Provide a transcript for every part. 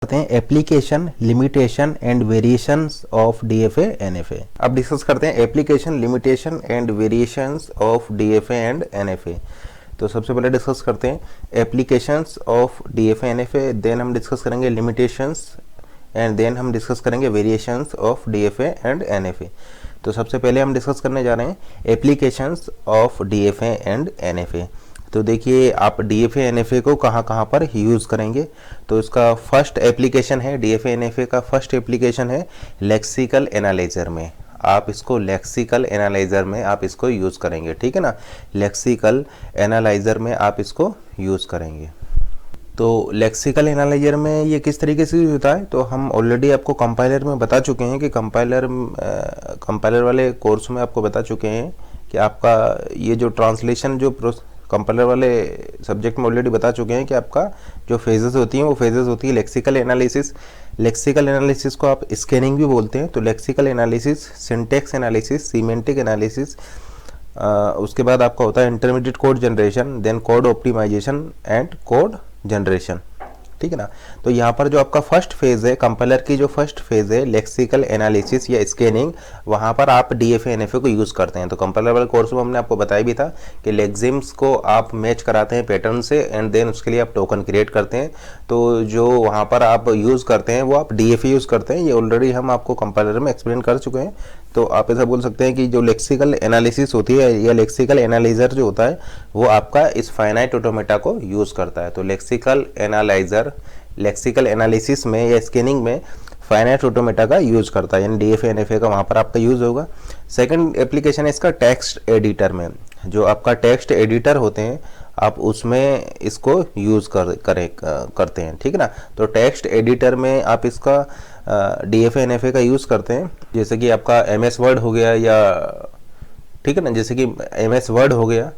करते हैं application, limitation and variations of DFA NFA. अब डिस्कस करते हैं application, limitation and variations of DFA and NFA. तो सबसे पहले डिस्कस करते हैं applications of DFA NFA, then हम डिस्कस करेंगे लिमिटेशंस एंड देन हम डिस्कस करेंगे variations of DFA and NFA. तो सबसे पहले हम डिस्कस करने जा रहे हैं applications of DFA and NFA. तो देखिए आप डीएफए एनएफए को कहाँ कहाँ पर यूज़ करेंगे। तो इसका फर्स्ट एप्लीकेशन है, डीएफए एनएफए का फर्स्ट एप्लीकेशन है लेक्सिकल एनालाइजर में। आप इसको लेक्सिकल एनालाइजर में आप इसको यूज़ करेंगे, ठीक है ना। लेक्सिकल एनालाइजर में आप इसको यूज़ करेंगे। तो लेक्सिकल एनालाइजर में ये किस तरीके से यूज होता है, तो हम ऑलरेडी आपको कंपाइलर में बता चुके हैं कि कंपाइलर वाले कोर्स में आपको बता चुके हैं कि आपका ये जो ट्रांसलेशन जो कंपाइलर वाले सब्जेक्ट में ऑलरेडी बता चुके हैं कि आपका जो फेजेस होती हैं वो फेजेस होती है लेक्सिकल एनालिसिस। लेक्सिकल एनालिसिस को आप स्कैनिंग भी बोलते हैं। तो lexical analysis, syntax analysis, semantic analysis, उसके बाद आपका होता है intermediate code generation, then code optimization and code generation, ठीक है ना। तो यहाँ पर जो आपका फर्स्ट फेज है, कंपाइलर की जो फर्स्ट फेज है लेक्सिकल एनालिसिस या स्कैनिंग, वहाँ पर आप डीएफए एनएफए को यूज़ करते हैं। तो कंपाइलर वाले कोर्स में हमने आपको बताया भी था कि लेक्सिम्स को आप मैच कराते हैं पैटर्न से एंड देन उसके लिए आप टोकन क्रिएट करते हैं। तो जो वहाँ पर आप यूज़ करते हैं वो आप डीएफए यूज़ करते हैं। ये ऑलरेडी हम आपको कंपाइलर में एक्सप्लेन कर चुके हैं। तो आप ऐसा बोल सकते हैं कि जो लेक्सिकल एनालिसिस होती है या लेक्सिकल एनालाइजर जो होता है वो आपका इस फाइनाइट ऑटोमेटा को यूज़ करता है। तो लेक्सिकल एनालाइजर लेक्सिकल एनालिसिस में या स्कैनिंग में फाइनाइट ऑटोमेटा का यूज़ करता है, यानी डीएफए एनएफए का वहाँ पर आपका यूज़ होगा। सेकंड एप्लीकेशन है इसका टेक्स्ट एडिटर में। जो आपका टेक्स्ट एडिटर होते हैं आप उसमें इसको यूज़ करते हैं, ठीक है ना। तो टेक्स्ट एडिटर में आप इसका डीएफए एनएफए का यूज़ करते हैं। जैसे कि आपका एमएस वर्ड हो गया या, ठीक है ना, जैसे कि एमएस वर्ड हो गया।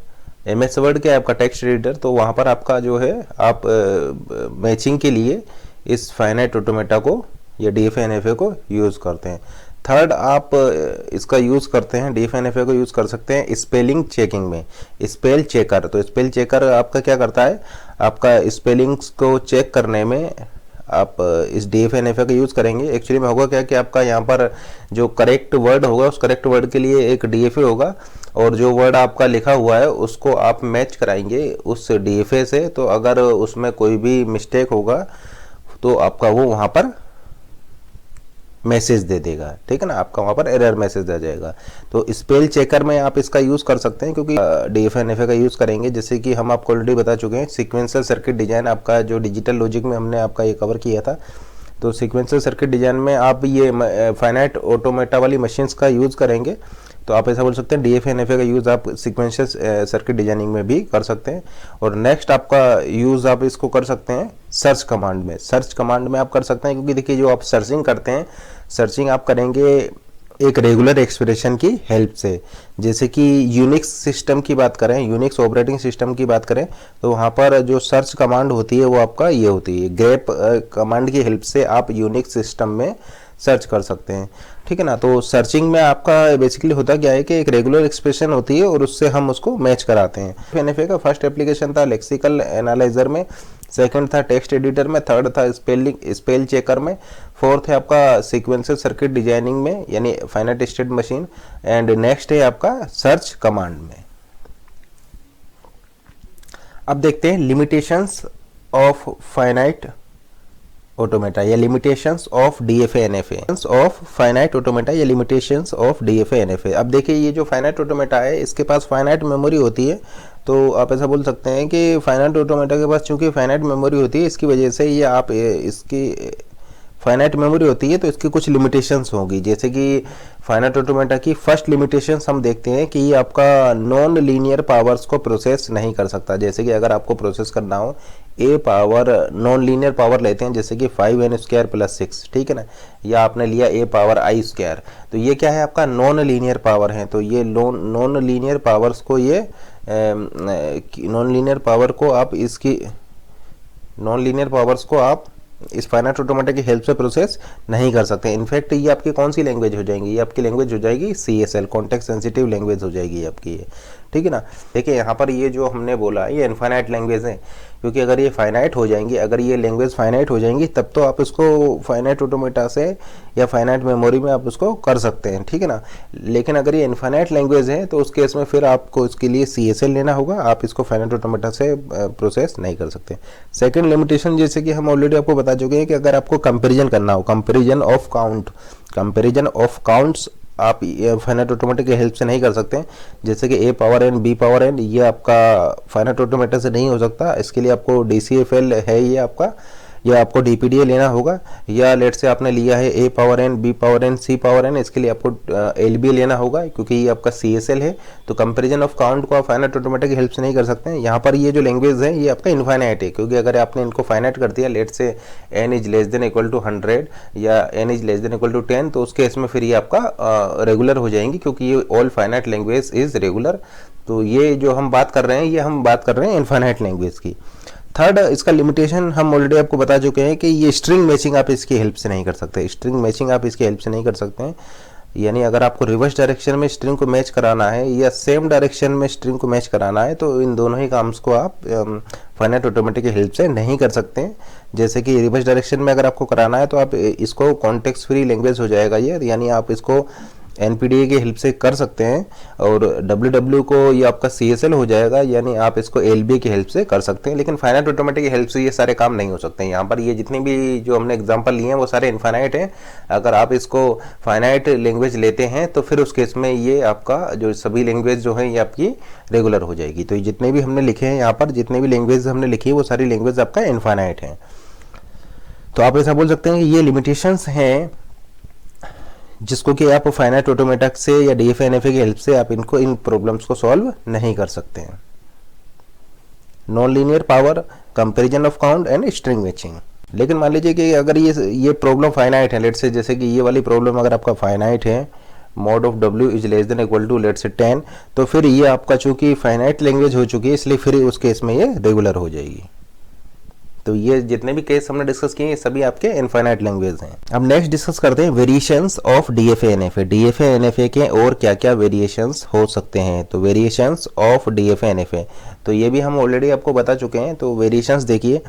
एमएस वर्ड क्या है आपका टेक्स्ट एडिटर। तो वहाँ पर आपका जो है आप मैचिंग के लिए इस फाइनाइट ऑटोमेटा को या डीएफए एनएफए को यूज़ करते हैं। थर्ड आप इसका यूज़ करते हैं, डीएफए एनएफए को यूज़ कर सकते हैं स्पेलिंग चेकिंग में, स्पेल चेकर। तो स्पेल चेकर आपका क्या करता है, आपका स्पेलिंग्स को चेक करने में आप इस डीएफए एनएफए का यूज़ करेंगे। एक्चुअली में होगा क्या कि आपका यहाँ पर जो करेक्ट वर्ड होगा उस करेक्ट वर्ड के लिए एक डीएफए होगा और जो वर्ड आपका लिखा हुआ है उसको आप मैच कराएंगे उस डीएफए से। तो अगर उसमें कोई भी मिस्टेक होगा तो आपका वो वहाँ पर मैसेज दे देगा, ठीक है ना, आपका वहाँ पर एरर मैसेज आ जाएगा। तो स्पेल चेकर में आप इसका यूज़ कर सकते हैं क्योंकि डीएफए एनएफए का यूज़ करेंगे। जैसे कि हम आपको ऑलरेडी बता चुके हैं सीक्वेंशियल सर्किट डिज़ाइन, आपका जो डिजिटल लॉजिक में हमने आपका ये कवर किया था। तो सीक्वेंशियल सर्किट डिज़ाइन में आप ये फाइनाइट ऑटोमेटा वाली मशीन्स का यूज़ करेंगे। तो आप ऐसा बोल सकते हैं डीएफए एनएफए का यूज़ आप सीक्वेंशियल सर्किट डिजाइनिंग में भी कर सकते हैं। और नेक्स्ट आपका यूज़ आप इसको कर सकते हैं सर्च कमांड में। सर्च कमांड में आप कर सकते हैं क्योंकि देखिए जो आप सर्चिंग करते हैं, सर्चिंग आप करेंगे एक रेगुलर एक्सप्रेशन की हेल्प से। जैसे कि यूनिक्स सिस्टम की बात करें, यूनिक्स ऑपरेटिंग सिस्टम की बात करें, तो वहाँ पर जो सर्च कमांड होती है वो आपका ये होती है, ग्रेप कमांड की हेल्प से आप यूनिक्स सिस्टम में सर्च कर सकते हैं, ठीक है ना। तो सर्चिंग में आपका बेसिकली होता क्या है कि एक रेगुलर एक्सप्रेशन होती है और उससे हम उसको मैच कराते हैं। एनएफए का फर्स्ट एप्लीकेशन था लेक्सिकल एनालाइजर में, सेकंड था टेक्स्ट एडिटर में, थर्ड था स्पेल चेकर में, फोर्थ है आपका सीक्वेंशियल सर्किट डिजाइनिंग में यानी finite state machine, and next है आपका सर्च कमांड में। अब देखते हैं लिमिटेशंस ऑफ फाइनाइट ऑटोमेटा या limitations of DFA NFA of finite automata या लिमिटेशंस ऑफ डीएफए एनएफए। अब देखिए ये जो फाइनाइट ऑटोमेटा है इसके पास फाइनाइट मेमोरी होती है। तो आप ऐसा बोल सकते हैं कि फाइनाइट ऑटोमेटा के पास चूंकि फाइनाइट मेमोरी होती है इसकी वजह से ये आप इसकी फाइनाइट मेमोरी होती है तो इसकी कुछ लिमिटेशंस होगी। जैसे कि फाइनाइट ऑटोमेटा की फर्स्ट लिमिटेशंस हम देखते हैं कि ये आपका नॉन लीनियर पावर्स को प्रोसेस नहीं कर सकता। जैसे कि अगर आपको प्रोसेस करना हो ए पावर, नॉन लीनियर पावर लेते हैं जैसे कि 5n² + 6, ठीक है ना, या आपने लिया ए पावर i², तो ये क्या है आपका नॉन लीनियर पावर है। तो ये नॉन लीनियर पावर्स को ये नॉन लीनियर पावर्स को आप इस फाइनाइट ऑटोमेटा की हेल्प से प्रोसेस नहीं कर सकते। इनफैक्ट ये आपकी कौन सी लैंग्वेज हो जाएंगी, ये आपकी लैंग्वेज हो जाएगी CSL, कॉन्टेक्स्ट सेंसिटिव लैंग्वेज हो जाएगी आपकी ये, ठीक है ना। देखिए यहाँ पर ये जो हमने बोला ये इनफाइनाइट लैंग्वेज है क्योंकि अगर ये फाइनाइट हो जाएंगी, अगर ये लैंग्वेज फाइनाइट हो जाएंगी तब तो आप इसको फाइनाइट ऑटोमेटा से या फाइनाइट मेमोरी में आप उसको कर सकते हैं, ठीक है ना। लेकिन अगर ये इनफाइनाइट लैंग्वेज है तो उस केस में फिर आपको इसके लिए CSL लेना होगा, आप इसको फाइनाइट ऑटोमेटा से प्रोसेस नहीं कर सकते। सेकेंड लिमिटेशन, जैसे कि हम ऑलरेडी आपको बता चुके हैं कि अगर आपको कंपेरिजन करना हो, कंपेरिजन ऑफ काउंट्स आप फाइनाइट ऑटोमेटा की हेल्प से नहीं कर सकते। जैसे कि a power n b power n, ये आपका फाइनाइट ऑटोमेटा से नहीं हो सकता। इसके लिए आपको DCFL है ये आपका, या आपको DPDA लेना होगा, या लेट से आपने लिया है a power n b power n c power n, इसके लिए आपको LBA लेना होगा क्योंकि ये आपका CSL है। तो कंपैरिजन ऑफ काउंट को आप फाइनाइट ऑटोमेटा की हेल्प से नहीं कर सकते हैं। यहाँ पर ये जो लैंग्वेज है ये आपका इनफाइनाइट है, क्योंकि अगर आपने इनको फाइनाइट कर दिया, let say n is less than equal to 100 या n is less than equal to 10, तो उस केस में फिर ये आपका रेगुलर हो जाएंगी, क्योंकि ये all finite language is regular. तो ये जो हम बात कर रहे हैं, ये हम बात कर रहे हैं इनफाइनाइट लैंग्वेज की। थर्ड, इसका लिमिटेशन हम ऑलरेडी आपको बता चुके हैं कि ये स्ट्रिंग मैचिंग आप इसकी हेल्प से नहीं कर सकते। स्ट्रिंग मैचिंग आप इसकी हेल्प से नहीं कर सकते हैं, यानी अगर आपको रिवर्स डायरेक्शन में स्ट्रिंग को मैच कराना है या सेम डायरेक्शन में स्ट्रिंग को मैच कराना है, तो इन दोनों ही काम्स को आप फाइनाइट ऑटोमेटा की हेल्प से नहीं कर सकते हैं। जैसे कि रिवर्स डायरेक्शन में अगर आपको कराना है तो आप इसको कॉन्टेक्स्ट फ्री लैंग्वेज हो जाएगा ये, यानी आप इसको NPDA की हेल्प से कर सकते हैं, और WW को ये आपका CSL हो जाएगा, यानी आप इसको LBA की हेल्प से कर सकते हैं। लेकिन फाइनाइट ऑटोमेटा की हेल्प से ये सारे काम नहीं हो सकते हैं। यहाँ पर ये जितनी भी जो हमने एग्जांपल लिए हैं वो सारे इनफाइनाइट हैं। अगर आप इसको फाइनाइट लैंग्वेज लेते हैं तो फिर उस केस में ये आपका जो सभी लैंग्वेज जो है ये आपकी रेगुलर हो जाएगी। तो जितने भी हमने लिखे हैं यहाँ पर, जितने भी लैंग्वेज हमने लिखी है वो सारी लैंग्वेज आपका इनफाइनाइट है। तो आप ऐसा बोल सकते हैं कि ये लिमिटेशंस हैं जिसको कि आप फाइनाइट ऑटोमेटा से या DFA NFA की हेल्प से आप इन प्रॉब्लम्स को सॉल्व नहीं कर सकते हैं। Non linear power, comparison of count and string matching. लेकिन मान लीजिए कि अगर ये प्रॉब्लम फाइनाइट है, लेट से जैसे कि ये वाली प्रॉब्लम अगर आपका फाइनाइट है, mod of W is less than equal to let say 10, तो फिर ये आपका चूंकि फाइनाइट लैंग्वेज हो चुकी है, इसलिए फिर उस केस में ये रेगुलर हो जाएगी। तो ये जितने भी केस हमने डिस्कस किए ये सभी आपके इनफाइनाइट लैंग्वेज हैं। अब नेक्स्ट डिस्कस करते हैं variations of DFA NFA। DFA NFA के और क्या क्या वेरिएशंस हो सकते हैं। तो वेरिएशंस ऑफ DFA NFA, तो ये भी हम ऑलरेडी आपको बता चुके हैं। तो वेरिएशंस देखिए,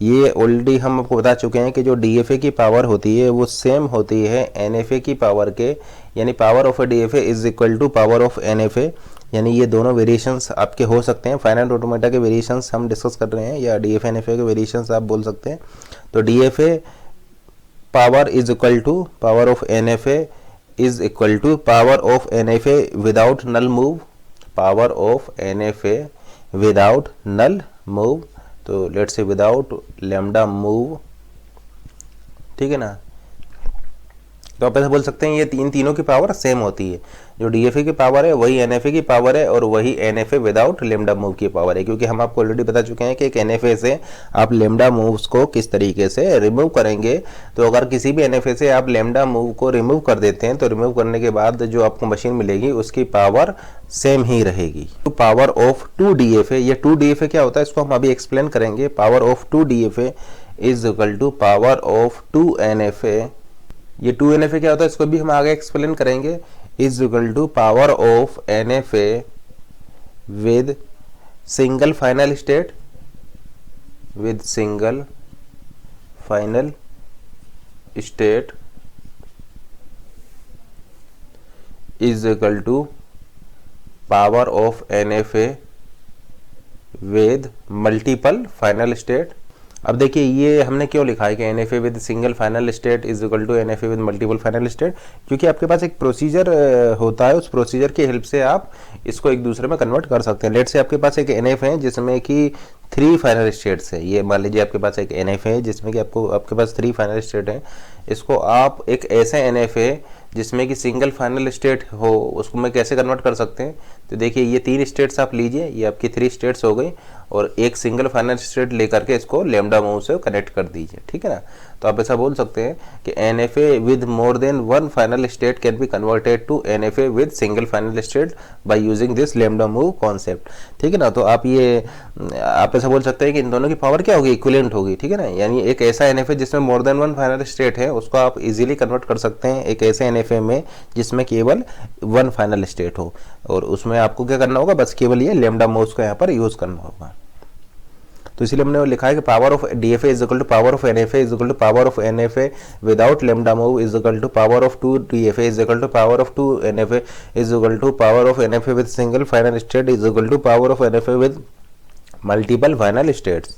ये ऑलरेडी हम आपको बता चुके हैं कि जो DFA की पावर होती है वो सेम होती है NFA की पावर के, यानी power of DFA is equal to power of NFA, यानी ये दोनों वेरिएशंस आपके हो सकते हैं। फाइनाइट ऑटोमेटा के वेरिएशंस हम डिस्कस कर रहे हैं, या DFA NFA के वेरिएशंस आप बोल सकते हैं। तो DFA power is equal to power of NFA is equal to power of NFA without null move, power of NFA without null move, तो let's say without lambda move, ठीक है ना। तो आप ऐसा बोल सकते हैं ये तीनों की पावर सेम होती है। जो DFA की पावर है वही NFA की पावर है, और वही NFA विदाउट लेमडा मूव की पावर है, क्योंकि हम आपको ऑलरेडी बता चुके हैं कि एक NFA से आप लेमडा मूव्स को किस तरीके से रिमूव करेंगे। तो अगर किसी भी NFA से आप लेमडा मूव को रिमूव कर देते हैं तो रिमूव करने के बाद जो आपको मशीन मिलेगी उसकी पावर सेम ही रहेगी। तो पावर ऑफ 2 DFA, ये 2 DFA क्या होता है इसको हम अभी एक्सप्लेन करेंगे। Power of 2 DFA is equal to power of 2 NFA, ये 2 NFA क्या होता है इसको भी हम आगे एक्सप्लेन करेंगे, is equal to power of NFA with single final state, with single final state is equal to power of NFA with multiple final state. अब देखिए ये हमने क्यों लिखा है कि NFA with single final state is equal to NFA with multiple final state, क्योंकि आपके पास एक प्रोसीजर होता है, उस प्रोसीजर की हेल्प से आप इसको एक दूसरे में कन्वर्ट कर सकते हैं। लेट से आपके पास एक NFA है जिसमें कि 3 फाइनल स्टेट्स है। ये मान लीजिए आपके पास एक NFA है जिसमें कि आपके पास 3 फाइनल स्टेट है। इसको आप एक ऐसे NFA जिसमें कि सिंगल फाइनल स्टेट हो उसको में कैसे कन्वर्ट कर सकते हैं। तो देखिए ये 3 स्टेट्स आप लीजिए, ये आपकी 3 स्टेट्स हो गई, और एक सिंगल फाइनल स्टेट लेकर के इसको लैम्डा मूव से कनेक्ट कर दीजिए, ठीक है ना। तो आप ऐसा बोल सकते हैं कि NFA with more than 1 final state can be converted to NFA with single final state by using this lambda move concept, ठीक है ना। तो आप ऐसा बोल सकते हैं कि इन दोनों की पावर क्या होगी, इक्विवेलेंट होगी, ठीक है ना। यानी एक ऐसा NFA जिसमें मोर देन 1 फाइनल स्टेट है उसको आप इजीली कन्वर्ट कर सकते हैं एक ऐसे NFA में जिसमें केवल 1 फाइनल स्टेट हो, और उसमें आपको क्या करना होगा, बस केवल ये लैम्डा मूव्स का यहाँ पर यूज करना होगा। तो इसलिए हमने लिखा है कि power of DFA is equal to power of NFA is equal to power of NFA without lambda move is equal to power of 2 DFA is equal to power of 2 NFA is equal to power of NFA with single final state is equal to power of NFA with multiple final states.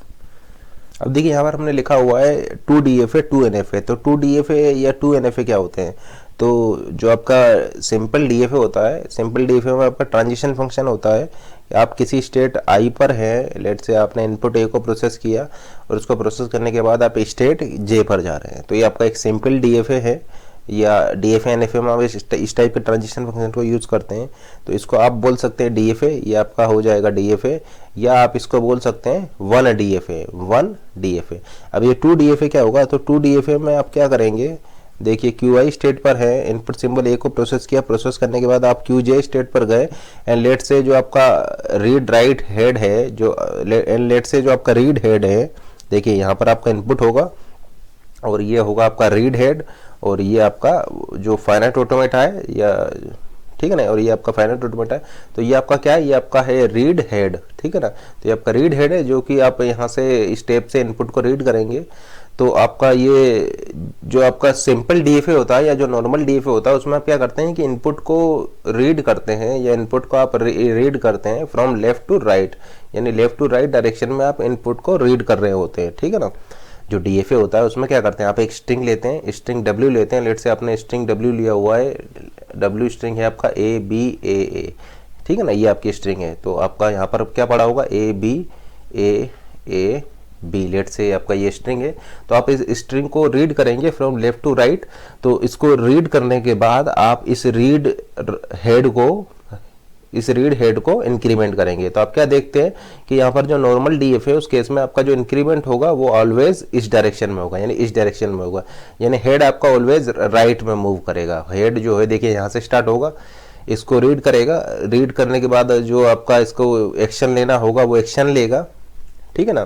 अब देखिए यहाँ पर हमने लिखा हुआ है 2 DFA 2 NFA, तो 2 DFA या 2 NFA क्या होते हैं? तो जो आपका सिंपल DFA होता है, सिंपल DFA में आपका ट्रांजिशन फंक्शन होता है। आप किसी स्टेट I पर हैं, लेट से आपने इनपुट A को प्रोसेस किया और उसको प्रोसेस करने के बाद आप स्टेट J पर जा रहे हैं, तो ये आपका एक सिंपल DFA है। या DFA NFA में आप इस टाइप के ट्रांजिशन फंक्शन को यूज़ करते हैं, तो इसको आप बोल सकते हैं DFA, ये आपका हो जाएगा DFA, या आप इसको बोल सकते हैं 1 DFA। अब ये 2 DFA क्या होगा? तो 2 DFA में आप क्या करेंगे, देखिए QI स्टेट पर है, इनपुट सिंबल A को प्रोसेस किया, प्रोसेस करने के बाद आप QJ स्टेट पर गए एंड लेट से जो आपका रीड राइट हेड है, जो एंड लेट से जो आपका रीड हेड है, देखिए यहाँ पर आपका इनपुट होगा और ये होगा आपका रीड हेड और ये आपका जो फाइनाइट ऑटोमेटा है, या ठीक है ना, और ये आपका फाइनाइट ऑटोमेटा है। तो ये आपका क्या है? ये आपका है रीड हेड, ठीक है ना। तो ये आपका रीड हेड है जो कि आप यहाँ से स्टेप से इनपुट को रीड करेंगे। तो आपका ये जो आपका सिंपल DFA होता है या जो नॉर्मल DFA होता है, उसमें आप क्या करते हैं कि इनपुट को रीड करते हैं या इनपुट को आप रीड करते हैं फ्रॉम लेफ्ट टू राइट, यानी लेफ्ट टू राइट डायरेक्शन में आप इनपुट को रीड कर रहे होते हैं, ठीक है ना। जो DFA होता है उसमें क्या करते हैं, आप एक स्ट्रिंग लेते हैं, स्ट्रिंग W लेते हैं, लेट से आपने स्ट्रिंग W लिया हुआ है, W स्ट्रिंग है आपका ABAA, ठीक है ना, ये आपकी स्ट्रिंग है। तो आपका यहाँ पर क्या पड़ा होगा ABAA B, लेट से आपका ये स्ट्रिंग है। तो आप इस स्ट्रिंग को रीड करेंगे फ्रॉम लेफ्ट टू राइट। तो इसको रीड करने के बाद आप इस रीड हेड को इंक्रीमेंट करेंगे। तो आप क्या देखते हैं कि यहाँ पर जो नॉर्मल DFA है उस केस में आपका जो इंक्रीमेंट होगा वो ऑलवेज इस डायरेक्शन में होगा, यानी इस डायरेक्शन में होगा, यानी हेड आपका ऑलवेज राइट में मूव करेगा। हेड जो है देखिए यहाँ से स्टार्ट होगा, इसको रीड करेगा, रीड करने के बाद जो आपका इसको एक्शन लेना होगा वो एक्शन लेगा, ठीक है ना।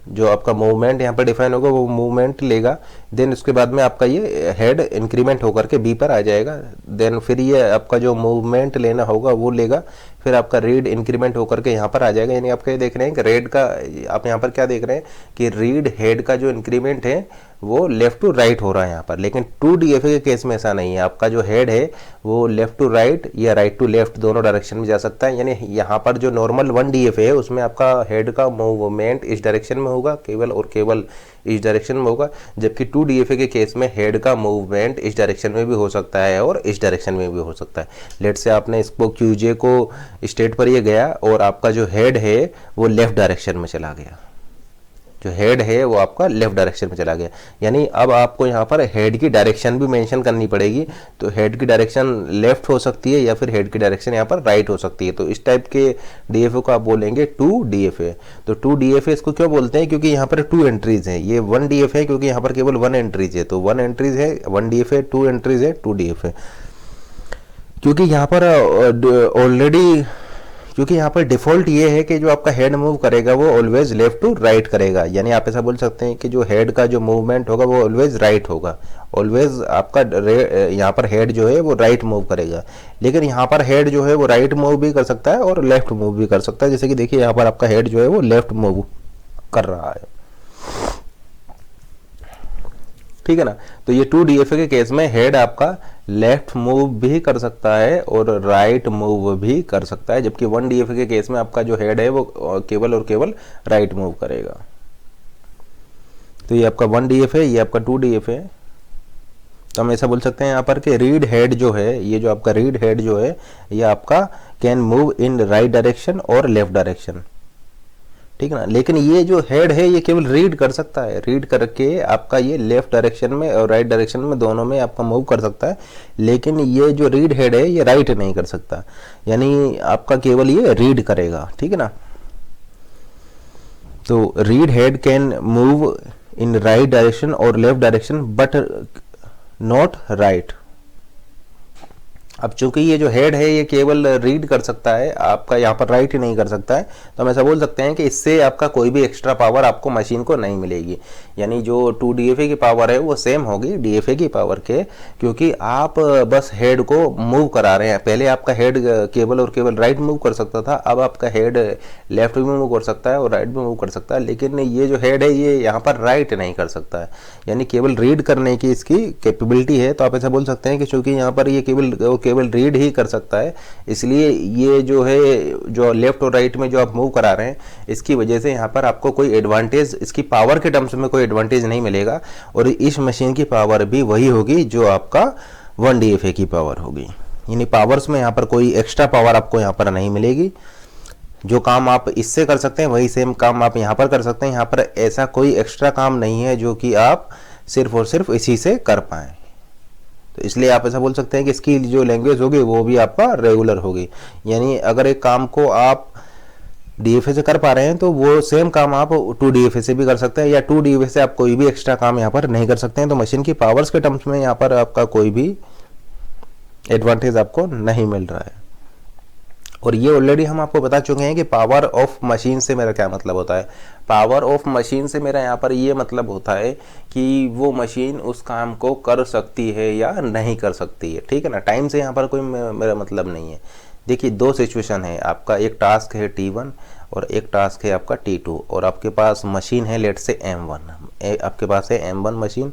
जो आपका मूवमेंट यहाँ पर डिफाइन होगा वो मूवमेंट लेगा। देन उसके बाद में आपका ये हेड इंक्रीमेंट होकर के B पर आ जाएगा। देन फिर ये आपका जो मूवमेंट लेना होगा वो लेगा, फिर आपका रीड इंक्रीमेंट होकर के यहाँ पर आ जाएगा। यानी आप क्या देख रहे हैं कि रेड का, आप यहाँ पर क्या देख रहे हैं कि रीड हेड का जो इंक्रीमेंट है वो लेफ्ट टू राइट हो रहा है यहाँ पर। लेकिन 2 DFA के केस में ऐसा नहीं है, आपका जो हेड है वो लेफ्ट टू राइट या राइट टू लेफ्ट दोनों डायरेक्शन में जा सकता है। यानी यहाँ पर जो नॉर्मल 1 DFA है उसमें आपका हेड का मूवमेंट इस डायरेक्शन में होगा, केवल और केवल इस डायरेक्शन में होगा। जबकि 2 DFA के केस में हेड का मूवमेंट इस डायरेक्शन में भी हो सकता है और इस डायरेक्शन में भी हो सकता है। लेट से आपने इसको QJ को स्टेट पर ये गया और आपका जो हेड है वो लेफ्ट डायरेक्शन में चला गया, जो हेड है वो आपका लेफ्ट डायरेक्शन में चला गया। यानी अब आपको यहाँ पर हेड की डायरेक्शन भी मेंशन करनी पड़ेगी। तो हेड की डायरेक्शन लेफ्ट हो सकती है या फिर हेड की डायरेक्शन यहाँ पर राइट हो सकती है। तो इस टाइप के DFA को आप बोलेंगे 2 DFA। तो 2 DFA इसको क्यों बोलते हैं? क्योंकि यहाँ पर 2 एंट्रीज हैं। ये 1 DFA है क्योंकि यहाँ पर केवल 1 एंट्रीज है, तो 1 एंट्रीज है 1 DFA, 2 एंट्रीज है 2 DFA। क्योंकि यहाँ पर ऑलरेडी, क्योंकि यहाँ पर डिफॉल्ट ये है कि जो आपका हेड मूव करेगा वो ऑलवेज लेफ्ट टू राइट करेगा। यानी आप ऐसा बोल सकते हैं कि जो हेड का जो मूवमेंट होगा वो ऑलवेज राइट होगा, ऑलवेज आपका यहाँ पर हेड जो है वो राइट मूव करेगा। लेकिन यहाँ पर हेड जो है वो राइट मूव भी कर सकता है और लेफ्ट मूव भी कर सकता है। जैसे कि देखिए यहाँ पर आपका हेड जो है वो लेफ्ट मूव कर रहा है, ठीक है ना। तो ये 2 DFA के केस में हेड आपका लेफ्ट मूव भी कर सकता है और राइट मूव भी कर सकता है, जबकि 1 DFA के केस में आपका जो हेड है वो केवल और केवल राइट मूव करेगा। तो ये आपका 1 DFA, ये आपका 2 DFA। तो हम ऐसा बोल सकते हैं यहाँ पर कि रीड हेड जो है, ये जो आपका रीड हेड जो है ये आपका can move in right direction और लेफ्ट डायरेक्शन, ठीक है ना। लेकिन ये जो हेड है ये केवल रीड कर सकता है, रीड करके आपका ये लेफ्ट डायरेक्शन में और राइट डायरेक्शन में दोनों में आपका मूव कर सकता है। लेकिन ये जो रीड हेड है ये राइट नहीं कर सकता, यानी आपका केवल ये रीड करेगा, ठीक है ना। तो read head can move in right direction और left direction but not right. अब चूंकि ये जो हेड है ये केवल रीड कर सकता है, आपका यहाँ पर राइट ही नहीं कर सकता है, तो हम ऐसा बोल सकते हैं कि इससे आपका कोई भी एक्स्ट्रा पावर आपको मशीन को नहीं मिलेगी। यानी जो 2 DFA की पावर है वो सेम होगी DFA की पावर के, क्योंकि आप बस हेड को मूव करा रहे हैं। पहले आपका हेड केवल और केवल राइट मूव कर सकता था, अब आपका हेड लेफ्ट भी मूव कर सकता है और राइट भी मूव कर सकता है, लेकिन ये जो हेड है ये यहाँ पर राइट नहीं कर सकता है, यानी केवल रीड करने की इसकी कैपेबिलिटी है। तो आप ऐसा बोल सकते हैं कि चूंकि यहाँ पर ये केवल रीड ही कर सकता है, इसलिए ये जो है जो लेफ्ट और राइट में जो आप मूव करा रहे हैं इसकी वजह से यहाँ पर आपको कोई एडवांटेज, इसकी पावर के टर्म्स में कोई एडवांटेज नहीं मिलेगा। और इस मशीन की पावर भी वही होगी जो आपका 1 DFA की पावर होगी, यानी पावर्स में यहाँ पर कोई एक्स्ट्रा पावर आपको यहाँ पर नहीं मिलेगी। जो काम आप इससे कर सकते हैं वही सेम काम आप यहाँ पर कर सकते हैं। यहाँ पर ऐसा कोई एक्स्ट्रा काम नहीं है जो कि आप सिर्फ और सिर्फ इसी से कर पाएँ। तो इसलिए आप ऐसा बोल सकते हैं कि इसकी जो लैंग्वेज होगी वो भी आपका रेगुलर होगी, यानी अगर एक काम को आप DFA से कर पा रहे हैं तो वो सेम काम आप 2 DFA से भी कर सकते हैं, या 2 DFA से आप कोई भी एक्स्ट्रा काम यहाँ पर नहीं कर सकते हैं। तो मशीन की पावर्स के टर्म्स में यहाँ पर आपका कोई भी एडवांटेज आपको नहीं मिल रहा है। और ये ऑलरेडी हम आपको बता चुके हैं कि पावर ऑफ मशीन से मेरा क्या मतलब होता है। पावर ऑफ मशीन से मेरा यहाँ पर ये मतलब होता है कि वो मशीन उस काम को कर सकती है या नहीं कर सकती है, ठीक है ना। टाइम से यहाँ पर कोई मेरा मतलब नहीं है। देखिए 2 सिचुएशन है, आपका एक टास्क है T1 और एक टास्क है आपका T2, और आपके पास मशीन है लेट से M1, आपके पास है M1 मशीन,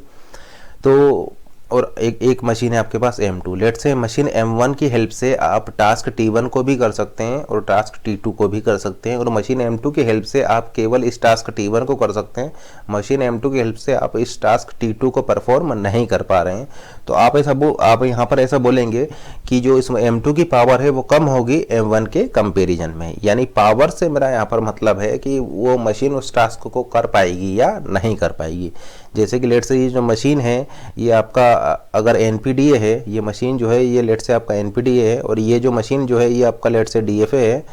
तो और एक मशीन है आपके पास M2। लेट से मशीन M1 की हेल्प से आप टास्क T1 को भी कर सकते हैं और टास्क T2 को भी कर सकते हैं, और मशीन M2 की हेल्प से आप केवल इस टास्क T1 को कर सकते हैं। मशीन M2 की हेल्प से आप इस टास्क T2 को परफॉर्म नहीं कर पा रहे हैं। तो आप यहाँ पर ऐसा बोलेंगे कि जो इस M2 की पावर है वो कम होगी M1 के कंपेरिजन में, यानी पावर से मेरा यहाँ पर मतलब है कि वो मशीन उस टास्क को कर पाएगी या नहीं कर पाएगी। जैसे कि लेट से ये जो मशीन है ये आपका अगर NPDA है, ये मशीन जो है ये लेट से आपका NPDA है, और ये जो मशीन जो है ये आपका लेट से DFA है,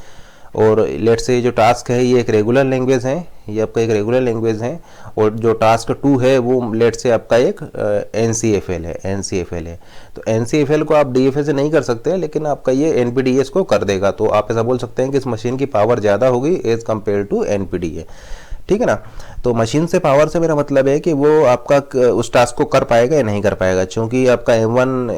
और लेट से जो टास्क है ये एक रेगुलर लैंग्वेज है, ये आपका एक रेगुलर लैंग्वेज है, और जो टास्क 2 है वो लेट से आपका एक NCFL है। तो NCFL को आप DFA से नहीं कर सकते, लेकिन आपका ये NPDA को कर देगा। तो आप ऐसा बोल सकते हैं कि इस मशीन की पावर ज़्यादा होगी एज कम्पेयर टू NPDA, ठीक है ना। तो मशीन से पावर से मेरा मतलब है कि वो आपका उस टास्क को कर पाएगा या नहीं कर पाएगा। चूंकि आपका M1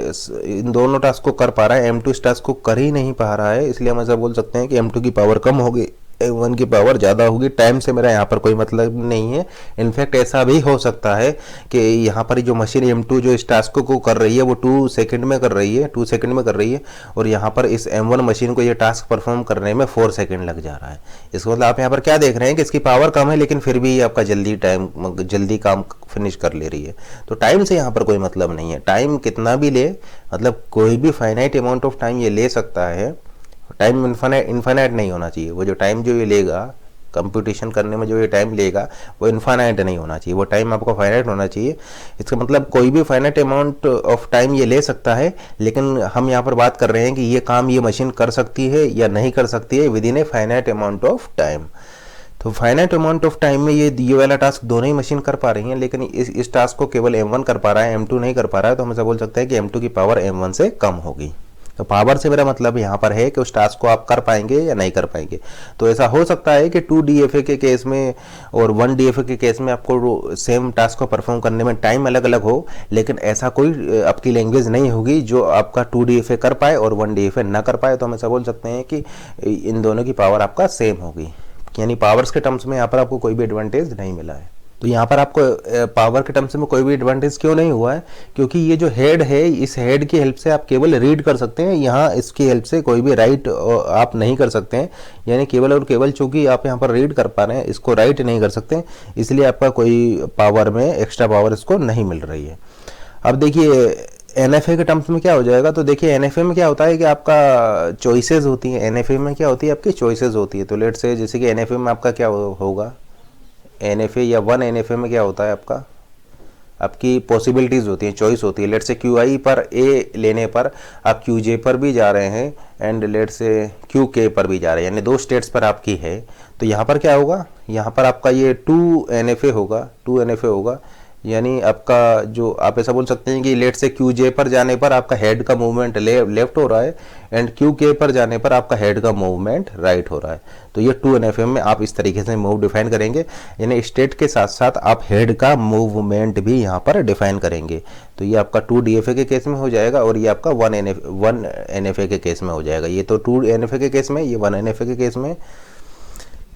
इन दोनों टास्क को कर पा रहा है, M2 इस टास्क को कर ही नहीं पा रहा है, इसलिए हम ऐसा बोल सकते हैं कि M2 की पावर कम होगी, M1 की पावर ज़्यादा होगी। टाइम से मेरा यहाँ पर कोई मतलब नहीं है। इनफैक्ट ऐसा भी हो सकता है कि यहाँ पर जो मशीन M2 जो इस टास्क को कर रही है वो 2 सेकंड में कर रही है, 2 सेकंड में कर रही है, और यहाँ पर इस M1 मशीन को ये टास्क परफॉर्म करने में 4 सेकंड लग जा रहा है। इसका मतलब आप यहाँ पर क्या देख रहे हैं कि इसकी पावर कम है, लेकिन फिर भी ये आपका जल्दी काम फिनिश कर ले रही है। तो टाइम से यहाँ पर कोई मतलब नहीं है। टाइम कितना भी ले, मतलब कोई भी फाइनाइट अमाउंट ऑफ टाइम ये ले सकता है। टाइम इन्फाइनाइट नहीं होना चाहिए। वो जो टाइम जो ये लेगा कंप्यूटेशन करने में, जो ये टाइम लेगा वो इन्फाइनाइट नहीं होना चाहिए, वो टाइम आपको फाइनाइट होना चाहिए। इसका मतलब कोई भी फाइनाइट अमाउंट ऑफ टाइम ये ले सकता है, लेकिन हम यहाँ पर बात कर रहे हैं कि ये काम ये मशीन कर सकती है या नहीं कर सकती है with in a finite amount of time. तो फाइनाइट अमाउंट ऑफ टाइम में ये वाला टास्क दोनों ही मशीन कर पा रही हैं, लेकिन इस टास्क को केवल M1 कर पा रहा है, M2 नहीं कर पा रहा है। तो हम ऐसा बोल सकते हैं कि M2 की पावर M1 से कम होगी। तो पावर से मेरा मतलब यहाँ पर है कि उस टास्क को आप कर पाएंगे या नहीं कर पाएंगे। तो ऐसा हो सकता है कि 2 DFA के केस में और 1 DFA के केस में आपको सेम टास्क को परफॉर्म करने में टाइम अलग अलग हो, लेकिन ऐसा कोई आपकी लैंग्वेज नहीं होगी जो आपका 2 DFA कर पाए और 1 DFA ना कर पाए। तो हम ऐसा बोल सकते हैं कि इन दोनों की पावर आपका सेम होगी, यानी पावर्स के टर्म्स में यहाँ पर आपको कोई भी एडवांटेज नहीं मिला है। तो यहाँ पर आपको पावर के टर्म्स में कोई भी एडवांटेज क्यों नहीं हुआ है, क्योंकि ये जो हेड है इस हेड की हेल्प से आप केवल रीड कर सकते हैं। यहाँ इसकी हेल्प से कोई भी राइट आप नहीं कर सकते हैं, यानी केवल और केवल चूंकि आप यहाँ पर रीड कर पा रहे हैं, इसको राइट नहीं कर सकते, इसलिए आपका कोई पावर में एक्स्ट्रा पावर इसको नहीं मिल रही है। अब देखिए NFA के टर्म्स में क्या हो जाएगा। तो देखिए NFA में क्या होता है कि आपका चॉइसेस होती हैं। NFA में क्या होती है, आपकी चॉइसेस होती है। तो लेट से जैसे कि NFA में आपका क्या होगा, NFA या 1 NFA में क्या होता है, आपकी पॉसिबिलिटीज़ होती हैं, चॉइस होती है। लेट से QI पर A लेने पर आप QJ पर भी जा रहे हैं, एंड लेट से QK पर भी जा रहे हैं, यानी 2 स्टेट्स पर आपकी है। तो यहाँ पर क्या होगा, यहाँ पर आपका ये 2 NFA होगा, 2 NFA होगा, यानी आपका जो आप ऐसा बोल सकते हैं कि लेट से क्यू जे पर जाने पर आपका हेड का मूवमेंट लेफ्ट हो रहा है एंड क्यू के पर जाने पर आपका हेड का मूवमेंट राइट हो रहा है। तो ये 2NFA में आप इस तरीके से मूव डिफाइन करेंगे, यानी स्टेट के साथ साथ आप हेड का मूवमेंट भी यहाँ पर डिफाइन करेंगे। तो ये आपका 2DFA के केस में हो जाएगा और ये आपका 1NFA के केस में हो जाएगा। ये तो 2NFA के केस में, ये 1NFA के केस में।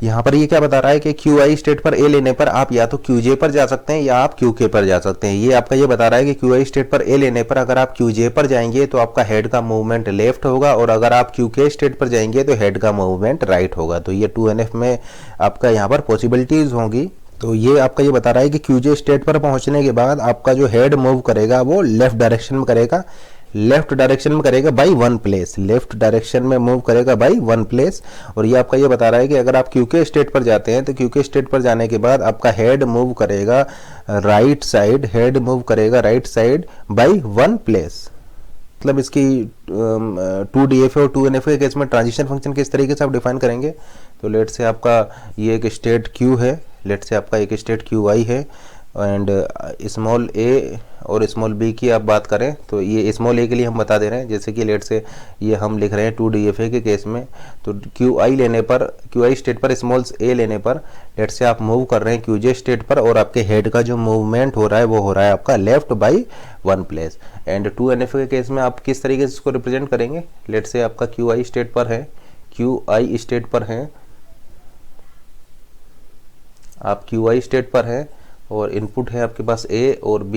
यहाँ पर ये क्या बता रहा है कि QI स्टेट पर A लेने पर आप या तो QJ पर जा सकते हैं या आप QK पर जा सकते हैं। ये आपका ये बता रहा है कि QI स्टेट पर A लेने पर अगर आप QJ पर जाएंगे तो आपका हेड का मूवमेंट लेफ्ट होगा और अगर आप QK स्टेट पर जाएंगे तो हेड का मूवमेंट राइट होगा। तो ये 2NF में आपका यहाँ पर पॉसिबिलिटीज होंगी। तो ये आपका ये बता रहा है कि QJ स्टेट पर पहुंचने के बाद आपका जो हेड मूव करेगा वो लेफ्ट डायरेक्शन में करेगा, लेफ्ट डायरेक्शन में करेगा बाई 1 प्लेस, लेफ्ट डायरेक्शन में मूव करेगा बाई 1 प्लेस। और ये आपका ये बता रहा है कि अगर आप QK स्टेट पर जाते हैं तो QK स्टेट पर जाने के बाद आपका हेड मूव करेगा राइट साइड, हेड मूव करेगा राइट साइड बाई 1 प्लेस। मतलब इसकी 2DFA और 2NFA के केस में ट्रांजिशन फंक्शन किस तरीके से आप डिफाइन करेंगे। तो लेट से आपका ये एक स्टेट Q है, लेट से आपका एक स्टेट QI है एंड स्मॉल a और स्मॉल b की आप बात करें तो ये स्मॉल a के लिए हम बता दे रहे हैं, जैसे कि लेट से ये हम लिख रहे हैं 2DFA के केस में। तो QI लेने पर, QI स्टेट पर स्मॉल a लेने पर लेट से आप मूव कर रहे हैं QJ स्टेट पर और आपके हेड का जो मूवमेंट हो रहा है वो हो रहा है आपका left by 1 place. And 2NFA के केस में आप किस तरीके से इसको रिप्रेजेंट करेंगे। लेट से आपका QI स्टेट पर है, QI स्टेट पर है, आप QI स्टेट पर है और इनपुट है आपके पास A और B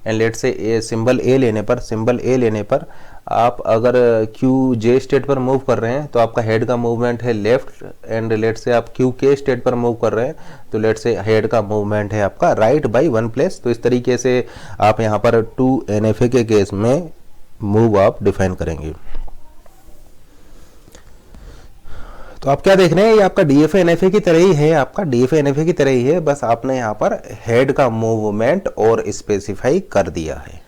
एंड लेट से सिंबल A लेने पर आप अगर QJ स्टेट पर मूव कर रहे हैं तो आपका हेड का मूवमेंट है लेफ्ट एंड लेट से आप QK स्टेट पर मूव कर रहे हैं तो लेट से हेड का मूवमेंट है आपका राइट बाई 1 प्लेस। तो इस तरीके से आप यहाँ पर 2NFA के केस में मूव आप डिफाइन करेंगे। तो आप क्या देख रहे हैं, ये आपका DFA NFA की तरह ही है, आपका DFA NFA की तरह ही है, बस आपने यहाँ पर हेड का मूवमेंट और स्पेसिफाई कर दिया है।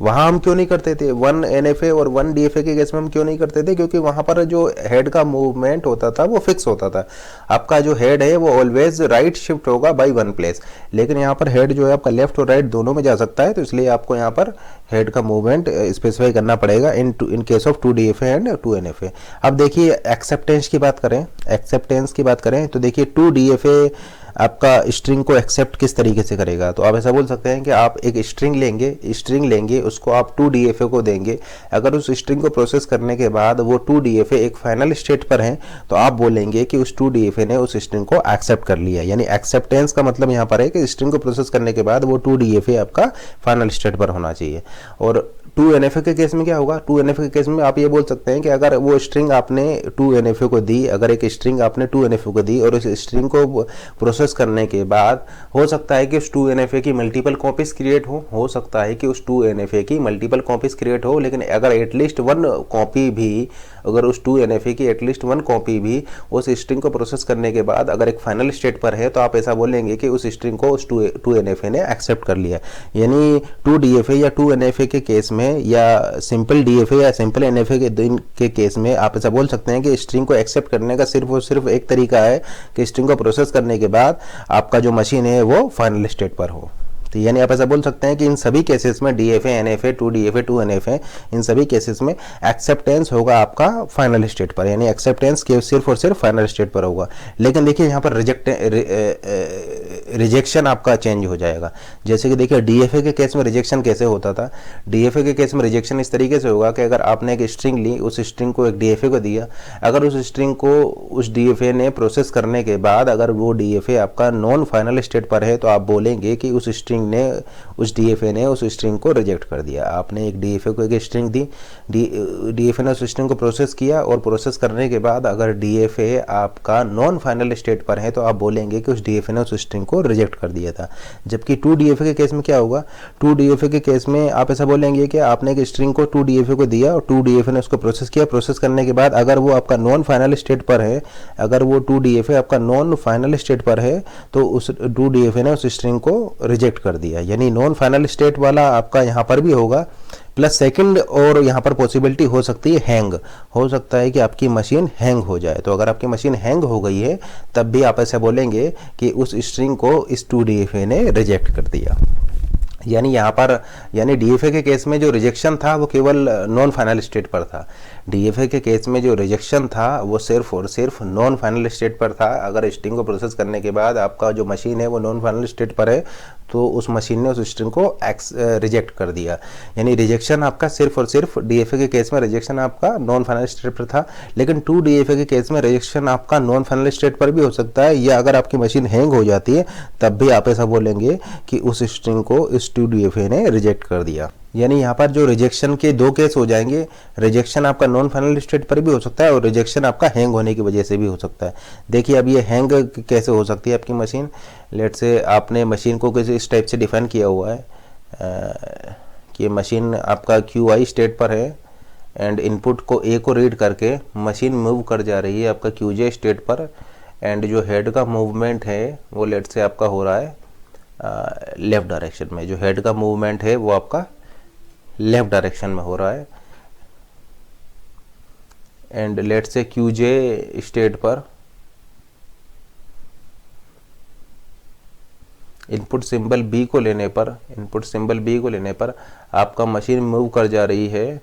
वहाँ हम क्यों नहीं करते थे 1NFA और 1DFA के केस में हम क्यों नहीं करते थे, क्योंकि वहाँ पर जो हेड का मूवमेंट होता था वो फिक्स होता था। आपका जो हेड है वो ऑलवेज राइट शिफ्ट होगा बाई 1 प्लेस, लेकिन यहाँ पर हेड जो है आपका लेफ्ट और राइट दोनों में जा सकता है। तो इसलिए आपको यहाँ पर हेड का मूवमेंट स्पेसिफाई करना पड़ेगा in case of 2DFA and 2NFA। अब देखिए एक्सेप्टेंस की बात करें, तो देखिए 2DFA आपका स्ट्रिंग को एक्सेप्ट किस तरीके से करेगा। तो आप ऐसा बोल सकते हैं कि आप एक स्ट्रिंग लेंगे उसको आप 2DFA को देंगे। अगर उस स्ट्रिंग को प्रोसेस करने के बाद वो 2DFA एक फाइनल स्टेट पर है तो आप बोलेंगे कि उस 2DFA ने उस स्ट्रिंग को एक्सेप्ट कर लिया। यानी एक्सेप्टेंस का मतलब यहाँ पर है कि स्ट्रिंग को प्रोसेस करने के बाद वो 2DFA आपका फाइनल स्टेट पर होना चाहिए। और 2NFA के केस में क्या होगा, 2NFA के केस में आप ये बोल सकते हैं कि अगर वो स्ट्रिंग आपने 2NFA को दी, अगर एक स्ट्रिंग आपने 2NFA को दी और उस स्ट्रिंग को प्रोसेस करने के बाद हो सकता है कि उस 2NFA की मल्टीपल कॉपीज क्रिएट हो सकता है कि उस 2NFA की मल्टीपल कॉपीज क्रिएट हो, लेकिन अगर एटलीस्ट 1 कॉपी भी, अगर उस 2NFA की एटलीस्ट 1 कॉपी भी उस स्ट्रिंग को प्रोसेस करने के बाद अगर एक फाइनल स्टेट पर है तो आप ऐसा बोलेंगे कि उस स्ट्रिंग को उस 2NFA ने एक्सेप्ट कर लिया। यानी 2DFA या 2NFA के केस में या सिंपल DFA या सिंपल NFA के केस में आप ऐसा बोल सकते हैं कि स्ट्रिंग को एक्सेप्ट करने का सिर्फ और सिर्फ एक तरीका है कि स्ट्रिंग को प्रोसेस करने के बाद आपका जो मशीन है वो फाइनल स्टेट पर हो। तो यानी आप ऐसा बोल सकते हैं कि इन सभी केसेस में DFA NFA 2DFA 2NFA इन सभी केसेस में एक्सेप्टेंस होगा आपका फाइनल स्टेट पर, यानी एक्सेप्टेंस के सिर्फ और सिर्फ फाइनल स्टेट पर होगा। लेकिन देखिए यहाँ पर रिजेक्शन आपका चेंज हो जाएगा। जैसे कि देखिए DFA के केस में रिजेक्शन कैसे होता था, DFA के केस में रिजेक्शन इस तरीके से होगा कि अगर आपने एक स्ट्रिंग ली, उस स्ट्रिंग को एक DFA को दिया, अगर उस स्ट्रिंग को उस DFA ने प्रोसेस करने के बाद अगर वो DFA आपका नॉन फाइनल स्टेट पर है तो आप बोलेंगे कि उस DFA ने उस स्ट्रिंग को रिजेक्ट कर दिया। आपने एक DFA को एक स्ट्रिंग दी, DFA ने उस स्ट्रिंग को प्रोसेस किया और प्रोसेस करने के बाद अगर DFA आपका नॉन फाइनल स्टेट पर है तो आप बोलेंगे कि उस DFA ने उस स्ट्रिंग को रिजेक्ट कर दिया था। जबकि 2DFA के केस में क्या होगा, 2DFA के केस में आप ऐसा बोलेंगे कि आपने एक स्ट्रिंग को 2DFA को दिया और 2DFA ने उसको प्रोसेस किया, प्रोसेस करने के बाद अगर वो आपका नॉन फाइनल स्टेट पर है, अगर वो 2DFA आपका नॉन फाइनल स्टेट पर है तो उस 2DFA ने उस स्ट्रिंग को रिजेक्ट कर दिया। यानी नॉन फाइनल स्टेट वाला आपका यहाँ पर भी होगा, प्लस सेकंड और यहाँ पर पॉसिबिलिटी हो सकती है हैंग, हो सकता है कि आपकी मशीन हैंग हो जाए। तो अगर आपकी मशीन हैंग हो गई है तब भी आप ऐसा बोलेंगे कि उस स्ट्रिंग को इस 2DFA ने रिजेक्ट कर दिया। यानी यहाँ पर यानी DFA के केस में जो रिजेक्शन था वो केवल नॉन फाइनल स्टेट पर था। DFA के केस में जो रिजेक्शन था वो सिर्फ और सिर्फ नॉन फाइनल स्टेट पर था। अगर स्ट्रिंग को प्रोसेस करने के बाद आपका जो मशीन है वो नॉन फाइनल स्टेट पर है तो उस मशीन ने उस स्ट्रिंग को रिजेक्ट कर दिया। यानी रिजेक्शन आपका सिर्फ और सिर्फ DFA के केस में रिजेक्शन आपका नॉन फाइनल स्टेट पर था, लेकिन 2DFA के केस में रिजेक्शन आपका नॉन फाइनल स्टेट पर भी हो सकता है, या अगर आपकी मशीन हैंग हो जाती है तब भी आप ऐसा बोलेंगे कि उस स्ट्रिंग को इस 2DFA ने रिजेक्ट कर दिया। यानी यहाँ पर जो रिजेक्शन के दो केस हो जाएंगे, रिजेक्शन आपका नॉन फाइनल स्टेट पर भी हो सकता है और रिजेक्शन आपका हैंग होने की वजह से भी हो सकता है। देखिए अब ये हैंग कैसे हो सकती है आपकी मशीन। लेट से आपने मशीन को किसी इस टाइप से डिफाइन किया हुआ है कि मशीन आपका QI स्टेट पर है एंड इनपुट को A को रीड करके मशीन मूव कर जा रही है आपका QJ स्टेट पर, एंड जो हेड का मूवमेंट है वो लेट से आपका हो रहा है लेफ़्ट डायरेक्शन में। जो हेड का मूवमेंट है वो आपका लेफ्ट डायरेक्शन में हो रहा है, एंड लेट से QJ स्टेट पर इनपुट सिंबल B को लेने पर आपका मशीन मूव कर जा रही है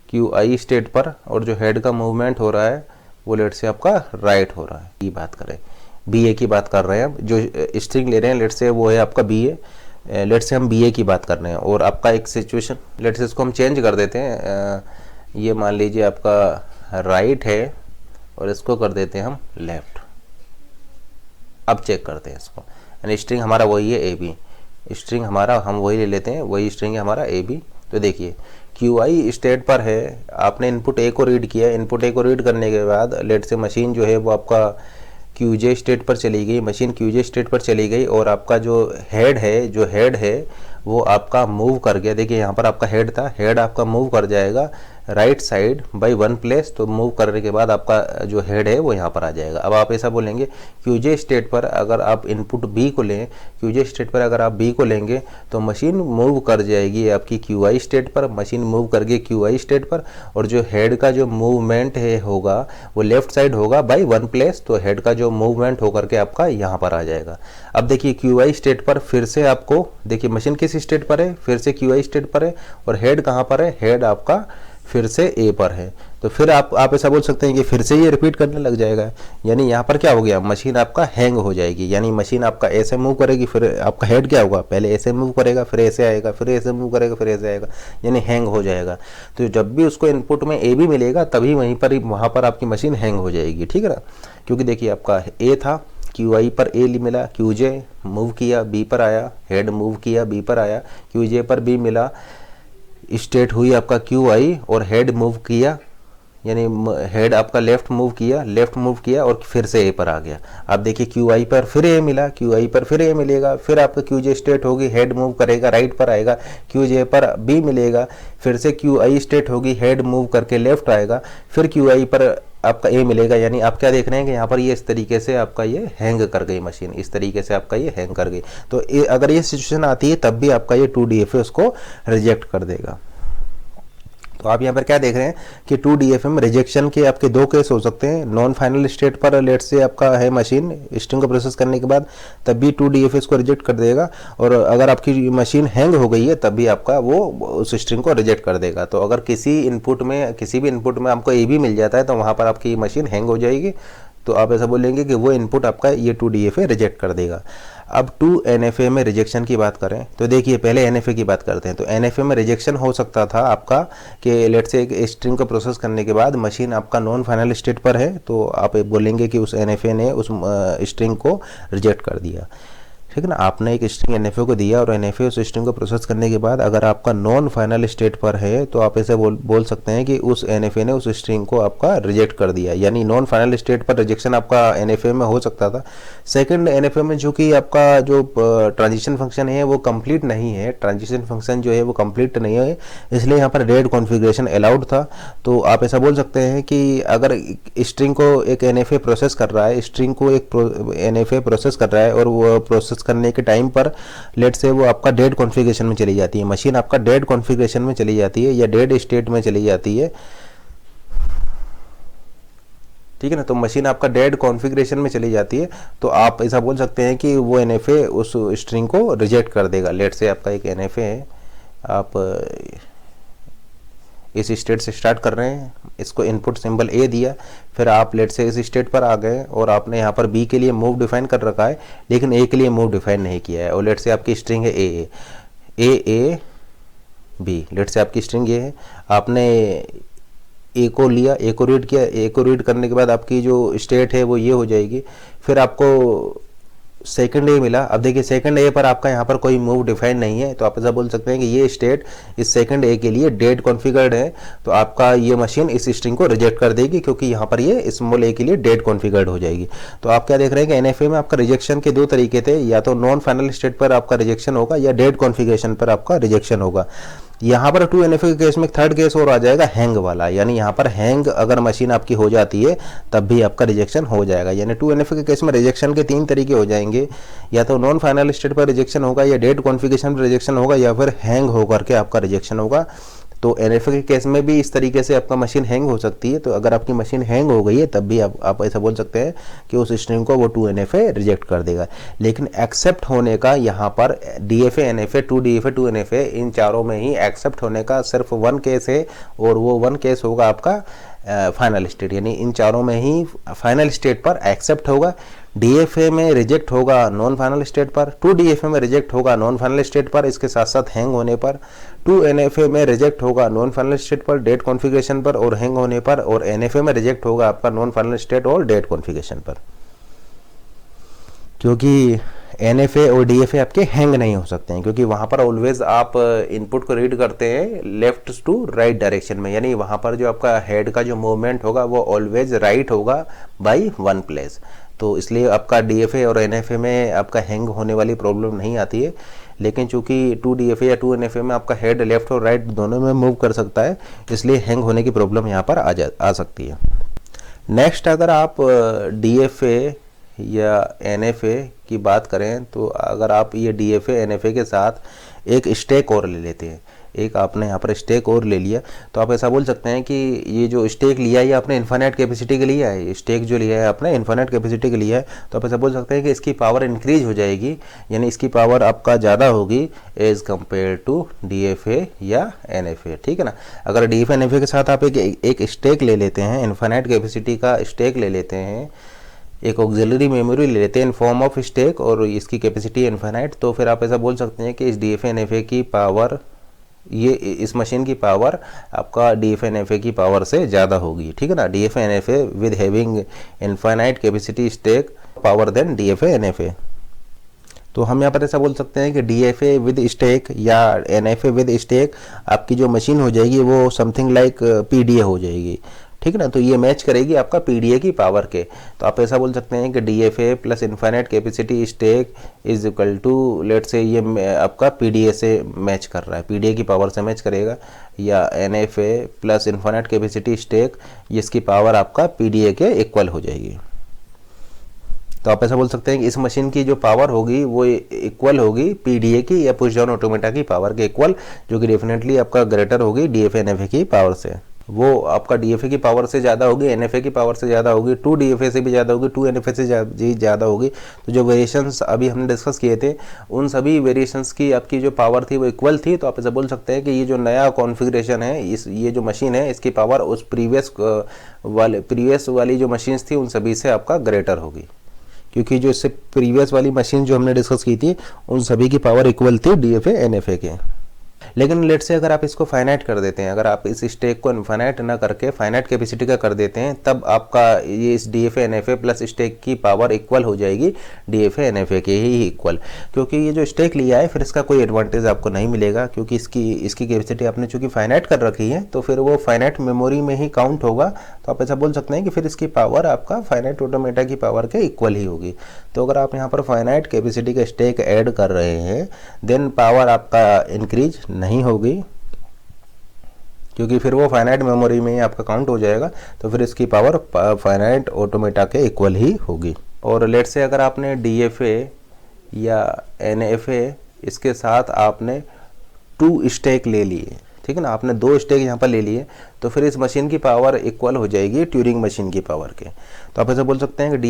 QI स्टेट पर, और जो हेड का मूवमेंट हो रहा है वो लेट से आपका राइट हो रहा है। ये बात करें BA की बात कर रहे हैं हम, जो स्ट्रिंग ले रहे हैं लेट से वो है आपका BA। लेट से हम BA की बात कर रहे हैं और आपका एक सिचुएशन, लेट से इसको हम चेंज कर देते हैं। ये मान लीजिए आपका राइट है और इसको कर देते हैं हम लेफ्ट। अब चेक करते हैं इसको, यानी स्ट्रिंग हमारा वही है AB, स्ट्रिंग हमारा हम वही ले लेते हैं, वही स्ट्रिंग है हमारा AB। तो देखिए QI स्टेट पर है, आपने इनपुट A को रीड किया, इनपुट A को रीड करने के बाद लेट से मशीन जो है वो आपका QJ स्टेट पर चली गई, मशीन QJ स्टेट पर चली गई और आपका जो हेड है वो आपका मूव कर गया। देखिए यहाँ पर आपका हेड था, हेड आपका मूव कर जाएगा राइट साइड बाय 1 प्लेस। तो मूव करने के बाद आपका जो हेड है वो यहाँ पर आ जाएगा। अब आप ऐसा बोलेंगे QJ स्टेट पर अगर आप इनपुट B को लें, QJ स्टेट पर अगर आप B को लेंगे तो मशीन मूव कर जाएगी आपकी QI स्टेट पर, मशीन मूव कर गई QI स्टेट पर, और जो हेड का जो मूवमेंट है होगा वो लेफ्ट साइड होगा बाय 1 प्लेस। तो हेड का जो मूवमेंट होकर के आपका यहाँ पर आ जाएगा। अब देखिए QI स्टेट पर फिर से आपको देखिए मशीन किस स्टेट पर है, फिर से QI स्टेट पर है, और हेड कहाँ पर है, हेड आपका फिर से A पर है। तो फिर आप ऐसा बोल सकते हैं कि फिर से ये रिपीट करने लग जाएगा। यानी यहाँ पर क्या हो गया, मशीन आपका हैंग हो जाएगी। यानी मशीन आपका ऐसे मूव करेगी, फिर आपका हेड क्या होगा, पहले ऐसे मूव करेगा, फिर ऐसे आएगा, फिर ऐसे मूव करेगा, फिर ऐसे आएगा, यानी हैंग हो जाएगा। तो जब भी उसको इनपुट में A भी मिलेगा तभी वहाँ पर आपकी मशीन हैंग हो जाएगी, ठीक है ना। क्योंकि देखिए आपका A था, QI पर A मिला, QJ मूव किया B पर आया, हेड मूव किया B पर आया, QJ पर B मिला, स्टेट हुई आपका QI और हेड मूव किया, यानी हेड आपका लेफ्ट मूव किया और फिर से A पर आ गया। अब देखिए QI पर फिर A मिला, QI पर फिर A मिलेगा, फिर आपका QJ स्टेट होगी, हेड मूव करेगा राइट पर आएगा, QJ पर B मिलेगा, फिर से QI स्टेट होगी, हेड मूव करके लेफ्ट आएगा, फिर QI पर आपका A मिलेगा। यानी आप क्या देख रहे हैं कि यहाँ पर ये इस तरीके से आपका ये हैंग कर गई मशीन, इस तरीके से आपका ये हैंग कर गई। तो अगर ये सिचुएशन आती है तब भी आपका ये 2DFA उसको रिजेक्ट कर देगा। तो आप यहाँ पर क्या देख रहे हैं कि 2DFA में रिजेक्शन के आपके दो केस हो सकते हैं। नॉन फाइनल स्टेट पर लेट से आपका है मशीन स्ट्रिंग को प्रोसेस करने के बाद, तब भी 2DFA इसको रिजेक्ट कर देगा, और अगर आपकी मशीन हैंग हो गई है तब भी आपका वो उस स्ट्रिंग को रिजेक्ट कर देगा। तो अगर किसी भी इनपुट में आपको A भी मिल जाता है तो वहाँ पर आपकी मशीन हैंग हो जाएगी। तो आप ऐसा बोलेंगे कि वो इनपुट आपका ये 2DFA रिजेक्ट कर देगा। अब 2NFA में रिजेक्शन की बात करें तो देखिए पहले NFA की बात करते हैं। तो NFA में रिजेक्शन हो सकता था आपका कि लेट से एक स्ट्रिंग को प्रोसेस करने के बाद मशीन आपका नॉन फाइनल स्टेट पर है, तो आप बोलेंगे कि उस NFA ने उस स्ट्रिंग को रिजेक्ट कर दिया, ठीक है ना। आपने एक स्ट्रिंग NFA को दिया और NFA उस स्ट्रिंग को प्रोसेस करने के बाद अगर आपका नॉन फाइनल स्टेट पर है तो आप ऐसे बोल सकते हैं कि उस NFA ने उस स्ट्रिंग को आपका रिजेक्ट कर दिया। यानी नॉन फाइनल स्टेट पर रिजेक्शन आपका NFA में हो सकता था। सेकंड NFA में जो कि आपका जो ट्रांजिशन फंक्शन है वो कंप्लीट नहीं है, ट्रांजिशन फंक्शन जो है वो कंप्लीट नहीं है, इसलिए यहाँ पर रेड कॉन्फ़िगरेशन अलाउड था। तो आप ऐसा बोल सकते हैं कि अगर स्ट्रिंग को एक NFA प्रोसेस कर रहा है, स्ट्रिंग को एक NFA प्रोसेस कर रहा है और वो प्रोसेस एक्सेस करने के टाइम पर लेट से वो आपका डेड कॉन्फ़िगरेशन में चली जाती है, मशीन आपका डेड कॉन्फ़िगरेशन में चली जाती है या डेड स्टेट में चली जाती है, ठीक है ना। तो मशीन आपका डेड कॉन्फ़िगरेशन में चली जाती है तो आप ऐसा बोल सकते हैं कि वो NFA उस स्ट्रिंग को रिजेक्ट कर देगा। लेट से आपका एक NFA है, आप इस स्टेट से स्टार्ट कर रहे हैं, इसको इनपुट सिंबल A दिया, फिर आप लेट से इस स्टेट पर आ गए और आपने यहाँ पर B के लिए मूव डिफाइन कर रखा है लेकिन A के लिए मूव डिफाइन नहीं किया है, और लेट से आपकी स्ट्रिंग है A B, लेट से आपकी स्ट्रिंग ये है, आपने ए को लिया, ए को रीड किया, ए को रीड करने के बाद आपकी जो स्टेट है वो ये हो जाएगी, फिर आपको सेकंड ए मिला। अब देखिए सेकंड ए पर आपका यहाँ पर कोई मूव डिफाइन नहीं है तो आप ऐसा बोल सकते हैं कि ये स्टेट इस सेकंड ए के लिए डेड कॉन्फ़िगर्ड है, तो आपका ये मशीन इस स्ट्रिंग को रिजेक्ट कर देगी क्योंकि यहाँ पर ये स्मॉल ए के लिए डेड कॉन्फ़िगर्ड हो जाएगी। तो आप क्या देख रहे हैं कि NFA में आपका रिजेक्शन के दो तरीके थे, या तो नॉन फाइनल स्टेट पर आपका रिजेक्शन होगा या डेड कॉन्फ़िगरेशन पर आपका रिजेक्शन होगा। यहाँ पर 2NFA के केस में थर्ड केस और आ जाएगा हैंग वाला, यानी यहाँ पर हैंग अगर मशीन आपकी हो जाती है तब भी आपका रिजेक्शन हो जाएगा। यानी 2NFA के केस में रिजेक्शन के तीन तरीके हो जाएंगे, या तो नॉन फाइनल स्टेट पर रिजेक्शन होगा या डेड कॉन्फ़िगरेशन पर रिजेक्शन होगा या फिर हैंग होकर के आपका रिजेक्शन होगा। तो NFA के केस में भी इस तरीके से आपका मशीन हैंग हो सकती है। तो अगर आपकी मशीन हैंग हो गई है तब भी आप ऐसा बोल सकते हैं कि उस स्ट्रिंग को वो 2NFA रिजेक्ट कर देगा। लेकिन एक्सेप्ट होने का यहाँ पर DFA NFA 2DFA 2NFA इन चारों में ही एक्सेप्ट होने का सिर्फ वन केस है, और वो वन केस होगा आपका फाइनल स्टेट, यानी इन चारों में ही फाइनल स्टेट पर एक्सेप्ट होगा। DFA में रिजेक्ट होगा नॉन फाइनल स्टेट पर, 2DFA में रिजेक्ट होगा नॉन फाइनल स्टेट पर इसके साथ साथ हैंग होने पर, 2NFA में रिजेक्ट होगा नॉन फाइनल स्टेट पर डेड कॉन्फ़िगरेशन पर और हैंग होने पर, और NFA में रिजेक्ट होगा आपका नॉन फाइनल स्टेट और डेड कॉन्फ़िगरेशन पर, क्योंकि NFA और DFA आपके हैंग नहीं हो सकते हैं क्योंकि वहाँ पर ऑलवेज आप इनपुट को रीड करते हैं लेफ्ट टू राइट डायरेक्शन में, यानी वहाँ पर जो आपका हेड का जो मूवमेंट होगा वो ऑलवेज राइट होगा बाई वन प्लेस। तो इसलिए आपका DFA और NFA में आपका हैंग होने वाली प्रॉब्लम नहीं आती है। लेकिन चूंकि 2DFA या 2NFA में आपका हेड लेफ्ट और राइट दोनों में मूव कर सकता है, इसलिए हैंग होने की प्रॉब्लम यहाँ पर आ सकती है। नेक्स्ट अगर आप DFA या NFA की बात करें तो अगर आप ये DFA NFA के साथ एक स्टेक और ले लेते हैं, एक आपने यहाँ पर स्टेक और ले लिया, तो आप ऐसा बोल सकते हैं कि ये जो स्टेक लिया है ये आपने इन्फाइनाइट कैपेसिटी के लिए है, स्टेक जो लिया है आपने इन्फाइनाइट कैपेसिटी के लिए है, तो आप ऐसा बोल सकते हैं कि इसकी पावर इंक्रीज हो जाएगी, यानी इसकी पावर आपका ज़्यादा होगी एज कम्पेयर टू DFA या NFA, ठीक है ना। अगर DFA NFA के साथ आप एक स्टेक ले लेते हैं, इन्फाइनाइट कैपेसिटी का स्टेक ले लेते हैं, एक ऑक्सिलरी मेमोरी ले लेते हैं इन फॉर्म ऑफ स्टेक और इसकी कैपेसिटी इन्फाइनाइट, तो फिर आप ऐसा बोल सकते हैं कि इस DFA NFA की पावर, ये इस मशीन की पावर आपका DFA NFA की पावर से ज़्यादा होगी, ठीक है ना। DFA NFA with having infinite capacity stack power then DFA NFA। तो हम यहाँ पर ऐसा बोल सकते हैं कि DFA विद स्टेक या NFA विद स्टेक आपकी जो मशीन हो जाएगी वो समथिंग लाइक PDA हो जाएगी, ठीक है ना। तो ये मैच करेगी आपका PDA की पावर के। तो आप ऐसा बोल सकते हैं कि DFA plus infinite capacity stack is equal to, let say ये आपका PDA से मैच कर रहा है, PDA की पावर से मैच करेगा, या NFA plus infinite capacity stack जिसकी पावर आपका PDA के इक्वल हो जाएगी। तो आप ऐसा बोल सकते हैं कि इस मशीन की जो पावर होगी वो इक्वल होगी PDA की या पुश डाउन ऑटोमेटा की पावर के इक्वल, जो कि डेफिनेटली आपका ग्रेटर होगी DFA NFA की पावर से। वो आपका DFA की पावर से ज़्यादा होगी, NFA की पावर से ज़्यादा होगी, 2DFA से भी ज़्यादा होगी, 2NFA से ज़्यादा होगी। तो जो वेरिएशंस अभी हमने डिस्कस किए थे उन सभी वेरिएशंस की आपकी जो पावर थी वो इक्वल थी। तो आप ऐसा बोल सकते हैं कि ये जो नया कॉन्फ़िगरेशन है, ये जो मशीन है इसकी पावर उस प्रीवियस वाली जो मशीन्स थी उन सभी से आपका ग्रेटर होगी, क्योंकि जो इससे प्रीवियस वाली मशीन जो हमने डिस्कस की थी उन सभी की पावर इक्वल थी DFA NFA के। लेकिन लेट से अगर आप इसको फाइनाइट कर देते हैं, अगर आप इस स्टेक को इनफाइनाइट ना करके फाइनाइट कैपेसिटी का कर देते हैं, तब आपका ये इस DFA NFA प्लस स्टेक की पावर इक्वल हो जाएगी DFA NFA के ही इक्वल। क्योंकि ये जो स्टेक लिया है फिर इसका कोई एडवांटेज आपको नहीं मिलेगा, क्योंकि इसकी कैपेसिटी आपने चूंकि फाइनाइट कर रखी है तो फिर वो फाइनाइट मेमोरी में ही काउंट होगा। तो आप ऐसा बोल सकते हैं कि फिर इसकी पावर आपका फाइनाइट ऑटोमेटा की पावर के इक्वल ही होगी। तो अगर आप यहाँ पर फाइनाइट कैपेसिटी का स्टेक ऐड कर रहे हैं देन पावर आपका इंक्रीज नहीं होगी, क्योंकि फिर वो फाइनाइट मेमोरी में ही आपका काउंट हो जाएगा, तो फिर इसकी पावर फाइनाइट ऑटोमेटा के इक्वल ही होगी। और लेट से अगर आपने DFA या NFA, इसके साथ आपने 2 स्टेक ले लिए, ठीक है ना, आपने 2 स्टेक यहाँ पर ले लिए, तो फिर इस मशीन की पावर इक्वल हो जाएगी ट्यूरिंग मशीन की पावर के। तो आप ऐसा बोल सकते हैं कि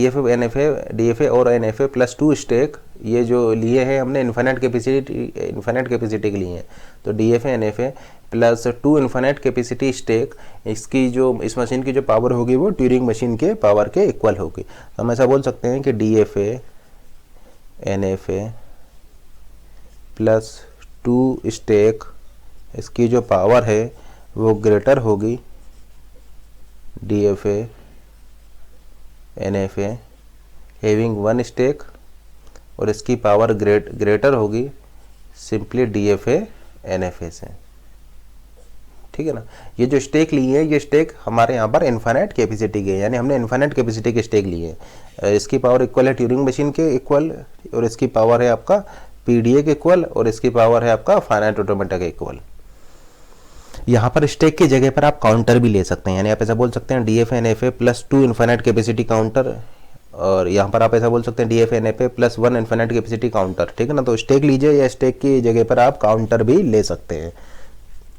DFA और NFA प्लस 2 स्टेक, ये जो लिए हैं हमने इन्फाइनाइट कैपेसिटी के लिए हैं, तो DFA NFA plus 2 infinite capacity stack, इसकी जो इस मशीन की जो पावर होगी वो ट्यूरिंग मशीन के पावर के इक्वल होगी। तो हम ऐसा बोल सकते हैं कि DFA NFA प्लस 2 स्टेक, इसकी जो पावर है वो ग्रेटर होगी DFA NFA हैविंग 1 स्टेक, और इसकी पावर ग्रेटर होगी सिंपली DFA NFA से, ठीक है ना। ये जो स्टेक लिए हैं ये स्टेक हमारे यहाँ पर इन्फाइनाइट कैपेसिटी के, यानी हमने इन्फाइनाइट कैपेसिटी के स्टेक लिए हैं। इसकी पावर इक्वल है ट्यूरिंग मशीन के इक्वल, और इसकी पावर है आपका PDA के इक्वल, और इसकी पावर है आपका फाइनाइट ऑटोमेटा के इक्वल। यहाँ पर स्टेक की जगह पर आप काउंटर भी ले सकते हैं, यानी आप ऐसा बोल सकते हैं DFA NFA plus 2 infinite capacity counter, और यहाँ पर आप ऐसा बोल सकते हैं DFA NFA plus 1 infinite capacity counter, ठीक है ना। तो स्टेक लीजिए या स्टेक की जगह पर आप काउंटर भी ले सकते हैं।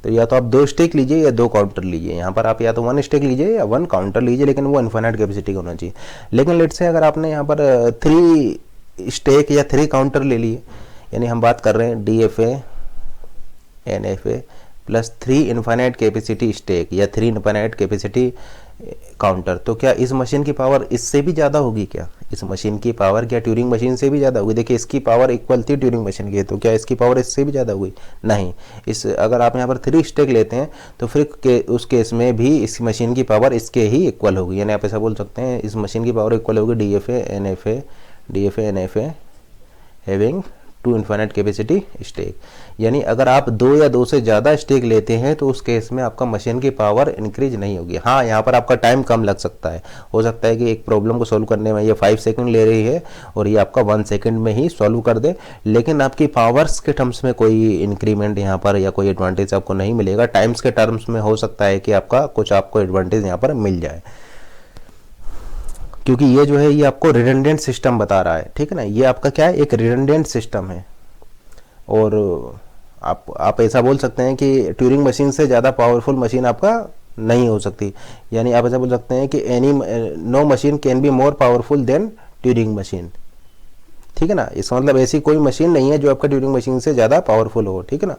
तो या तो आप 2 स्टेक लीजिए या 2 काउंटर लीजिए, यहाँ पर आप या तो 1 स्टेक लीजिए या 1 काउंटर लीजिए, लेकिन वो इन्फाइनाइट कैपेसिटी का होना चाहिए। लेकिन लेट से अगर आपने यहाँ पर 3 स्टेक या 3 काउंटर ले लिए, यानी हम बात कर रहे हैं DFA NFA plus 3 infinite capacity stack या 3 इन्फाइनाइट कैपेसिटी काउंटर, तो क्या इस मशीन की पावर इससे भी ज़्यादा होगी? क्या इस मशीन की पावर क्या ट्यूरिंग मशीन से भी ज़्यादा होगी? देखिए इसकी पावर इक्वल थी ट्यूरिंग मशीन की, तो क्या इसकी पावर इससे भी ज़्यादा होगी? नहीं। इस अगर आप यहाँ पर 3 स्टेक लेते हैं तो फिर उस केस में भी इस मशीन की पावर इसके ही इक्वल होगी, यानी आप ऐसा बोल सकते हैं इस मशीन की पावर इक्वल होगी DFA NFA having 2 infinite capacity stack. यानी अगर आप 2 या 2 से ज़्यादा स्टेक लेते हैं तो उस केस में आपका मशीन की पावर इंक्रीज नहीं होगी। हाँ, यहाँ पर आपका टाइम कम लग सकता है, हो सकता है कि एक प्रॉब्लम को सॉल्व करने में ये 5 सेकंड ले रही है और ये आपका 1 सेकंड में ही सॉल्व कर दे, लेकिन आपकी पावर्स के टर्म्स में कोई इंक्रीमेंट यहाँ पर या कोई एडवांटेज आपको नहीं मिलेगा। टाइम्स के टर्म्स में हो सकता है कि आपको एडवांटेज यहाँ पर मिल जाए, क्योंकि ये जो है ये आपको रिडंडेंट सिस्टम बता रहा है, ठीक है ना। ये आपका क्या है, एक रिडंडेंट सिस्टम है, और आप ऐसा बोल सकते हैं कि ट्यूरिंग मशीन से ज़्यादा पावरफुल मशीन आपका नहीं हो सकती, यानी आप ऐसा बोल सकते हैं कि no machine can be more powerful than Turing machine, ठीक है ना। इसका मतलब ऐसी कोई मशीन नहीं है जो आपका ट्यूरिंग मशीन से ज़्यादा पावरफुल हो, ठीक है ना।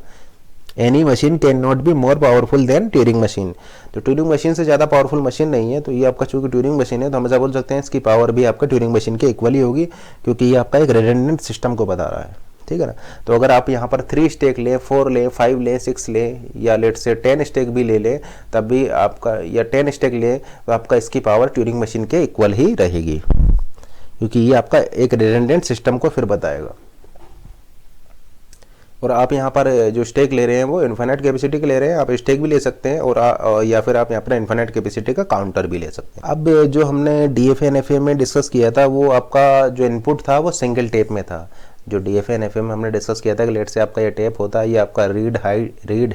Any machine can not be more powerful than Turing machine, तो ट्यूरिंग मशीन से ज़्यादा पावरफुल मशीन नहीं है। तो ये आपका चूंकि ट्यूरिंग मशीन है तो हम ऐसा बोल सकते हैं इसकी पावर भी आपका ट्यूरिंग मशीन के इक्वल ही होगी, क्योंकि ये आपका एक रिडंडेंट सिस्टम को बता रहा है, ठीक है ना। तो अगर आप यहाँ पर 3 स्टेक ले, 4 ले, 5 ले, 6 ले, या लेट से 10 स्टेक भी ले ले, तब भी आपका, या 10 स्टेक ले तो आपका इसकी पावर ट्यूरिंग मशीन के इक्वल ही रहेगी, क्योंकि ये आपका एक रिडंडेंट सिस्टम को फिर बताएगा। और आप यहाँ पर जो स्टेक ले रहे हैं वो इन्फाइनाइट कैपेसिटी के ले रहे हैं, आप स्टेक भी ले सकते हैं, और या फिर आप यहाँ पर इन्फाइनाइट कैपेसिटी का काउंटर भी ले सकते हैं। अब जो हमने DFA NFA में डिस्कस किया था वो आपका जो इनपुट था वो सिंगल टेप में था। जो DFA NFA में हमने डिस्कस किया था कि लेट से आपका ये टेप होता है, ये आपका रीड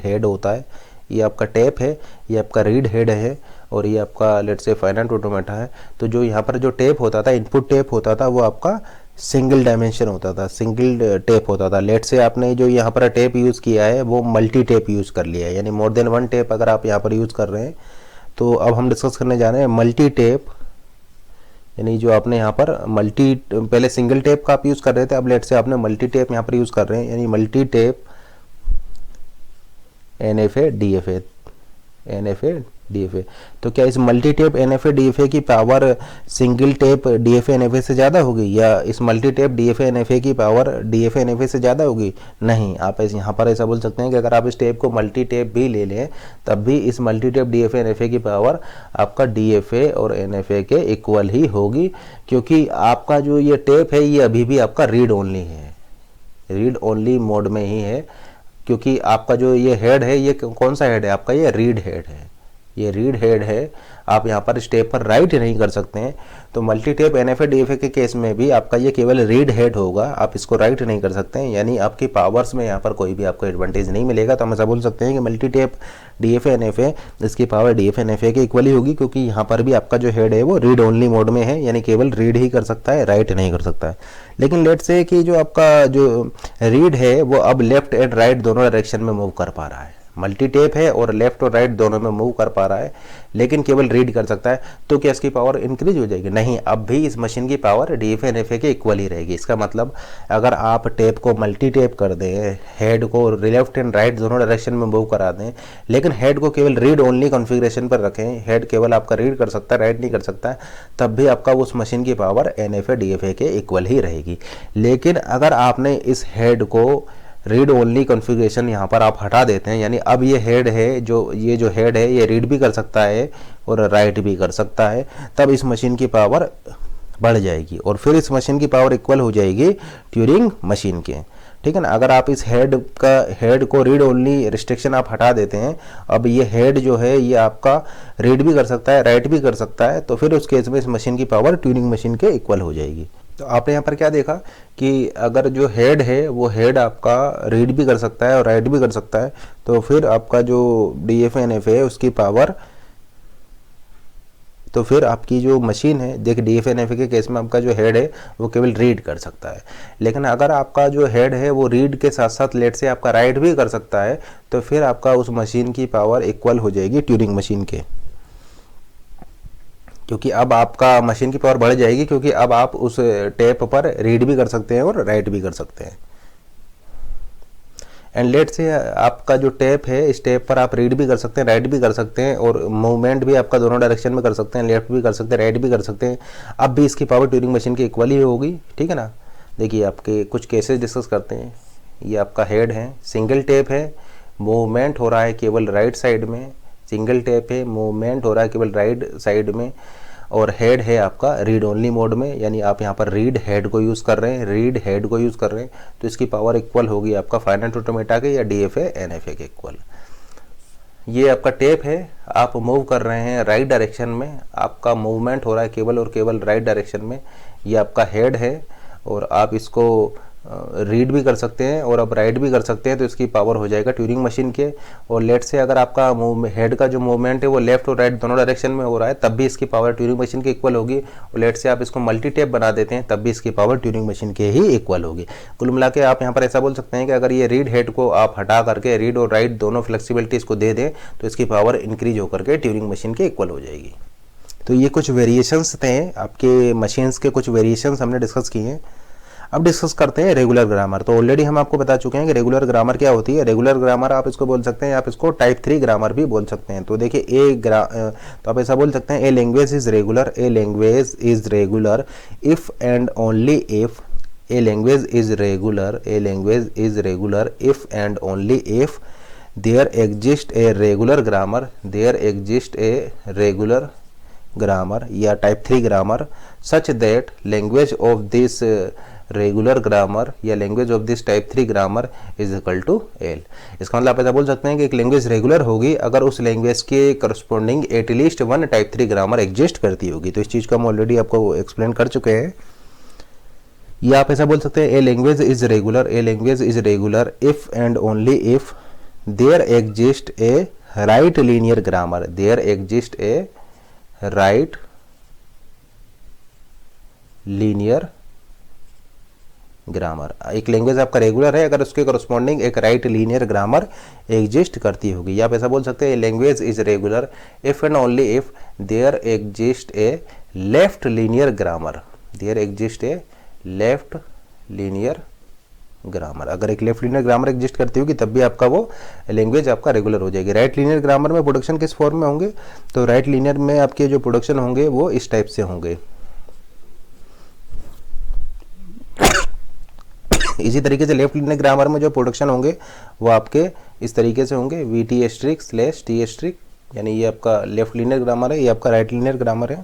हेड होता है, ये आपका टेप है, ये आपका रीड हेड है, और ये आपका लेट से फाइनाइट ऑटोमेटा है। तो जो यहाँ पर जो टेप होता था, इनपुट टेप होता था, वो आपका सिंगल डायमेंशन होता था, सिंगल टेप होता था। लेट से आपने जो यहाँ पर टेप यूज़ किया है वो मल्टी टेप यूज़ कर लिया है, यानी मोर देन 1 टेप अगर आप यहाँ पर यूज़ कर रहे हैं। तो अब हम डिस्कस करने जा रहे हैं मल्टी टेप, यानी जो आपने यहाँ पर पहले सिंगल टेप का आप यूज़ कर रहे थे, अब लेट से आपने मल्टी टेप यहाँ पर यूज़ कर रहे हैं, यानी मल्टी टेप NFA DFA। तो क्या इस मल्टी टेप NFA DFA की power single tape DFA NFA से ज़्यादा होगी, या इस मल्टी टेप DFA NFA की पावर DFA NFA से ज़्यादा होगी? नहीं। आप यहाँ पर ऐसा बोल सकते हैं कि अगर आप इस टेप को मल्टी टेप भी ले लें तब भी इस मल्टी टेप DFA NFA की पावर आपका DFA और NFA के इक्वल ही होगी, क्योंकि आपका जो ये टेप है ये अभी भी आपका रीड ओनली है, रीड ओनली मोड में ही है, क्योंकि आपका जो ये हेड है ये कौन सा हेड है आपका, ये रीड हेड है, ये रीड हेड है, आप यहाँ पर स्टेप पर राइट नहीं कर सकते हैं। तो मल्टी टेप एनएफए डीएफए के केस में भी आपका ये केवल रीड हेड होगा, आप इसको राइट नहीं कर सकते हैं, यानी आपकी पावर्स में यहाँ पर कोई भी आपको एडवांटेज नहीं मिलेगा। तो हम ऐसा बोल सकते हैं कि मल्टी टेप डीएफए एनएफए इसकी पावर डीएफए एनएफए के इक्वली होगी, क्योंकि यहाँ पर भी आपका जो हेड है वो रीड ओनली मोड में है, यानी केवल रीड ही कर सकता है, राइट नहीं कर सकता है। लेकिन लेट से कि जो आपका जो रीड है वो अब लेफ्ट एंड राइट दोनों डायरेक्शन में मूव कर पा रहा है, मल्टी टेप है और लेफ्ट और राइट दोनों में मूव कर पा रहा है, लेकिन केवल रीड कर सकता है। तो क्या इसकी पावर इंक्रीज हो जाएगी? नहीं, अब भी इस मशीन की पावर डीएफए एनएफए के इक्वल ही रहेगी। इसका मतलब अगर आप टेप को मल्टी टेप कर दें, हेड को लेफ्ट एंड राइट दोनों डायरेक्शन में मूव करा दें, लेकिन हेड को केवल रीड ओनली कॉन्फ़िगरेशन पर रखें, हेड केवल आपका रीड कर सकता है, राइट नहीं कर सकता है, तब भी आपका उस मशीन की पावर एनएफए डीएफए के इक्वल ही रहेगी। लेकिन अगर आपने इस हेड को रीड ओनली कॉन्फ़िगरेशन यहाँ पर आप हटा देते हैं, यानी अब ये हेड है, ये जो हेड है ये रीड भी कर सकता है और राइट भी कर सकता है, तब इस मशीन की पावर बढ़ जाएगी और फिर इस मशीन की पावर इक्वल हो जाएगी ट्यूरिंग मशीन के। ठीक है ना। अगर आप इस हेड को रीड ओनली रिस्ट्रिक्शन आप हटा देते हैं, अब ये हेड जो है ये आपका रीड भी कर सकता है, राइट भी कर सकता है, तो फिर उस केस में इस मशीन की पावर ट्यूरिंग मशीन के इक्वल हो जाएगी। तो आपने यहाँ पर क्या देखा कि अगर जो हेड है वो हेड आपका रीड भी कर सकता है और राइट भी कर सकता है, तो फिर आपका जो डीएफए एनएफए है उसकी पावर, तो फिर आपकी जो मशीन है, देख डीएफए एनएफए के केस में आपका जो हेड है वो केवल रीड कर सकता है, लेकिन अगर आपका जो हेड है वो रीड के साथ साथ लेट से आपका राइट भी कर सकता है, तो फिर आपका उस मशीन की पावर इक्वल हो जाएगी ट्यूरिंग मशीन के, क्योंकि अब आपका मशीन की पावर बढ़ जाएगी, क्योंकि अब आप उस टेप पर रीड भी कर सकते हैं और राइट भी कर सकते हैं। एंड लेट से आपका जो टेप है, इस टेप पर आप रीड भी कर सकते हैं, राइट भी कर सकते हैं, और मूवमेंट भी आपका दोनों डायरेक्शन में कर सकते हैं, लेफ्ट भी कर सकते हैं, राइट भी कर सकते हैं। अब भी इसकी पावर ट्यूरिंग मशीन की इक्वल ही होगी। ठीक है ना। देखिए आपके कुछ केसेस डिस्कस करते हैं। ये आपका हेड है, सिंगल टेप है, मूवमेंट हो रहा है केवल राइट साइड में, सिंगल टेप है, मूवमेंट हो रहा है केवल राइट साइड में, और हेड है आपका रीड ओनली मोड में, यानी आप यहाँ पर रीड हेड को यूज़ कर रहे हैं, रीड हेड को यूज़ कर रहे हैं, तो इसकी पावर इक्वल होगी आपका फाइनाइट ऑटोमेटा के या डीएफए एनएफए के इक्वल। ये आपका टेप है, आप मूव कर रहे हैं राइट डायरेक्शन में, आपका मूवमेंट हो रहा है केवल और केवल राइट डायरेक्शन में। ये आपका हेड है और आप इसको रीड भी कर सकते हैं और अब राइट भी कर सकते हैं, तो इसकी पावर हो जाएगा ट्यूरिंग मशीन के। और लेट से अगर आपका हेड का जो मूवमेंट है वो लेफ्ट और राइट दोनों डायरेक्शन में हो रहा है, तब भी इसकी पावर ट्यूरिंग मशीन के इक्वल होगी। और लेट से आप इसको मल्टी टेप बना देते हैं, तब भी इसकी पावर ट्यूरिंग मशीन के ही इक्वल होगी। कुल मिला के आप यहाँ पर ऐसा बोल सकते हैं कि अगर ये रीड हेड को आप हटा करके रीड और राइट दोनों फ्लेक्सिबिलिटी इसको दे दें, तो इसकी पावर इंक्रीज होकर के ट्यूरिंग मशीन के इक्वल हो जाएगी। तो ये कुछ वेरिएशंस थे, आपके मशीन्स के कुछ वेरिएशंस हमने डिस्कस किए हैं। अब डिस्कस करते हैं रेगुलर ग्रामर। तो ऑलरेडी हम आपको बता चुके हैं कि रेगुलर ग्रामर क्या होती है। रेगुलर ग्रामर आप इसको बोल सकते हैं, आप इसको टाइप 3 ग्रामर भी बोल सकते हैं। तो देखिए तो आप ऐसा बोल सकते हैं, a language is regular, a language is regular if and only if, a language is regular, a language is regular if and only if there exist a regular grammar, there exist a regular grammar या type 3 grammar such that language of this regular grammar या language of this type 3 grammar is equal to L. इसका मतलब आप ऐसा बोल सकते हैं कि एक लैंग्वेज रेगुलर होगी अगर उस लैंग्वेज के corresponding at least one type 3 grammar exist करती होगी। तो इस चीज़ को हम ऑलरेडी आपको एक्सप्लेन कर चुके हैं। या आप ऐसा बोल सकते हैं, a language is regular, a language is regular if and only if there exist a right linear grammar, there exist a right linear grammar. एक लैंग्वेज आपका रेगुलर है अगर उसके करस्पॉन्डिंग एक राइट लीनियर ग्रामर एग्जिस्ट करती होगी। या आप ऐसा बोल सकते हैं, language is regular if and only if there exist a left linear grammar, there exist a left linear grammar. अगर एक लेफ्ट लीनियर ग्रामर एग्जिस्ट करती होगी तब भी आपका वो लैंग्वेज आपका रेगुलर हो जाएगी। राइट लीनियर ग्रामर में प्रोडक्शन किस फॉर्म में होंगे? तो राइट लीनियर में आपके जो प्रोडक्शन होंगे वो इस टाइप से होंगे। इसी तरीके से लेफ्ट लीनियर ग्रामर में जो प्रोडक्शन होंगे वो आपके इस तरीके से होंगे, V T asterisk slash T asterisk, यानी ये आपका लेफ्ट लीनियर ग्रामर है, ये आपका राइट लीनियर ग्रामर है।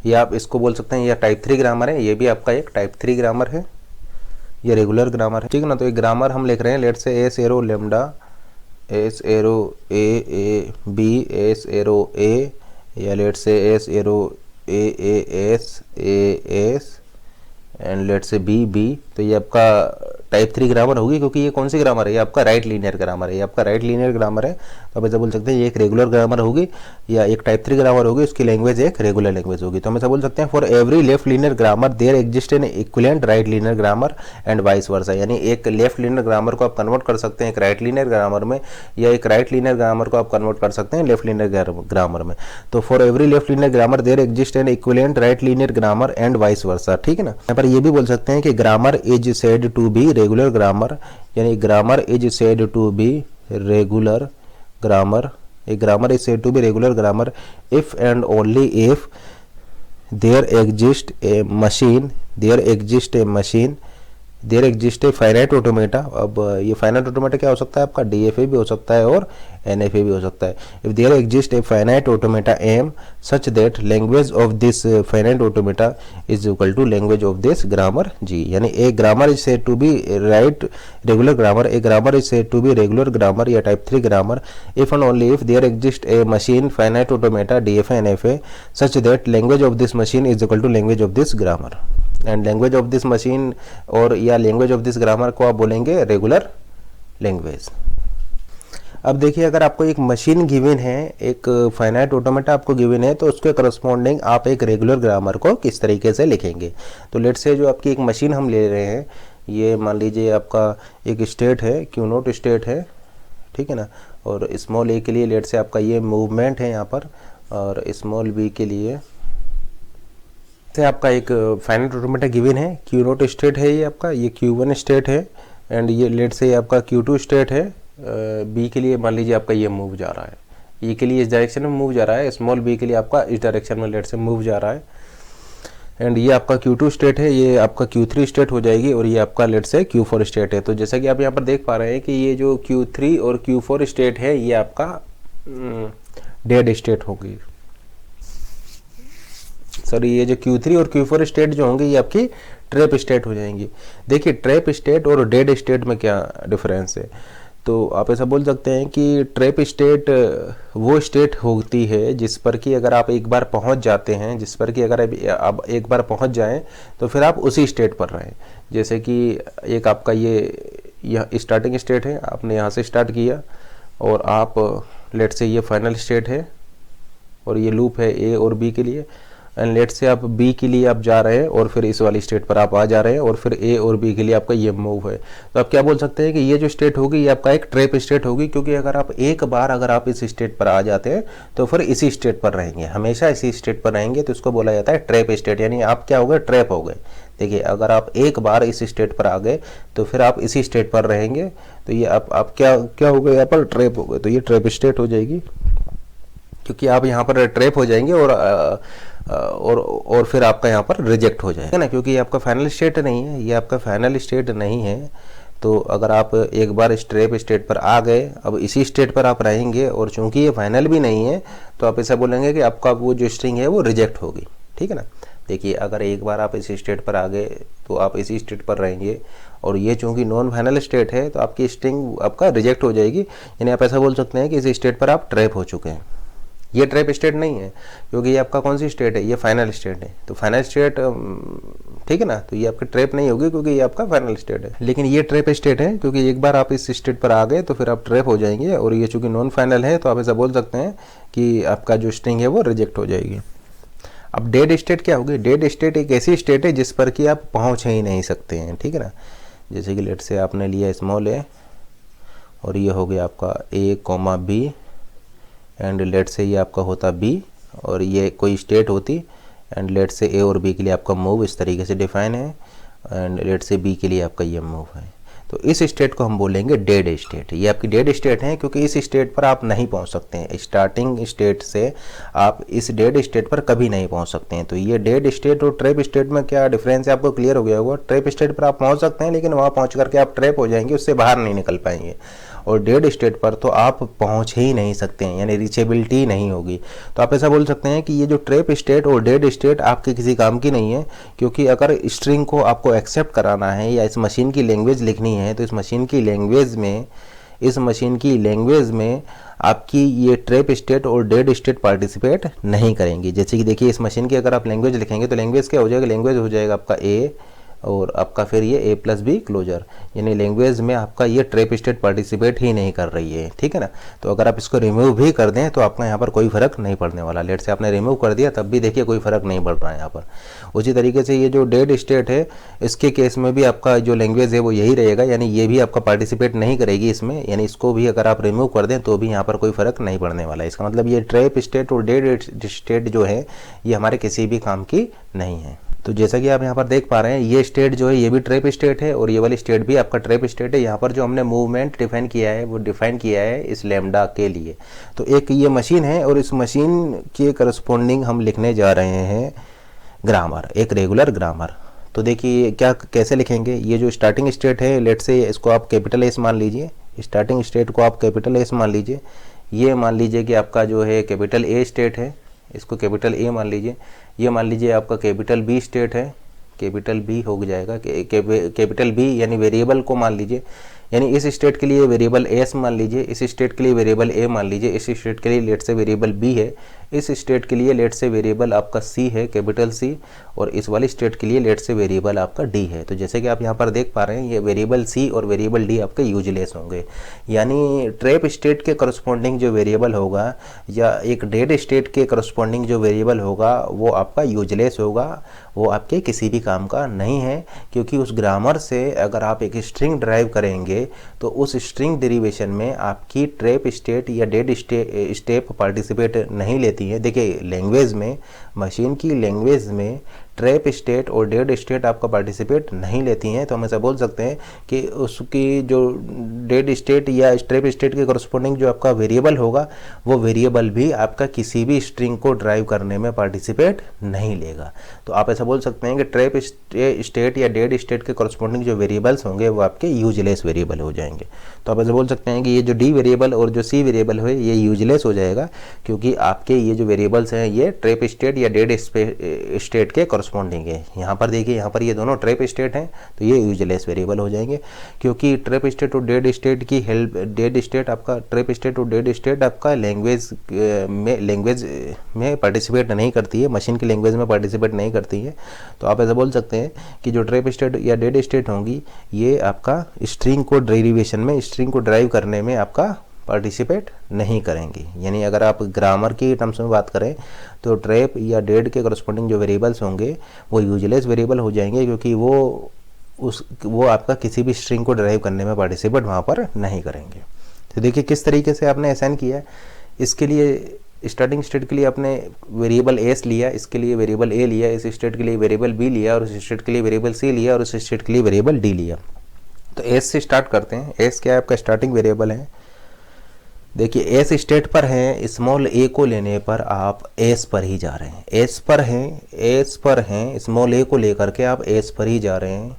ये आप इसको बोल सकते हैं ये टाइप 3 ग्रामर है, ये भी आपका एक टाइप 3 ग्रामर है, ये रेगुलर ग्रामर है। ठीक है ना। तो एक ग्रामर हम लिख रहे हैं, late say A zero lambda S arrow A B S arrow A, या let's say S arrow S and late say B. तो ये आपका टाइप 3 ग्रामर होगी, क्योंकि ये कौन सी ग्रामर है, ये आपका राइट लीनियर ग्रामर है, ये आपका राइट लीनियर ग्रामर है। तो आप ऐसा बोल सकते हैं ये एक रेगुलर ग्रामर होगी या एक टाइप 3 ग्रामर होगी, उसकी लैंग्वेज एक रेगुलर लैंग्वेज होगी। तो हम ऐसा बोल सकते हैं for every left linear grammar there exist an equivalent right linear grammar and vice versa. यानी एक लेफ्ट लीनियर ग्रामर को आप कन्वर्ट कर सकते हैं एक राइट लीनियर ग्रामर में, या एक राइट लीनियर ग्रामर को आप कन्वर्ट कर सकते हैं लेफ्ट लीनियर ग्रामर में। तो for every left linear grammar there exist an equivalent right linear grammar and vice versa, ठीक है ना। यहाँ पर ये भी बोल सकते हैं कि grammar is said to be regular grammar, यानी grammar is said to be regular grammar, a grammar is said to be regular grammar if and only if there exists a machine there exist a finite automata. अब ये finite automata क्या हो सकता है आपका, DFA भी हो सकता है और एनएफए भी हो सकता है। If there exist a finite automata M such that language of this finite automata is equal to language of this grammar G. यानी a grammar is said to be right regular grammar, a grammar is said to be regular grammar या type 3 grammar if and only if there exist a machine finite automata DFA NFA such that language of this machine is equal to language of this grammar. And language of this machine और या language of this grammar को आप बोलेंगे regular language. अब देखिए अगर आपको एक मशीन गिवन है, एक फाइनाइट ऑटोमेटा आपको गिवन है, तो उसके करस्पॉन्डिंग आप एक रेगुलर ग्रामर को किस तरीके से लिखेंगे। तो लेट्स से जो आपकी एक मशीन हम ले रहे हैं, ये मान लीजिए आपका एक स्टेट है, क्यू नोट स्टेट है, ठीक है ना। और स्मॉल ए के लिए लेट्स से आपका ये मूवमेंट है यहाँ पर, और स्मॉल बी के लिए से आपका एक फाइनाइट ऑटोमेटा गिवन है, क्यू नोट स्टेट है ये आपका, ये Q1 स्टेट है, एंड ये लेट से आपका Q2 स्टेट है। बी के लिए मान लीजिए आपका ये मूव जा रहा है, ई के लिए इस डायरेक्शन में मूव जा रहा है, स्मॉल बी के लिए आपका इस डायरेक्शन में लेट से मूव जा रहा है, एंड ये आपका Q2 स्टेट है, ये आपका Q3 स्टेट हो जाएगी, और ये आपका लेट से Q4 स्टेट है। तो जैसा कि आप यहाँ पर देख पा रहे हैं कि ये जो Q3 और Q4 स्टेट है ये आपका डेड स्टेट होगी, सॉरी ये जो Q3 और Q4 स्टेट जो होंगे ये आपकी ट्रैप स्टेट हो जाएंगी। देखिए ट्रैप स्टेट और डेड स्टेट में क्या डिफरेंस है, तो आप ऐसा बोल सकते हैं कि ट्रैप स्टेट वो स्टेट होती है जिस पर कि अगर आप एक बार पहुंच जाते हैं, जिस पर कि अगर आप एक बार पहुंच जाएं तो फिर आप उसी स्टेट पर रहें। जैसे कि एक आपका यह स्टार्टिंग स्टेट है, आपने यहाँ से स्टार्ट किया और आप लेट से ये फाइनल स्टेट है, और ये लूप है ए और बी के लिए, एंड लेट से आप बी के लिए आप जा रहे हैं और फिर इस वाली स्टेट पर आप आ जा रहे हैं, और फिर ए और बी के लिए आपका ये मूव है। तो आप क्या बोल सकते हैं कि ये जो स्टेट होगी ये आपका एक ट्रैप स्टेट होगी, क्योंकि अगर आप एक बार अगर आप इस स्टेट पर आ जाते हैं तो फिर इसी स्टेट पर रहेंगे, हमेशा इसी स्टेट पर रहेंगे, तो इसको बोला जाता है ट्रैप स्टेट। यानी आप क्या हो गए, ट्रैप हो गए। देखिए अगर आप एक बार इस स्टेट पर आ गए तो फिर आप इसी स्टेट पर रहेंगे, तो ये आप क्या हो गए, यहाँ पर ट्रैप हो गए। तो ये ट्रैप स्टेट हो जाएगी, क्योंकि आप यहाँ पर ट्रैप हो जाएंगे और फिर आपका यहाँ पर रिजेक्ट हो जाएगा ना, क्योंकि ये आपका फाइनल स्टेट नहीं है, ये आपका फाइनल स्टेट नहीं है। तो अगर आप एक बार इस ट्रैप स्टेट पर आ गए, अब इसी स्टेट पर आप रहेंगे, और चूंकि ये फाइनल भी नहीं है तो आप ऐसा बोलेंगे कि आपका वो जो स्ट्रिंग है वो रिजेक्ट होगी, ठीक है ना। देखिए अगर एक बार आप इसी स्टेट पर आ गए तो आप इसी स्टेट पर रहेंगे, और ये चूंकि नॉन फाइनल स्टेट है तो आपकी स्ट्रिंग आपका रिजेक्ट हो जाएगी। यानी आप ऐसा बोल सकते हैं कि इस स्टेट पर आप ट्रैप हो चुके हैं। ये ट्रैप स्टेट नहीं है, क्योंकि ये आपका कौन सी स्टेट है, ये फाइनल स्टेट है। तो फाइनल स्टेट ठीक है ना, तो ये आपकी ट्रैप नहीं होगी, क्योंकि ये आपका फाइनल स्टेट है। लेकिन ये ट्रैप स्टेट है, क्योंकि एक बार आप इस स्टेट पर आ गए तो फिर आप ट्रैप हो जाएंगे, और ये चूंकि नॉन फाइनल है तो आप ऐसा बोल सकते हैं कि आपका जो स्ट्रिंग है वो रिजेक्ट हो जाएगी। अब डेड स्टेट क्या होगी, डेड स्टेट एक ऐसी स्टेट है जिस पर कि आप पहुँच ही नहीं सकते हैं, ठीक है ना। जैसे कि लेट से आपने लिया स्मॉल ए, और ये हो गया आपका A, B, and let say ये आपका होता B, और ये कोई स्टेट होती, एंड लेट से A और B के लिए आपका मूव इस तरीके से डिफाइन है, एंड लेट से B के लिए आपका ये मूव है। तो इस स्टेट को हम बोलेंगे डेड स्टेट। ये आपकी डेड स्टेट है, क्योंकि इस स्टेट पर आप नहीं पहुंच सकते हैं, स्टार्टिंग स्टेट से आप इस डेड स्टेट पर कभी नहीं पहुंच सकते हैं। तो ये डेड स्टेट और ट्रैप स्टेट में क्या डिफरेंस है आपको क्लियर हो गया होगा। ट्रैप स्टेट पर आप पहुंच सकते हैं, लेकिन वहां पहुंच करके आप ट्रैप हो जाएंगे, उससे बाहर नहीं निकल पाएंगे, और डेड स्टेट पर तो आप पहुंच ही नहीं सकते हैं, यानी रीचेबिलिटी नहीं होगी। तो आप ऐसा बोल सकते हैं कि ये जो ट्रैप स्टेट और डेड स्टेट आपके किसी काम की नहीं है, क्योंकि अगर स्ट्रिंग को आपको एक्सेप्ट कराना है या इस मशीन की लैंग्वेज लिखनी है तो इस मशीन की लैंग्वेज में इस मशीन की लैंग्वेज में आपकी ये ट्रैप स्टेट और डेड स्टेट पार्टिसिपेट नहीं करेंगी। जैसे कि देखिए इस मशीन की अगर आप लैंग्वेज लिखेंगे तो लैंग्वेज क्या हो जाएगा, लैंग्वेज हो जाएगा आपका ए और आपका फिर ये ए प्लस बी क्लोजर, यानी लैंग्वेज में आपका ये ट्रैप स्टेट पार्टिसिपेट ही नहीं कर रही है, ठीक है ना। तो अगर आप इसको रिमूव भी कर दें तो आपका यहाँ पर कोई फर्क नहीं पड़ने वाला। लेट से आपने रिमूव कर दिया तब भी देखिए कोई फर्क नहीं पड़ रहा है यहाँ पर। उसी तरीके से ये जो डेड स्टेट है इसके केस में भी आपका जो लैंग्वेज है वो यही रहेगा, यानी ये भी आपका पार्टिसिपेट नहीं करेगी इसमें, यानी इसको भी अगर आप रिमूव कर दें तो भी यहाँ पर कोई फर्क नहीं पड़ने वाला है। इसका मतलब ये ट्रैप स्टेट और डेड स्टेट जो है ये हमारे किसी भी काम की नहीं है। तो जैसा कि आप यहाँ पर देख पा रहे हैं ये स्टेट जो है ये भी ट्रैप स्टेट है और ये वाली स्टेट भी आपका ट्रैप स्टेट है। यहाँ पर जो हमने मूवमेंट डिफाइन किया है वो डिफाइन किया है इस लैम्डा के लिए। तो एक ये मशीन है और इस मशीन के करस्पॉन्डिंग हम लिखने जा रहे हैं ग्रामर, एक रेगुलर ग्रामर। तो देखिए क्या कैसे लिखेंगे, ये जो स्टार्टिंग स्टेट है लेट से इसको आप कैपिटल एस मान लीजिए, स्टार्टिंग स्टेट को आप कैपिटल एस मान लीजिए। ये मान लीजिए कि आपका जो है कैपिटल ए स्टेट है, इसको कैपिटल ए मान लीजिए। ये मान लीजिए आपका कैपिटल बी स्टेट है, कैपिटल बी हो जाएगा, कैपिटल बी यानी वेरिएबल को मान लीजिए, यानी इस स्टेट के लिए वेरिएबल एस मान लीजिए, इस स्टेट के लिए वेरिएबल ए मान लीजिए, इस स्टेट के लिए लेट से वेरिएबल बी है, इस स्टेट के लिए लेट से वेरिएबल आपका सी है, कैपिटल सी, और इस वाली स्टेट के लिए लेट से वेरिएबल आपका डी है। तो जैसे कि आप यहाँ पर देख पा रहे हैं ये वेरिएबल सी और वेरिएबल डी आपके यूजलेस होंगे, यानी ट्रैप स्टेट के करस्पॉन्डिंग जो वेरिएबल होगा या एक डेड स्टेट के करस्पॉन्डिंग जो वेरिएबल होगा वो आपका यूजलेस होगा, वो आपके किसी भी काम का नहीं है। क्योंकि उस ग्रामर से अगर आप एक स्ट्रिंग ड्राइव करेंगे तो उस स्ट्रिंग डेरिवेशन में आपकी ट्रैप स्टेट या डेड स्टेप पार्टिसिपेट नहीं लेती है। देखिए लैंग्वेज में, मशीन की लैंग्वेज में ट्रैप स्टेट और डेड स्टेट आपका पार्टिसिपेट नहीं लेती हैं। तो हम ऐसा बोल सकते हैं कि उसकी जो डेड स्टेट या ट्रैप स्टेट के करस्पॉन्डिंग जो आपका वेरिएबल होगा वो वेरिएबल भी आपका किसी भी स्ट्रिंग को ड्राइव करने में पार्टिसिपेट नहीं लेगा। तो आप ऐसा बोल सकते हैं कि ट्रैप स्टेट या डेड स्टेट के करस्पॉन्डिंग जो वेरिएबल्स होंगे वो आपके यूजलेस वेरिएबल हो जाएंगे। तो आप ऐसा बोल सकते हैं कि ये जो डी वेरिएबल और जो सी वेरिएबल है ये यूजलेस हो जाएगा, क्योंकि आपके ये जो वेरिएबल्स हैं ये ट्रैप स्टेट या डेड स्टेट के करस्पॉन्डिंग है। यहाँ पर देखिए, यहाँ पर ये दोनों ट्रैप स्टेट हैं तो ये यूजलेस वेरिएबल हो जाएंगे, क्योंकि ट्रैप स्टेट और डेड स्टेट की हेल्प, डेड स्टेट आपका, ट्रैप स्टेट और डेड स्टेट आपका लैंग्वेज में पार्टिसिपेट नहीं करती है, मशीन की लैंग्वेज में पार्टिसिपेट नहीं करती है। तो आप ऐसा बोल सकते हैं कि जो ट्रैप स्टेट या डेड स्टेट होंगी ये आपका स्ट्रिंग को डेरिवेशन में, स्ट्रिंग को ड्राइव करने में आपका पार्टिसिपेट नहीं करेंगी। यानी अगर आप ग्रामर की टर्म्स में बात करें तो ट्रैप या डेड के करस्पॉन्डिंग जो वेरिएबल्स होंगे वो यूजलेस वेरिएबल हो जाएंगे, क्योंकि वो आपका किसी भी स्ट्रिंग को ड्राइव करने में पार्टिसिपेट वहाँ पर नहीं करेंगे। तो देखिए किस तरीके से आपने असाइन किया है। इसके लिए स्टार्टिंग स्टेट के लिए आपने वेरिएबल एस लिया, इसके लिए वेरिएबल ए लिया, इस स्टेट के लिए वेरिएबल बी लिया, और उस स्टेट के लिए वेरिएबल सी लिया, और उस स्टेट के लिए वेरिएबल डी लिया। तो एस से स्टार्ट करते हैं। एस क्या है, आपका स्टार्टिंग वेरिएबल है। देखिए एस स्टेट पर है, स्मॉल ए को लेने पर आप एस पर ही जा रहे हैं, एस पर हैं, स्मॉल ए को लेकर के आप एस पर ही जा रहे हैं।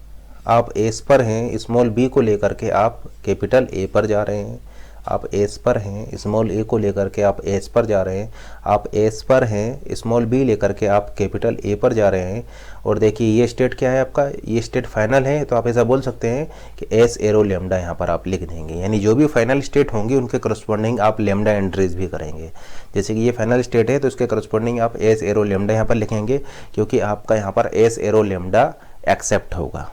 आप एस पर हैं, स्मॉल बी को लेकर के आप कैपिटल ए पर जा रहे हैं। आप एस पर हैं, स्मॉल ए को लेकर के आप एस पर जा रहे हैं। आप एस पर हैं, स्मॉल बी लेकर के आप कैपिटल ए पर जा रहे हैं। और देखिए ये स्टेट क्या है आपका, ये स्टेट फाइनल है। तो आप ऐसा बोल सकते हैं कि एस एरो लेमडा यहाँ पर आप लिख देंगे, यानी जो भी फाइनल स्टेट होंगी उनके करस्पॉन्डिंग आप लेमडा एंट्रीज भी करेंगे। जैसे कि ये फाइनल स्टेट है तो इसके करस्पॉन्डिंग आप एस एरो लेमडा यहाँ पर लिखेंगे, क्योंकि आपका यहाँ पर एस एरो लेमडा एक्सेप्ट होगा।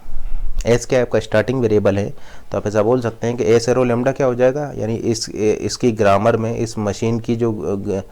एस क्या है, आपका स्टार्टिंग वेरिएबल है। तो आप ऐसा बोल सकते हैं कि एस एरो लेमडा क्या हो जाएगा, यानी इसकी ग्रामर में, इस मशीन की जो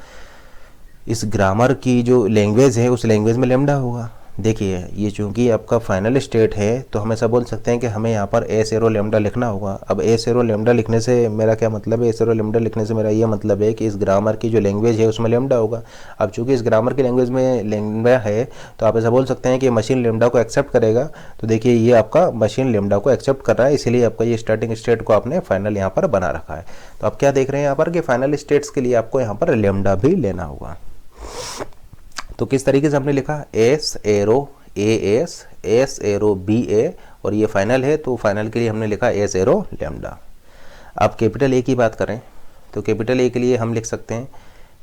इस ग्रामर की जो लैंग्वेज है उस लैंग्वेज में लेमडा होगा। देखिए ये चूंकि आपका फाइनल स्टेट है तो हम ऐसा बोल सकते हैं कि हमें यहाँ पर एस एरो लेमडा लिखना होगा। अब एस एरो लेमडा लिखने से मेरा क्या मतलब है, एस एरो लेमडा लिखने से मेरा ये मतलब है कि इस ग्रामर की जो लैंग्वेज है उसमें लेमडा होगा। अब चूंकि इस ग्रामर की लैंग्वेज में लेमडा है तो आप ऐसा बोल सकते हैं कि मशीन लेमडा को एक्सेप्ट करेगा। तो देखिए ये आपका मशीन लेमडा को एक्सेप्ट कर रहा है, इसीलिए आपका ये स्टार्टिंग स्टेट को आपने फाइनल यहाँ पर बना रखा है। तो आप क्या देख रहे हैं यहाँ पर कि फाइनल स्टेट्स के लिए आपको यहाँ पर लेमडा भी लेना होगा। तो किस तरीके से हमने लिखा, S arrow A S arrow B A, और ये फाइनल है तो फाइनल के लिए हमने लिखा एस एरो लेमडा। अब कैपिटल ए की बात करें तो कैपिटल ए के लिए हम लिख सकते हैं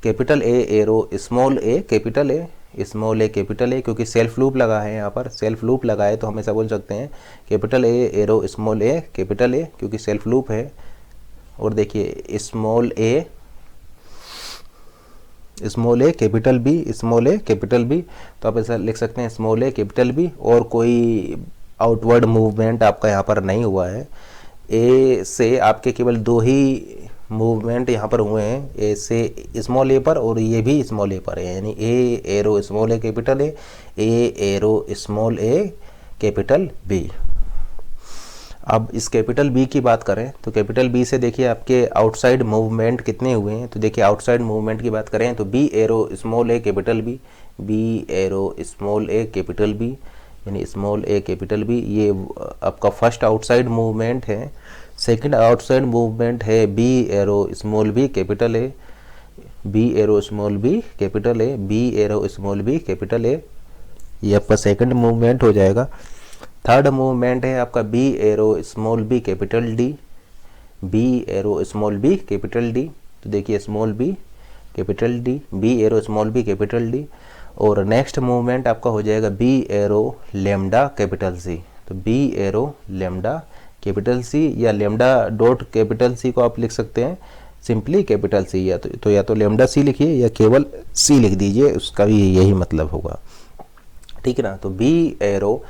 capital A arrow small A capital A, small A capital ए, क्योंकि सेल्फ लूप लगा है यहाँ पर, सेल्फ लूप लगा है तो हम ऐसा बोल सकते हैं capital A arrow small A capital ए, क्योंकि सेल्फ लूप है। और देखिए स्मॉल ए कैपिटल बी, स्मॉल ए कैपिटल बी, तो आप ऐसा लिख सकते हैं स्मॉल ए कैपिटल बी, और कोई आउटवर्ड मूवमेंट आपका यहाँ पर नहीं हुआ है। ए से आपके केवल 2 ही मूवमेंट यहाँ पर हुए हैं, ए से स्मॉल ए पर और ये भी स्मॉल ए पर है, यानी A arrow small A capital A arrow small A capital B. अब इस कैपिटल बी की बात करें तो कैपिटल बी से देखिए आपके आउटसाइड मूवमेंट कितने हुए हैं, तो देखिए आउटसाइड मूवमेंट की बात करें तो बी एरो स्मॉल ए capital B, B arrow small ए कैपिटल बी, यानी स्मॉल ए कैपिटल बी, ये आपका फर्स्ट आउटसाइड मूवमेंट है। सेकंड आउटसाइड मूवमेंट है B arrow small B capital A, B arrow small B capital A, B arrow small B capital A, ये आपका second movement हो जाएगा। Third movement है आपका B arrow small B capital D, B arrow small B capital D, तो देखिए small B capital D, B arrow small B capital D. और next movement आपका हो जाएगा B arrow lambda capital C, तो B arrow lambda capital C, या lambda dot capital C को आप लिख सकते हैं सिंपली कैपिटल सी, या तो लेमडा सी लिखिए या केवल सी लिख दीजिए, उसका भी यही मतलब होगा, ठीक है ना। तो B arrow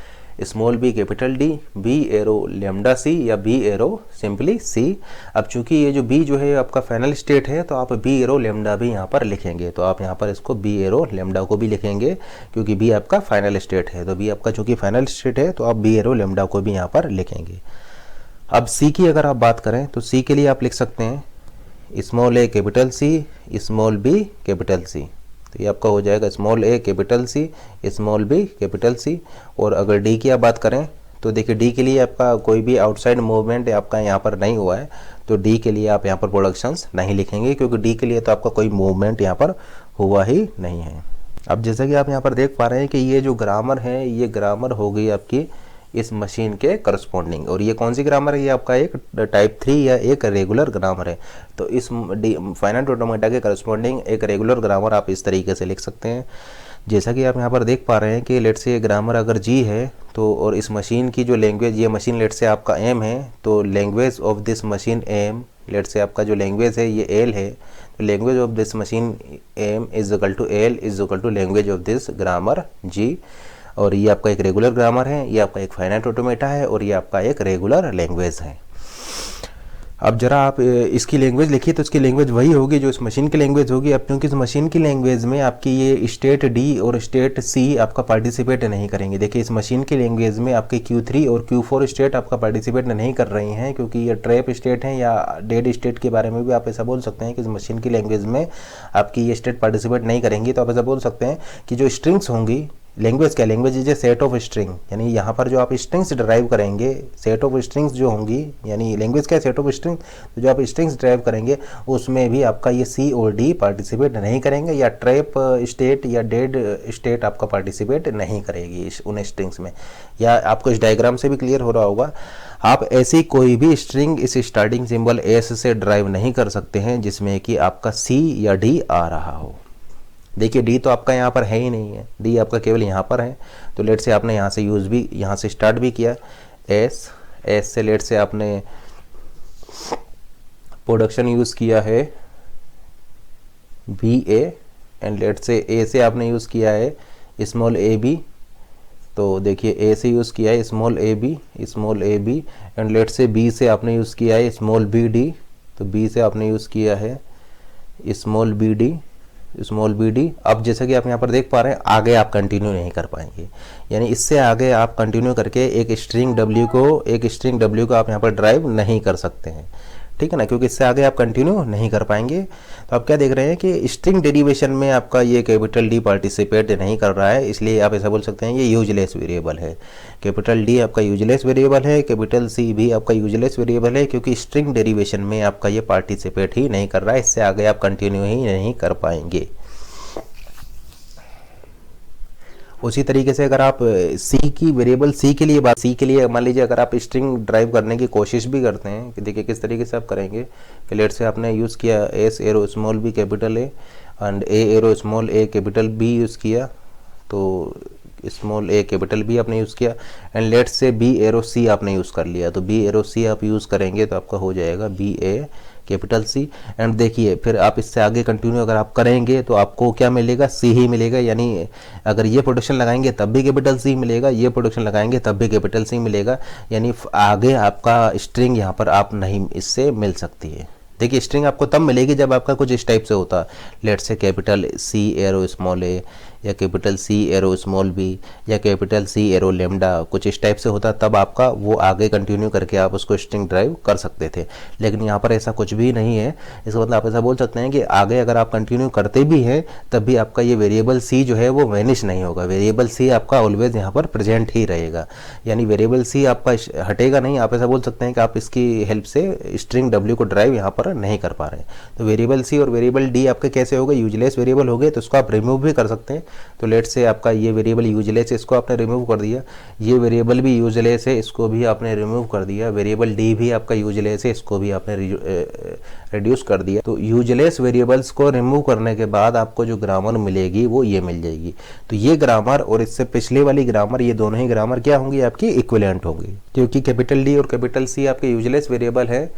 small B capital D, B arrow lambda C, या बी एरो सिंपली सी। अब चूंकि ये जो बी जो है आपका फाइनल स्टेट है, तो आप बी एरो लेमडा भी यहाँ पर लिखेंगे, तो आप यहाँ पर इसको बी एरो लेमडा को भी लिखेंगे, क्योंकि बी आपका फाइनल स्टेट है, तो बी आपका चूंकि फाइनल स्टेट है तो आप बी एरो लेमडा को भी यहाँ पर लिखेंगे। अब सी की अगर आप बात करें तो सी के लिए आप लिख सकते हैं स्मॉल ए capital C, small B capital C, तो ये आपका हो जाएगा स्मॉल ए capital C, small B capital C. और अगर डी की आप बात करें तो देखिए डी के लिए आपका कोई भी आउटसाइड मूवमेंट आपका यहाँ पर नहीं हुआ है, तो डी के लिए आप यहाँ पर प्रोडक्शंस नहीं लिखेंगे, क्योंकि डी के लिए तो आपका कोई मूवमेंट यहाँ पर हुआ ही नहीं है। अब जैसा कि आप यहाँ पर देख पा रहे हैं कि ये जो ग्रामर है, ये ग्रामर हो गई आपकी इस मशीन के करस्पॉन्डिंग, और ये कौन सी ग्रामर है, ये आपका एक टाइप 3 या एक रेगुलर ग्रामर है। तो इस फाइनाइट ऑटोमेटा के करस्पॉन्डिंग एक रेगुलर ग्रामर आप इस तरीके से लिख सकते हैं, जैसा कि आप यहाँ पर देख पा रहे हैं कि लेट से ग्रामर अगर जी है तो, और इस मशीन की जो लैंग्वेज, ये मशीन लेट से आपका एम है, तो language of this machine M, let say आपका जो लैंग्वेज है ये एल है, तो language of this machine M is equal to L is equal to language of this grammar G. और ये आपका एक रेगुलर ग्रामर है, ये आपका एक फाइनाइट ऑटोमेटा है, और ये आपका एक रेगुलर लैंग्वेज है। अब जरा आप इसकी लैंग्वेज लिखिए तो इसकी लैंग्वेज वही होगी जो इस मशीन की लैंग्वेज होगी। अब क्योंकि इस मशीन की लैंग्वेज में आपकी ये स्टेट डी और स्टेट सी आपका पार्टिसिपेट नहीं करेंगे। देखिए इस मशीन की लैंग्वेज में आपके Q3 और Q4 स्टेट आपका पार्टिसिपेट नहीं कर रही हैं, क्योंकि ये ट्रैप स्टेट हैं या डेड स्टेट के बारे में भी आप ऐसा बोल सकते हैं कि इस मशीन की लैंग्वेज में आपकी ये स्टेट पार्टिसिपेट नहीं करेंगी। तो आप ऐसा बोल सकते हैं कि जो स्ट्रिंग्स होंगी, लैंग्वेज क्या, language is a set of string, यानी यहाँ पर जो आप स्ट्रिंग्स ड्राइव करेंगे, सेट ऑफ स्ट्रिंग्स जो होंगी, यानी लैंग्वेज क्या है, सेट ऑफ स्ट्रिंग, तो जो आप स्ट्रिंग्स ड्राइव करेंगे उसमें भी आपका ये सी और डी पार्टिसिपेट नहीं करेंगे, या ट्रैप स्टेट या डेड स्टेट आपका पार्टिसिपेट नहीं करेगी उन स्ट्रिंग्स में। या आपको इस डायग्राम से भी क्लियर हो रहा होगा, आप ऐसी कोई भी स्ट्रिंग इस स्टार्टिंग सिंबल एस से ड्राइव नहीं कर सकते हैं जिसमें कि आपका सी या डी आ रहा हो। देखिए डी तो आपका यहाँ पर है ही नहीं है, डी आपका केवल यहाँ पर है। तो लेट से आपने यहाँ से यूज़ भी, यहाँ से स्टार्ट भी किया एस से, लेट से आपने प्रोडक्शन यूज़ किया है B A, and let say ए से आपने यूज़ किया है स्मॉल ए बी। तो देखिए ए से यूज़ किया है small A B, and late say B से आपने यूज़ किया है स्मॉल बी डी। तो बी से आपने यूज़ किया है स्मॉल बी डी। अब जैसा कि आप यहाँ पर देख पा रहे हैं, आगे आप कंटिन्यू नहीं कर पाएंगे, यानी इससे आगे आप कंटिन्यू करके एक स्ट्रिंग डब्ल्यू को आप यहाँ पर ड्राइव नहीं कर सकते हैं, ठीक है ना, क्योंकि इससे आगे आप कंटिन्यू नहीं कर पाएंगे। तो आप क्या देख रहे हैं कि स्ट्रिंग डेरिवेशन में आपका ये कैपिटल डी पार्टिसिपेट नहीं कर रहा है, इसलिए आप ऐसा बोल सकते हैं ये यूजलेस वेरिएबल है। कैपिटल डी आपका यूजलेस वेरिएबल है, कैपिटल सी भी आपका यूजलेस वेरिएबल है, क्योंकि स्ट्रिंग डेरिवेशन में आपका ये पार्टिसिपेट ही नहीं कर रहा है, इससे आगे आप कंटिन्यू ही नहीं कर पाएंगे। उसी तरीके से अगर आप सी की वेरिएबल सी के लिए मान लीजिए अगर आप स्ट्रिंग ड्राइव करने की कोशिश भी करते हैं, कि देखिए किस तरीके से आप करेंगे कि लेट से आपने यूज़ किया S arrow small B capital A and A arrow small A capital B use किया। तो स्मॉल ए कैपिटल बी आपने यूज़ किया, and let's say B arrow C आपने यूज़ कर लिया, तो बी एरो सी आप यूज़ करेंगे तो आपका हो जाएगा B A capital C. And देखिए फिर आप इससे आगे कंटिन्यू अगर आप करेंगे तो आपको क्या मिलेगा, सी ही मिलेगा, यानी अगर ये प्रोडक्शन लगाएंगे तब भी कैपिटल सी मिलेगा, ये प्रोडक्शन लगाएंगे तब भी कैपिटल सी मिलेगा, यानी आगे आपका स्ट्रिंग यहाँ पर आप नहीं इससे मिल सकती है। देखिए स्ट्रिंग आपको तब मिलेगी जब आपका कुछ इस टाइप से होता, let say capital C arrow small A, या capital C arrow small B, या कैपिटल सी एरो लेमडा, कुछ इस टाइप से होता, तब आपका वो आगे कंटिन्यू करके आप उसको स्ट्रिंग ड्राइव कर सकते थे। लेकिन यहाँ पर ऐसा कुछ भी नहीं है। इसका मतलब आप ऐसा बोल सकते हैं कि आगे अगर आप कंटिन्यू करते भी हैं तब भी आपका ये वेरिएबल सी जो है वो वैनिश नहीं होगा, वेरिएबल सी आपका ऑलवेज यहाँ पर प्रेजेंट ही रहेगा, यानी वेरिएबल सी आपका हटेगा नहीं। आप ऐसा बोल सकते हैं कि आप इसकी हेल्प से स्ट्रिंग डब्ल्यू को ड्राइव यहाँ पर नहीं कर पा रहे हैं। तो वेरिएबल सी और वेरिएबल डी आपके कैसे हो गए, यूजलेस वेरिएबल हो गए, तो उसको आप रिमूव भी कर सकते हैं। तो लेट से आपका ये वेरिएबल यूजलेस है, इसको आपने रिमूव कर दिया, ये वेरिएबल भी यूजलेस है, इसको भी आपने रिमूव कर दिया, वेरिएबल डी भी आपका यूजलेस है, इसको भी आपने रिड्यूस कर दिया। तो यूजलेस वेरिएबल्स को रिमूव करने के बाद आपको जो ग्रामर मिलेगी वो ये मिल जाएगी। तो ये ग्रामर और इससे पिछले वाली ग्रामर, ये दोनों ही ग्रामर क्या होंगी, आपकी इक्विवेलेंट होंगी, क्योंकि कैपिटल डी और कैपिटल सी आपके यूजलेस वेरिएबल है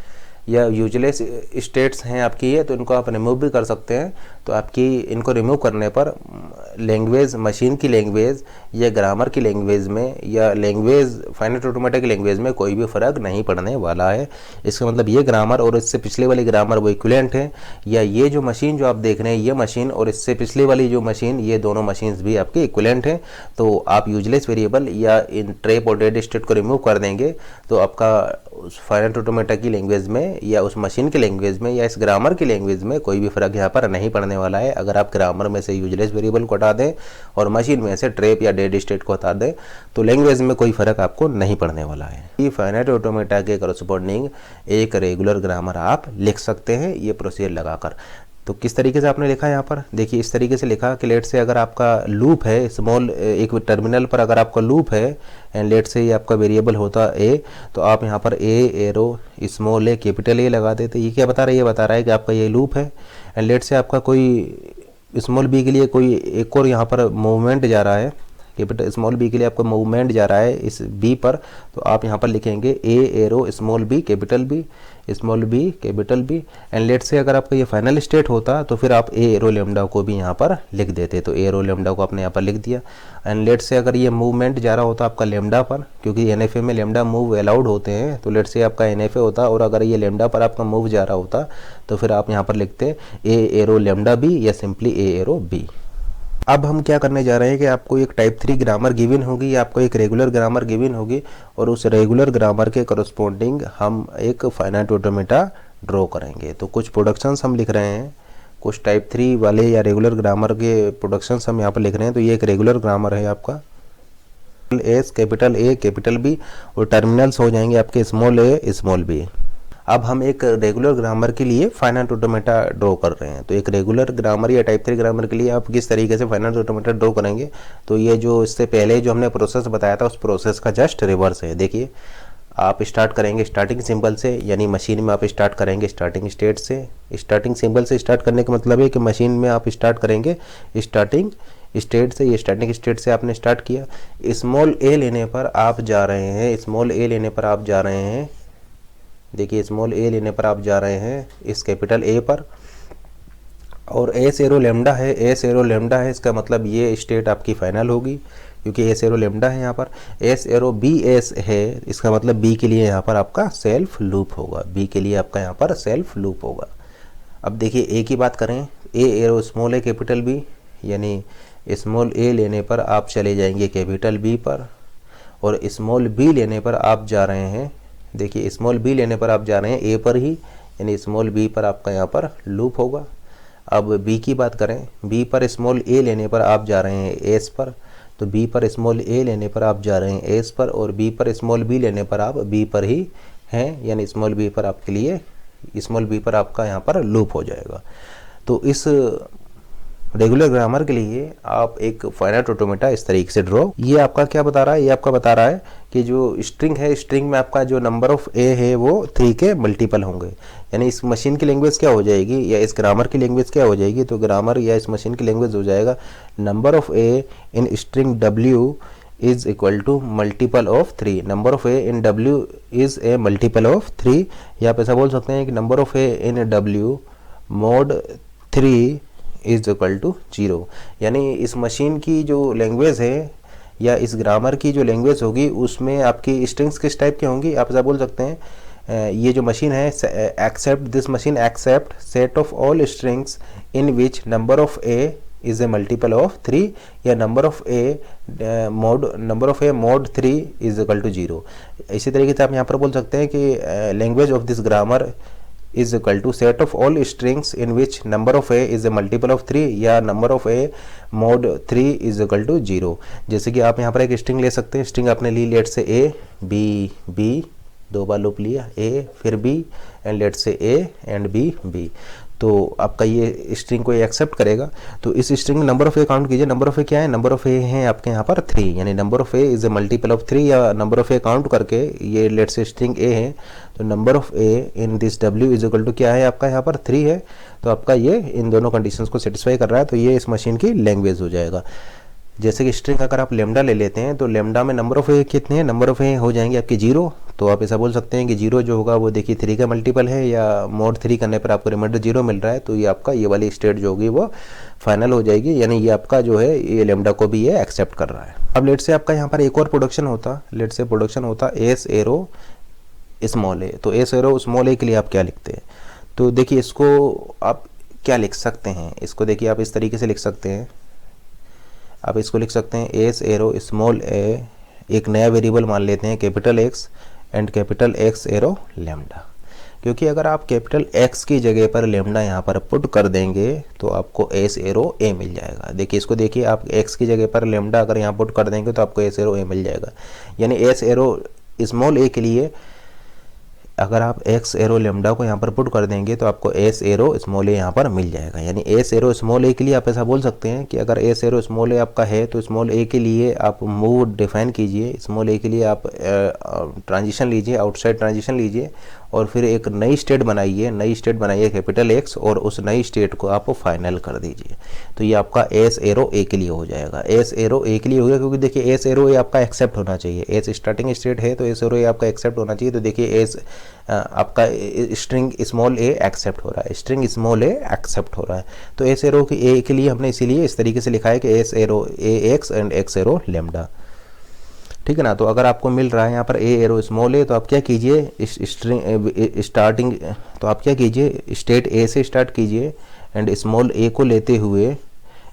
या यूजलेस स्टेट्स हैं आपकी ये, तो इनको आप रिमूव भी कर सकते हैं। तो आपकी इनको रिमूव करने पर लैंग्वेज, मशीन की लैंग्वेज या ग्रामर की लैंग्वेज में या लैंग्वेज फाइनाइट ऑटोमेटिक लैंग्वेज में कोई भी फ़र्क नहीं पड़ने वाला है। इसका मतलब ये ग्रामर और इससे पिछले वाली ग्रामर वो इक्विवेलेंट है, या ये जो मशीन जो आप देख रहे हैं ये मशीन और इससे पिछले वाली जो मशीन, ये दोनों मशीन्स भी आपके इक्विवेलेंट हैं। तो आप यूजलेस वेरिएबल या इन ट्रैप और डेड स्टेट को रिमूव कर देंगे तो आपका उस फाइनाइट ऑटोमेटा की लैंग्वेज में या उस मशीन की लैंग्वेज में या इस ग्रामर की लैंग्वेज में कोई भी फ़र्क यहाँ पर नहीं पड़ने वाला है। अगर आप ग्रामर में से यूजलेस वेरिएबल को हटा दें और मशीन में से ट्रैप या डेड स्टेट को हटा दें तो लैंग्वेज में कोई फ़र्क आपको नहीं पड़ने वाला है। ये फाइनाइट ऑटोमेटा के करस्पॉन्डिंग एक रेगुलर ग्रामर आप लिख सकते हैं ये प्रोसीजर लगाकर। तो किस तरीके से आपने लिखा है यहाँ पर, देखिए इस तरीके से लिखा कि लेट से अगर आपका लूप है स्मॉल, एक टर्मिनल पर अगर आपका लूप है एंड लेट से ये आपका वेरिएबल होता ए, तो आप यहाँ पर A arrow small A capital A लगा देते। ये क्या बता रहा है, ये बता रहा है कि आपका ये लूप है एंड लेट से आपका कोई स्मॉल बी के लिए कोई एक और यहाँ पर मूवमेंट जा रहा है, कैपिटल स्मॉल बी के लिए आपका मूवमेंट जा रहा है इस बी पर, तो आप यहाँ पर लिखेंगे A arrow small B capital B, small B capital B. And late say अगर आपका ये फाइनल स्टेट होता तो फिर आप ए एरो लेमडा को भी यहाँ पर लिख देते, तो ए एरो लेमडा को आपने यहाँ पर लिख दिया। एंड लेट से अगर ये मूवमेंट जा रहा होता आपका लेमडा पर, क्योंकि एनएफए में लेमडा मूव अलाउड होते हैं, तो लेट से आपका एनएफए होता और अगर ये लेमडा पर आपका मूव जा रहा होता तो फिर आप यहाँ पर लिखते ए एरो लेमडा बी या सिंपली ए एरो बी। अब हम क्या करने जा रहे हैं कि आपको एक टाइप 3 ग्रामर गिवन होगी या आपको एक रेगुलर ग्रामर गिवन होगी और उस रेगुलर ग्रामर के करस्पॉन्डिंग हम एक फाइनाइट ऑटोमेटा ड्रॉ करेंगे। तो कुछ प्रोडक्शंस हम लिख रहे हैं, कुछ टाइप 3 वाले या रेगुलर ग्रामर के प्रोडक्शंस हम यहाँ पर लिख रहे हैं। तो ये एक रेगुलर ग्रामर है आपका, S capital A capital B और टर्मिनल्स हो जाएंगे आपके स्मॉल ए स्मॉल बी। अब हम एक रेगुलर ग्रामर के लिए फाइनाइट ऑटोमेटा ड्रॉ कर रहे हैं। तो एक रेगुलर ग्रामर या टाइप 3 ग्रामर के लिए आप किस तरीके से फाइनाइट ऑटोमेटा ड्रॉ करेंगे, तो ये जो इससे पहले जो हमने प्रोसेस बताया था उस प्रोसेस का जस्ट रिवर्स है। देखिए आप स्टार्ट करेंगे स्टार्टिंग सिंबल से, यानी मशीन में आप स्टार्ट करेंगे स्टार्टिंग स्टेट से। स्टार्टिंग सिंबल से स्टार्ट करने का मतलब है कि मशीन में आप स्टार्ट करेंगे स्टार्टिंग स्टेट से। ये स्टार्टिंग स्टेट से आपने स्टार्ट किया, स्मॉल ए लेने पर आप जा रहे हैं, स्मॉल ए लेने पर आप जा रहे हैं, देखिए स्मॉल ए लेने पर आप जा रहे हैं इस कैपिटल ए पर, और एस एरो लेमडा है, एस एरो लेमडा है, इसका मतलब ये स्टेट आपकी फाइनल होगी क्योंकि एस एरो लेमडा है यहाँ पर। एस एरो बी एस है, इसका मतलब बी के लिए यहाँ पर आपका सेल्फ लूप होगा, बी के लिए आपका यहाँ पर सेल्फ लूप होगा। अब देखिए ए की बात करें, ए एरो स्मॉल ए कैपिटल बी, यानी स्मॉल ए लेने पर आप चले जाएंगे कैपिटल बी पर, और स्मॉल बी लेने पर आप जा रहे हैं, देखिए स्मॉल बी लेने पर आप जा रहे हैं ए पर ही, यानी स्मॉल बी पर आपका यहाँ पर लूप होगा। अब बी की बात करें, बी पर स्मॉल ए लेने पर आप जा रहे हैं एस पर, तो बी पर स्मॉल ए लेने पर आप जा रहे हैं एस पर, और बी पर स्मॉल बी लेने पर आप बी पर ही हैं, यानी स्मॉल बी पर आपके लिए स्मॉल बी पर आपका यहाँ पर लूप हो जाएगा। तो इस रेगुलर ग्रामर के लिए आप एक फाइनाइट ऑटोमेटा इस तरीके से ड्रॉ, ये आपका क्या बता रहा है, ये आपका बता रहा है कि जो स्ट्रिंग है, स्ट्रिंग में आपका जो नंबर ऑफ ए है वो 3 के मल्टीपल होंगे। यानी इस मशीन की लैंग्वेज क्या हो जाएगी या इस ग्रामर की लैंग्वेज क्या हो जाएगी, तो ग्रामर या इस मशीन की लैंग्वेज हो जाएगा number of A in string W is equal to multiple of 3। Number of A in W is a multiple of 3, या आप ऐसा बोल सकते हैं कि number of A in W mod 3 is equal to 0। यानी इस मशीन की जो लैंग्वेज है या इस ग्रामर की जो लैंग्वेज होगी उसमें आपकी स्ट्रिंग्स किस टाइप की होंगी, आप ऐसा बोल सकते हैं ये जो मशीन है, accept this machine accept set of all strings in which number of A is a multiple of 3, या number of A mod 3 is equal to 0। इसी तरीके से आप यहाँ पर बोल सकते हैं कि language of this grammar is equal to set of all strings in which number of A is a multiple of 3, या number of A mod 3 is equal to 0। जैसे कि आप यहाँ पर एक स्ट्रिंग ले सकते हैं, स्ट्रिंग आपने ली let say A B B, 2 बार लूप लिया, ए फिर B and late say A and B B, तो आपका ये स्ट्रिंग को ये एक्सेप्ट करेगा। तो इस string number of A count कीजिए, नंबर ऑफ ए क्या है, नंबर ऑफ ए है आपके यहाँ पर 3, यानी number of A is a multiple of 3, या नंबर ऑफ ए काउंट करके ये लेट से स्ट्रिंग ए है, तो number of A in this W is equal to क्या है आपका यहाँ पर 3 है, तो आपका ये इन दोनों कंडीशंस को सेटिस्फाई कर रहा है, तो ये इस मशीन की लैंग्वेज हो जाएगा। जैसे कि स्ट्रिंग अगर आप लेमडा ले लेते हैं तो लेमडा में नंबर ऑफ ए कितने हैं, नंबर ऑफ ए हो जाएंगे आपके 0, तो आप ऐसा बोल सकते हैं कि 0 जो होगा वो देखिए 3 का मल्टीपल है, या मोड 3 करने पर आपको रिमाइंडर 0 मिल रहा है, तो ये आपका ये वाली स्टेट जो होगी वो फाइनल हो जाएगी, यानी ये आपका जो है ये लेमडा को भी ये एक्सेप्ट कर रहा है। अब लेट से आपका यहाँ पर एक और प्रोडक्शन होता, लेट से प्रोडक्शन होता एस एरो स्मॉल ए, तो एस एरो स्मॉल ए के लिए आप क्या लिखते हैं, तो देखिए इसको आप क्या लिख सकते हैं, इसको देखिए आप इस तरीके से लिख सकते हैं, आप इसको लिख सकते हैं एस एरो स्मॉल ए, एक नया वेरिएबल मान लेते हैं capital X and capital x arrow lambda, क्योंकि अगर आप कैपिटल एक्स की जगह पर लेमडा यहाँ पर पुट कर देंगे तो आपको एस एरो ए मिल जाएगा। देखिए इसको देखिए, आप एक्स की जगह पर लेमडा अगर यहाँ पुट कर देंगे तो आपको एस एरो ए मिल जाएगा, यानी एस एरो स्मॉल ए के लिए अगर आप एक्स एरो लेमडा को यहाँ पर पुट कर देंगे तो आपको एस एरो स्मॉल ए यहाँ पर मिल जाएगा। यानी एस एरो स्मॉल ए के लिए आप ऐसा बोल सकते हैं कि अगर एस एरो स्मॉल ए आपका है तो स्मॉल ए के लिए आप मूव डिफाइन कीजिए, स्मॉल ए के लिए आप ट्रांजिशन लीजिए, आउटसाइड ट्रांजिशन लीजिए और फिर एक नई स्टेट बनाइए कैपिटल एक्स, और उस नई स्टेट को आप फाइनल कर दीजिए, तो ये आपका एस एरो ए के लिए हो जाएगा। एस एरो ए के लिए हो गया क्योंकि देखिए एस एरो ए आपका एक्सेप्ट होना चाहिए, एस स्टार्टिंग स्टेट है तो एस एरो ए आपका एक्सेप्ट होना चाहिए, तो देखिए एस आपका स्ट्रिंग स्मॉल ए एक्सेप्ट हो रहा है, स्ट्रिंग स्मॉल ए एक्सेप्ट हो रहा है, तो एस एरो की ए के लिए हमने इसीलिए इस तरीके से लिखा है कि S arrow A x and X arrow lambda, ठीक है ना। तो अगर आपको मिल रहा है यहाँ पर ए एरो स्मॉल ए, तो आप क्या कीजिए स्ट्रिंग स्टार्टिंग, तो आप क्या कीजिए स्टेट ए से स्टार्ट कीजिए एंड स्मॉल ए को लेते हुए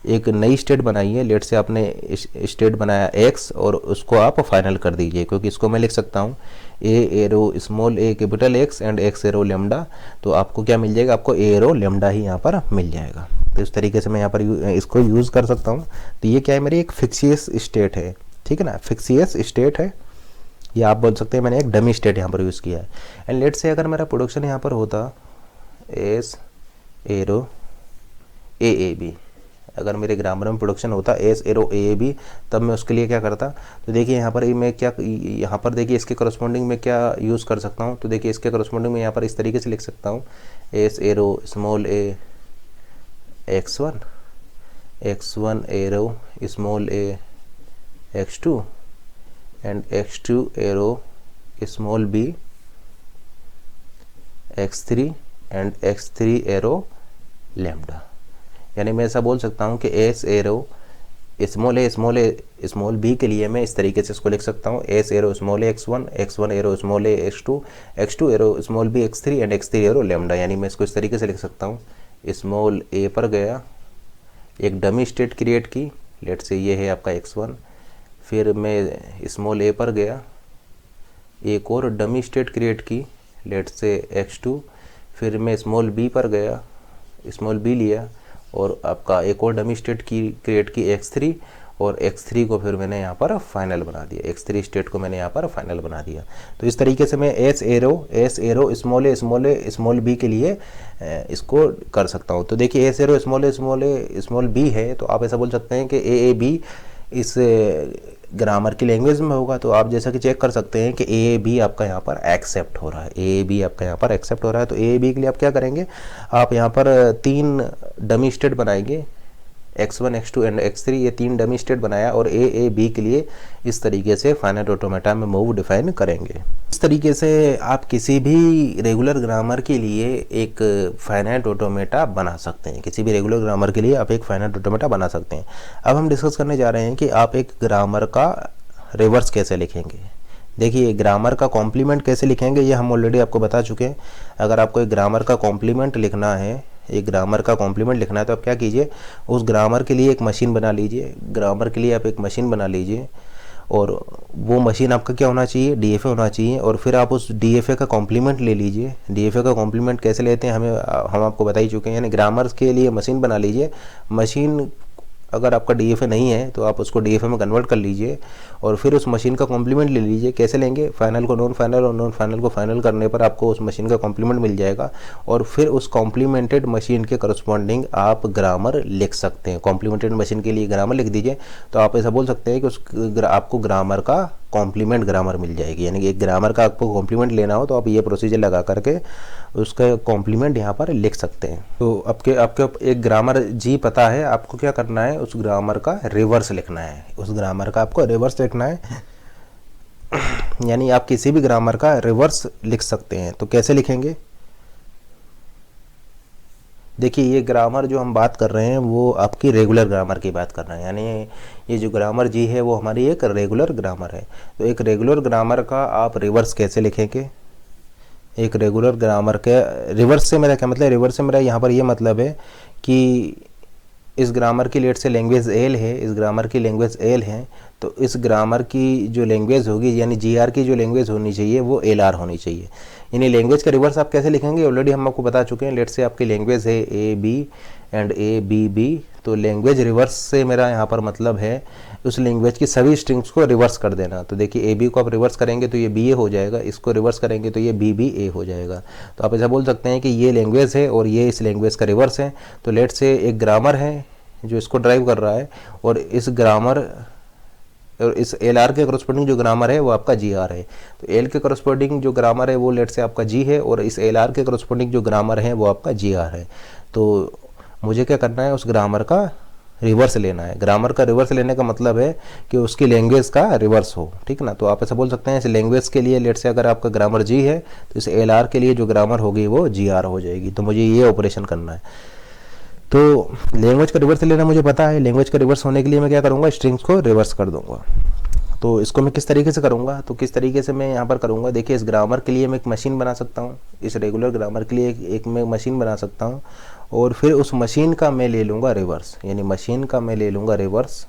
एक नई स्टेट बनाइए, लेट से आपने स्टेट बनाया एक्स और उसको आप फाइनल कर दीजिए, क्योंकि इसको मैं लिख सकता हूँ A arrow small A capital X and X arrow lambda, तो आपको क्या मिल जाएगा, आपको ए एरो लेमडा ही यहाँ पर मिल जाएगा। तो इस तरीके से मैं यहाँ पर इसको यूज़ कर सकता हूँ। तो ये क्या है, मेरी एक फिक्सियस स्टेट है, ठीक है ना, फिक्सियस स्टेट है, या आप बोल सकते हैं मैंने एक डमी स्टेट यहाँ पर यूज़ किया है। एंड लेट से अगर मेरा प्रोडक्शन यहाँ पर होता S arrow A A B, अगर मेरे ग्रामर में प्रोडक्शन होता एस एरो ए बी, तब मैं उसके लिए क्या करता, तो देखिए यहाँ पर मैं क्या, यहाँ पर देखिए इसके करस्पॉन्डिंग में क्या यूज़ कर सकता हूँ, तो देखिए इसके करस्पॉन्डिंग में यहाँ पर इस तरीके से लिख सकता हूँ S arrow small A x1 arrow small A x2 and x2 arrow small B x3 and x3 arrow lambda. यानी मैं ऐसा बोल सकता हूँ कि एस एरो स्मॉल बी के लिए मैं इस तरीके से इसको लिख सकता हूँ S arrow small A x1 arrow small A x2 arrow small B x3 and x3 arrow lambda. यानी मैं इसको इस तरीके से लिख सकता हूँ, स्मॉल ए पर गया, एक डमी स्टेट क्रिएट की, लेट से ये है आपका x1, फिर मैं स्मॉल ए पर गया, एक और डमी स्टेट क्रिएट की, लेट से x2, फिर मैं स्मॉल बी पर गया, स्मॉल बी लिया और आपका एक और डमी स्टेट की क्रिएट की x3, और x3 को फिर मैंने यहाँ पर फाइनल बना दिया, x3 स्टेट को मैंने यहाँ पर फाइनल बना दिया। तो इस तरीके से मैं एस एरो स्मॉल b के लिए इसको कर सकता हूँ। तो देखिए एस एरो स्मॉल b है, तो आप ऐसा बोल सकते हैं कि AAB इस ग्रामर की लैंग्वेज में होगा। तो आप जैसा कि चेक कर सकते हैं कि AAB आपका यहाँ पर एक्सेप्ट हो रहा है, AAB आपका यहाँ पर एक्सेप्ट हो रहा है। तो AAB के लिए आप क्या करेंगे, आप यहाँ पर 3 डमी स्टेट बनाएंगे, x1 x2 एंड x3, ये 3 डमी स्टेट बनाया और AAB के लिए इस तरीके से फाइनाइट ऑटोमेटा में मूव डिफाइन करेंगे। इस तरीके से आप किसी भी रेगुलर ग्रामर के लिए एक फाइनाइट ऑटोमेटा बना सकते हैं, किसी भी रेगुलर ग्रामर के लिए आप एक फाइनाइट ऑटोमेटा बना सकते हैं। अब हम डिस्कस करने जा रहे हैं कि आप एक ग्रामर का रिवर्स कैसे लिखेंगे। देखिए ग्रामर का कॉम्प्लीमेंट कैसे लिखेंगे ये हम ऑलरेडी आपको बता चुके हैं। अगर आपको एक ग्रामर का कॉम्प्लीमेंट लिखना है, एक ग्रामर का कॉम्प्लीमेंट लिखना है, तो आप क्या कीजिए, उस ग्रामर के लिए एक मशीन बना लीजिए। ग्रामर के लिए आप एक मशीन बना लीजिए और वो मशीन आपका क्या होना चाहिए, DFA होना चाहिए। और फिर आप उस DFA का कॉम्प्लीमेंट ले लीजिए। DFA का कॉम्प्लीमेंट कैसे लेते हैं हम आपको बता ही चुके हैं। यानी ग्रामर के लिए मशीन बना लीजिए। मशीन अगर आपका DFA नहीं है तो आप उसको DFA में कन्वर्ट कर लीजिए और फिर उस मशीन का कॉम्प्लीमेंट ले लीजिए। कैसे लेंगे, फाइनल को नॉन फाइनल और नॉन फाइनल को फाइनल करने पर आपको उस मशीन का कॉम्प्लीमेंट मिल जाएगा और फिर उस कॉम्प्लीमेंटेड मशीन के करस्पॉन्डिंग आप ग्रामर लिख सकते हैं। कॉम्प्लीमेंटेड मशीन के लिए ग्रामर लिख दीजिए। तो आप ऐसा बोल सकते हैं कि आपको ग्रामर का कॉम्प्लीमेंट ग्रामर मिल जाएगी। यानी कि एक ग्रामर का आपको कॉम्प्लीमेंट लेना हो तो आप ये प्रोसीजर लगा करके उसका कॉम्प्लीमेंट यहाँ पर लिख सकते हैं। तो आपके एक ग्रामर जी पता है, आपको क्या करना है, उस ग्रामर का रिवर्स लिखना है। उस ग्रामर का आपको रिवर्स लिखना है, यानी आप किसी भी ग्रामर का रिवर्स लिख सकते हैं। तो कैसे लिखेंगे, देखिए ये ग्रामर जो हम बात कर रहे हैं वो आपकी रेगुलर ग्रामर की बात कर रहे हैं। यानी ये जो ग्रामर जी है वो हमारी एक रेगुलर ग्रामर है। तो एक रेगुलर ग्रामर का आप रिवर्स कैसे लिखेंगे, एक रेगुलर ग्रामर के रिवर्स से मेरा क्या मतलब है, रिवर्स से मेरा यहाँ पर ये मतलब है कि इस ग्रामर की लेट से लैंग्वेज एल है, इस ग्रामर की लैंग्वेज एल है, तो इस ग्रामर की जो लैंग्वेज होगी यानी GR की जो लैंग्वेज होनी चाहिए वो LR होनी चाहिए। यानी लैंग्वेज का रिवर्स आप कैसे लिखेंगे ऑलरेडी हम आपको बता चुके हैं। लेट से आपकी लैंग्वेज है AB एंड ABB, तो लैंग्वेज रिवर्स से मेरा यहाँ पर मतलब है उस लैंग्वेज की सभी स्ट्रिंग्स को रिवर्स कर देना। तो देखिए AB को आप रिवर्स करेंगे तो ये BA हो जाएगा, इसको रिवर्स करेंगे तो ये BBA हो जाएगा। तो आप ऐसा बोल सकते हैं कि ये लैंग्वेज है और ये इस लैंग्वेज का रिवर्स है। तो लेट से एक ग्रामर है जो इसको ड्राइव कर रहा है और इस ग्रामर और इस LR के करस्पॉन्डिंग जो ग्रामर है वो आपका GR है। तो L के करस्पॉन्डिंग जो ग्रामर है वो लेट से आपका G है और इस LR के करस्पॉन्डिंग जो ग्रामर है वो आपका GR है। तो मुझे क्या करना है, उस ग्रामर का रिवर्स लेना है। ग्रामर का रिवर्स लेने का मतलब है कि उसकी लैंग्वेज का रिवर्स हो, ठीक ना। तो आप ऐसा बोल सकते हैं इस लैंग्वेज के लिए लेट से अगर आपका ग्रामर G है तो इस LR के लिए जो ग्रामर होगी वो GR हो जाएगी। तो मुझे ये ऑपरेशन करना है। तो लैंग्वेज का रिवर्स लेना मुझे पता है। लैंग्वेज का रिवर्स होने के लिए मैं क्या करूँगा, स्ट्रिंग्स को रिवर्स कर दूंगा। तो इसको मैं किस तरीके से करूँगा, तो किस तरीके से मैं यहाँ पर करूँगा, देखिए इस ग्रामर के लिए मैं एक मशीन बना सकता हूँ, इस रेगुलर ग्रामर के लिए एक मैं मशीन बना सकता हूँ और फिर उस मशीन का मैं ले लूँगा रिवर्स। यानी मशीन का मैं ले लूँगा रिवर्स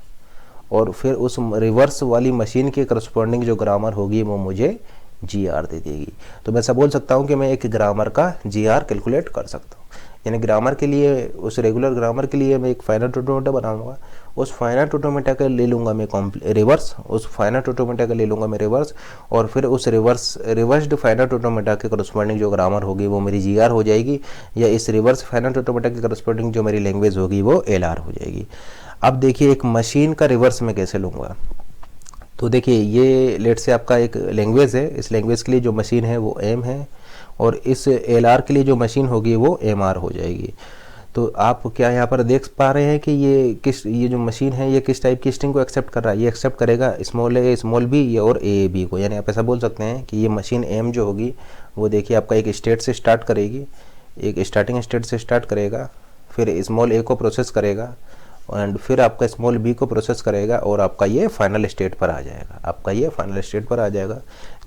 और फिर उस रिवर्स वाली मशीन के करस्पॉन्डिंग जो ग्रामर होगी वो मुझे GR दे देगी। तो मैं ऐसा बोल सकता हूँ कि मैं एक ग्रामर का GR कैलकुलेट कर सकता हूँ। यानी ग्रामर के लिए, उस रेगुलर ग्रामर के लिए मैं एक फाइनाइट ऑटोमेटा बनाऊंगा, उस फाइनाइट ऑटोमेटा का ले लूँगा मैं रिवर्स, उस फाइनाइट ऑटोमेटा का ले लूँगा मैं रिवर्स और फिर उस रिवर्स्ड फाइनाइट ऑटोमेटा के करस्पॉन्डिंग जो ग्रामर होगी वो मेरी GR हो जाएगी, या इस रिवर्स फाइनाइट ऑटोमेटा के करस्पॉन्डिंग जो मेरी लैंग्वेज होगी वो LR हो जाएगी। अब देखिए एक मशीन का रिवर्स में कैसे लूँगा। तो देखिए ये लेट से आपका एक लैंग्वेज है, इस लैंग्वेज के लिए जो मशीन है वो M है और इस LR के लिए जो मशीन होगी वो MR हो जाएगी। तो आप क्या यहाँ पर देख पा रहे हैं कि ये जो मशीन है ये किस टाइप की स्ट्रिंग को एक्सेप्ट कर रहा है। ये एक्सेप्ट करेगा स्मॉल a स्मॉल b और AAB को। यानी आप ऐसा बोल सकते हैं कि ये मशीन M जो होगी वो देखिए आपका एक स्टेट से स्टार्ट करेगी, एक स्टार्टिंग स्टेट से स्टार्ट करेगा, फिर स्मॉल a को प्रोसेस करेगा एंड फिर आपका स्मॉल b को प्रोसेस करेगा और आपका ये फाइनल स्टेट पर आ जाएगा, आपका ये फाइनल स्टेट पर आ जाएगा।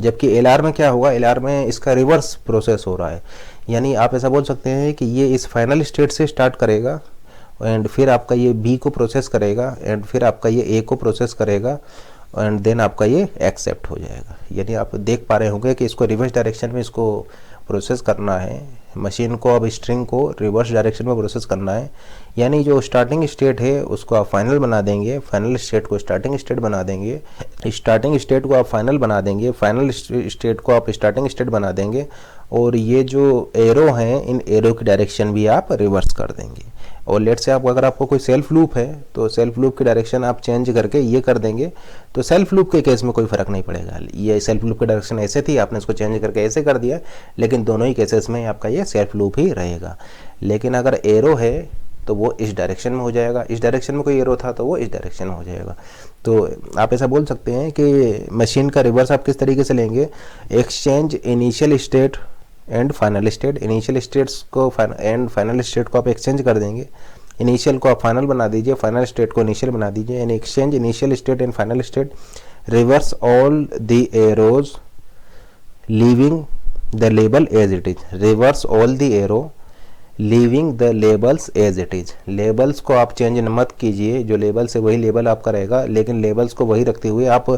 जबकि LR में क्या होगा, LR में इसका रिवर्स प्रोसेस हो रहा है। यानी आप ऐसा बोल सकते हैं कि ये इस फाइनल स्टेट से स्टार्ट करेगा एंड फिर आपका ये B को प्रोसेस करेगा एंड फिर आपका ये A को प्रोसेस करेगा एंड देन आपका ये एक्सेप्ट हो जाएगा। यानी आप देख पा रहे होंगे कि इसको रिवर्स डायरेक्शन में इसको प्रोसेस करना है, मशीन को अब स्ट्रिंग को रिवर्स डायरेक्शन में प्रोसेस करना है। यानी जो स्टार्टिंग स्टेट है उसको आप फाइनल बना देंगे, फाइनल स्टेट को स्टार्टिंग स्टेट बना देंगे, स्टार्टिंग स्टेट को आप फाइनल बना देंगे, फाइनल स्टेट को आप स्टार्टिंग स्टेट बना देंगे, और ये जो एरो हैं इन एरो की डायरेक्शन भी आप रिवर्स कर देंगे। और लेट से आप अगर आपको कोई सेल्फ लूप है तो सेल्फ लूप की डायरेक्शन आप चेंज करके ये कर देंगे, तो सेल्फ लूप के केस में कोई फ़र्क नहीं पड़ेगा। ये सेल्फ लूप की डायरेक्शन ऐसे थी, आपने इसको चेंज करके ऐसे कर दिया, लेकिन दोनों ही केसेस में आपका ये सेल्फ लूप ही रहेगा। लेकिन अगर एरो है तो वो इस डायरेक्शन में हो जाएगा, इस डायरेक्शन में कोई एरो था तो वो इस डायरेक्शन में हो जाएगा। तो आप ऐसा बोल सकते हैं कि मशीन का रिवर्स आप किस तरीके से लेंगे, exchange initial state and final state, initial states को एंड फाइनल स्टेट को आप एक्सचेंज कर देंगे, इनिशियल को आप फाइनल बना दीजिए, फाइनल स्टेट को इनिशियल बना दीजिए, and exchange initial state and final state, reverse all the arrows leaving the label as it is, reverse all the arrow leaving the labels as it is. Labels को आप change मत कीजिए, जो labels है वही label आपका रहेगा, लेकिन लेबल्स को वही रखते हुए आप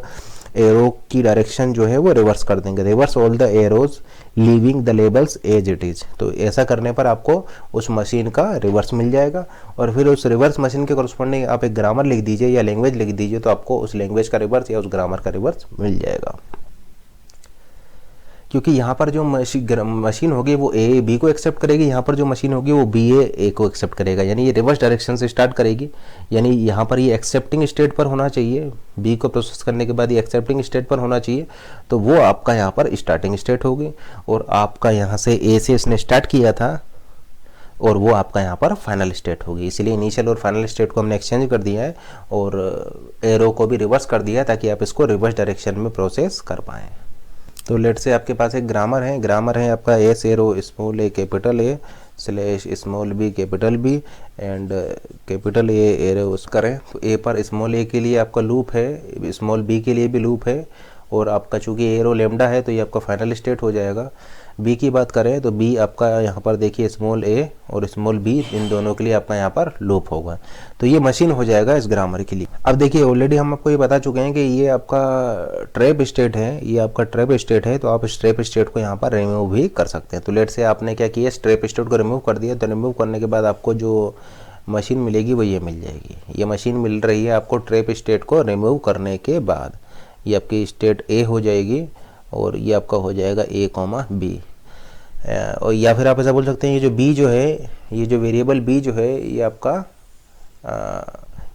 एरो की डायरेक्शन जो है वो रिवर्स कर देंगे, reverse all the arrows leaving the labels as it is. तो ऐसा करने पर आपको उस मशीन का रिवर्स मिल जाएगा, और फिर उस रिवर्स मशीन के कॉरस्पॉन्डिंग आप एक ग्रामर लिख दीजिए या लैंग्वेज लिख दीजिए, तो आपको उस लैंग्वेज का रिवर्स या उस ग्रामर का रिवर्स मिल जाएगा। क्योंकि यहाँ पर जो मशीन होगी वो ए बी को एक्सेप्ट करेगी, यहाँ पर जो मशीन होगी वो बी ए को एक्सेप्ट करेगा, यानी ये रिवर्स डायरेक्शन से स्टार्ट करेगी। यानी यहाँ पर ये एक्सेप्टिंग स्टेट पर होना चाहिए, बी को प्रोसेस करने के बाद ये एक्सेप्टिंग स्टेट पर होना चाहिए, तो वो आपका यहाँ पर स्टार्टिंग स्टेट होगी। और आपका यहाँ से ए से इसने स्टार्ट किया था और वो आपका यहाँ पर फाइनल स्टेट होगी, इसलिए इनिशियल और फाइनल स्टेट को हमने एक्सचेंज कर दिया है और एरो को भी रिवर्स कर दिया है, ताकि आप इसको रिवर्स डायरेक्शन में प्रोसेस कर पाएँ। तो लेट से आपके पास एक ग्रामर है आपका S arrow small A capital A slash small B capital B and capital A arrow करें। तो ए पर स्मॉल ए के लिए आपका लूप है, स्मॉल बी के लिए भी लूप है, और आपका चूंकि एरो लेमडा है तो ये आपका फाइनल स्टेट हो जाएगा। बी की बात करें तो बी आपका यहाँ पर देखिए स्मॉल ए और स्मॉल बी, इन दोनों के लिए आपका यहाँ पर लूप होगा, तो ये मशीन हो जाएगा इस ग्रामर के लिए। अब देखिए ऑलरेडी हम आपको ये बता चुके हैं कि ये आपका ट्रैप स्टेट है, ये आपका ट्रैप स्टेट है, तो आप इस ट्रैप स्टेट को यहाँ पर रिमूव भी कर सकते हैं। तो लेट से आपने क्या किया, इस ट्रैप स्टेट को रिमूव कर दिया, तो रिमूव करने के बाद आपको जो मशीन मिलेगी वो ये मिल जाएगी। ये मशीन मिल रही है आपको ट्रैप स्टेट को रिमूव करने के बाद, ये आपकी स्टेट ए हो जाएगी और ये आपका हो जाएगा ए कॉमा बी। और या फिर आप ऐसा बोल सकते हैं ये जो बी जो है, ये जो वेरिएबल बी जो है ये आपका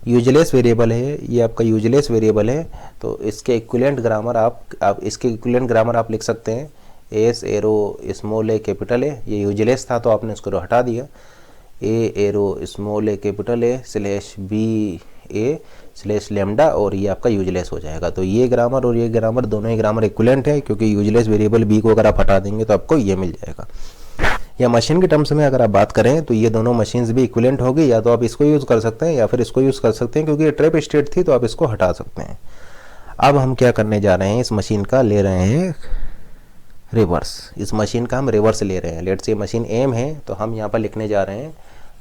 यूजलेस वेरिएबल है, ये आपका यूजलेस वेरिएबल है। तो इसके इक्विवेलेंट ग्रामर आप इसके इक्विवेलेंट ग्रामर आप लिख सकते हैं S arrow small A capital A, ये यूजलेस था तो आपने इसको हटा दिया, A arrow small A capital A slash B A slash lambda, और ये आपका यूजलेस हो जाएगा। तो ये ग्रामर और ये ग्रामर दोनों ही ग्रामर इक्विवेलेंट है, क्योंकि यूजलेस वेरिएबल बी को अगर आप हटा देंगे तो आपको ये मिल जाएगा। या मशीन के टर्म्स में अगर आप बात करें तो ये दोनों मशीन्स भी इक्विवेलेंट होगी, या तो आप इसको यूज़ कर सकते हैं या फिर इसको यूज़ कर सकते हैं, क्योंकि ये ट्रैप स्टेट थी तो आप इसको हटा सकते हैं। अब हम क्या करने जा रहे हैं, इस मशीन का ले रहे हैं रिवर्स, इस मशीन का हम रिवर्स ले रहे हैं। लेट्स से मशीन एम है तो हम यहाँ पर लिखने जा रहे हैं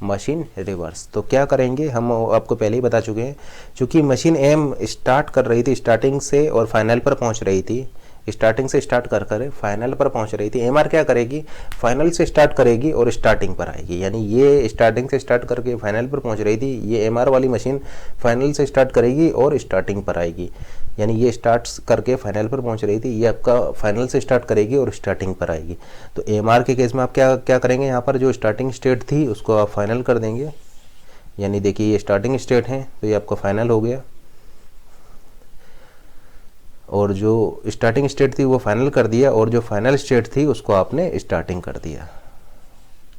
मशीन रिवर्स। तो क्या करेंगे, हम आपको पहले ही बता चुके हैं, क्योंकि मशीन एम स्टार्ट कर रही थी स्टार्टिंग से और फाइनल पर पहुंच रही थी, स्टार्टिंग से स्टार्ट कर कर फाइनल पर पहुंच रही थी। एमआर क्या करेगी, फाइनल से स्टार्ट करेगी और स्टार्टिंग पर आएगी, यानी ये स्टार्टिंग से स्टार्ट करके फाइनल पर पहुंच रही थी, ये एमआर वाली मशीन फाइनल से स्टार्ट करेगी और स्टार्टिंग पर आएगी, यानी ये स्टार्ट करके फाइनल पर पहुंच रही थी, ये आपका फाइनल से स्टार्ट करेगी और स्टार्टिंग पर आएगी। तो एमआर के केस में आप क्या करेंगे, यहाँ पर जो स्टार्टिंग स्टेट थी उसको आप फाइनल कर देंगे, यानी देखिए ये स्टार्टिंग स्टेट है तो ये आपका फाइनल हो गया, और जो स्टार्टिंग स्टेट थी वो फाइनल कर दिया, और जो फाइनल स्टेट थी उसको आपने स्टार्टिंग कर दिया,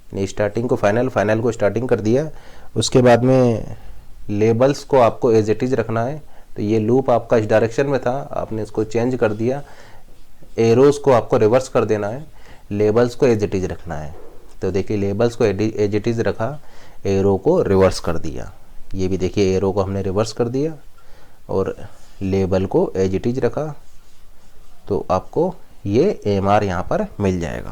यानी स्टार्टिंग को फाइनल, फाइनल को स्टार्टिंग कर दिया। उसके बाद में लेबल्स को आपको एज इट इज रखना है, तो ये लूप आपका इस डायरेक्शन में था, आपने इसको चेंज कर दिया, एरोज को आपको रिवर्स कर देना है, लेबल्स को एज इट इज रखना है। तो देखिए लेबल्स को एज इट इज रखा, एरो को रिवर्स कर दिया, ये भी देखिए एरो को हमने रिवर्स कर दिया और लेबल को एज इट इज रखा, तो आपको ये एमआर यहाँ पर मिल जाएगा।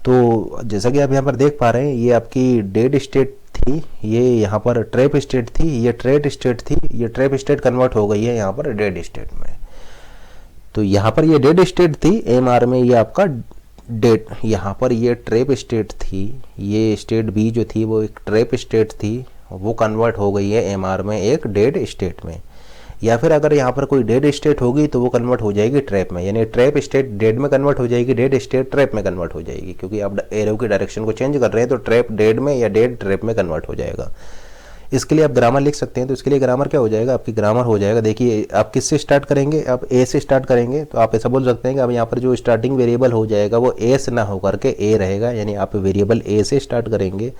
तो जैसा कि आप यहाँ पर देख पा रहे हैं ये आपकी डेड स्टेट थी, ये यहाँ पर ट्रैप स्टेट थी, ये ट्रेड स्टेट थी, ये ट्रैप स्टेट कन्वर्ट हो गई है यहाँ पर डेड स्टेट में। तो यहाँ पर ये डेड स्टेट थी, एमआर में ये आपका डेट, यहाँ पर ये ट्रैप स्टेट थी, ये स्टेट बी जो थी वो एक ट्रैप स्टेट थी, वो कन्वर्ट हो गई है एमआर में एक डेड स्टेट में। या फिर अगर यहाँ पर कोई डेड स्टेट होगी तो वो कन्वर्ट हो जाएगी ट्रैप में, यानी ट्रैप स्टेट डेड में कन्वर्ट हो जाएगी, डेड स्टेट ट्रैप में कन्वर्ट हो जाएगी, क्योंकि आप एरो की डायरेक्शन को चेंज कर रहे हैं तो ट्रैप डेड में या डेड ट्रैप में कन्वर्ट हो जाएगा। इसके लिए आप ग्रामर लिख सकते हैं, तो इसके लिए ग्रामर क्या हो जाएगा, आपकी ग्रामर हो जाएगा, देखिए आप किससे स्टार्ट करेंगे, आप ए से स्टार्ट करेंगे, तो आप ऐसा बोल सकते हैं कि अब यहाँ पर जो स्टार्टिंग वेरिएबल हो जाएगा वो ए से ना होकर के ए रहेगा, यानी आप वेरिएबल ए से स्टार्ट करेंगे।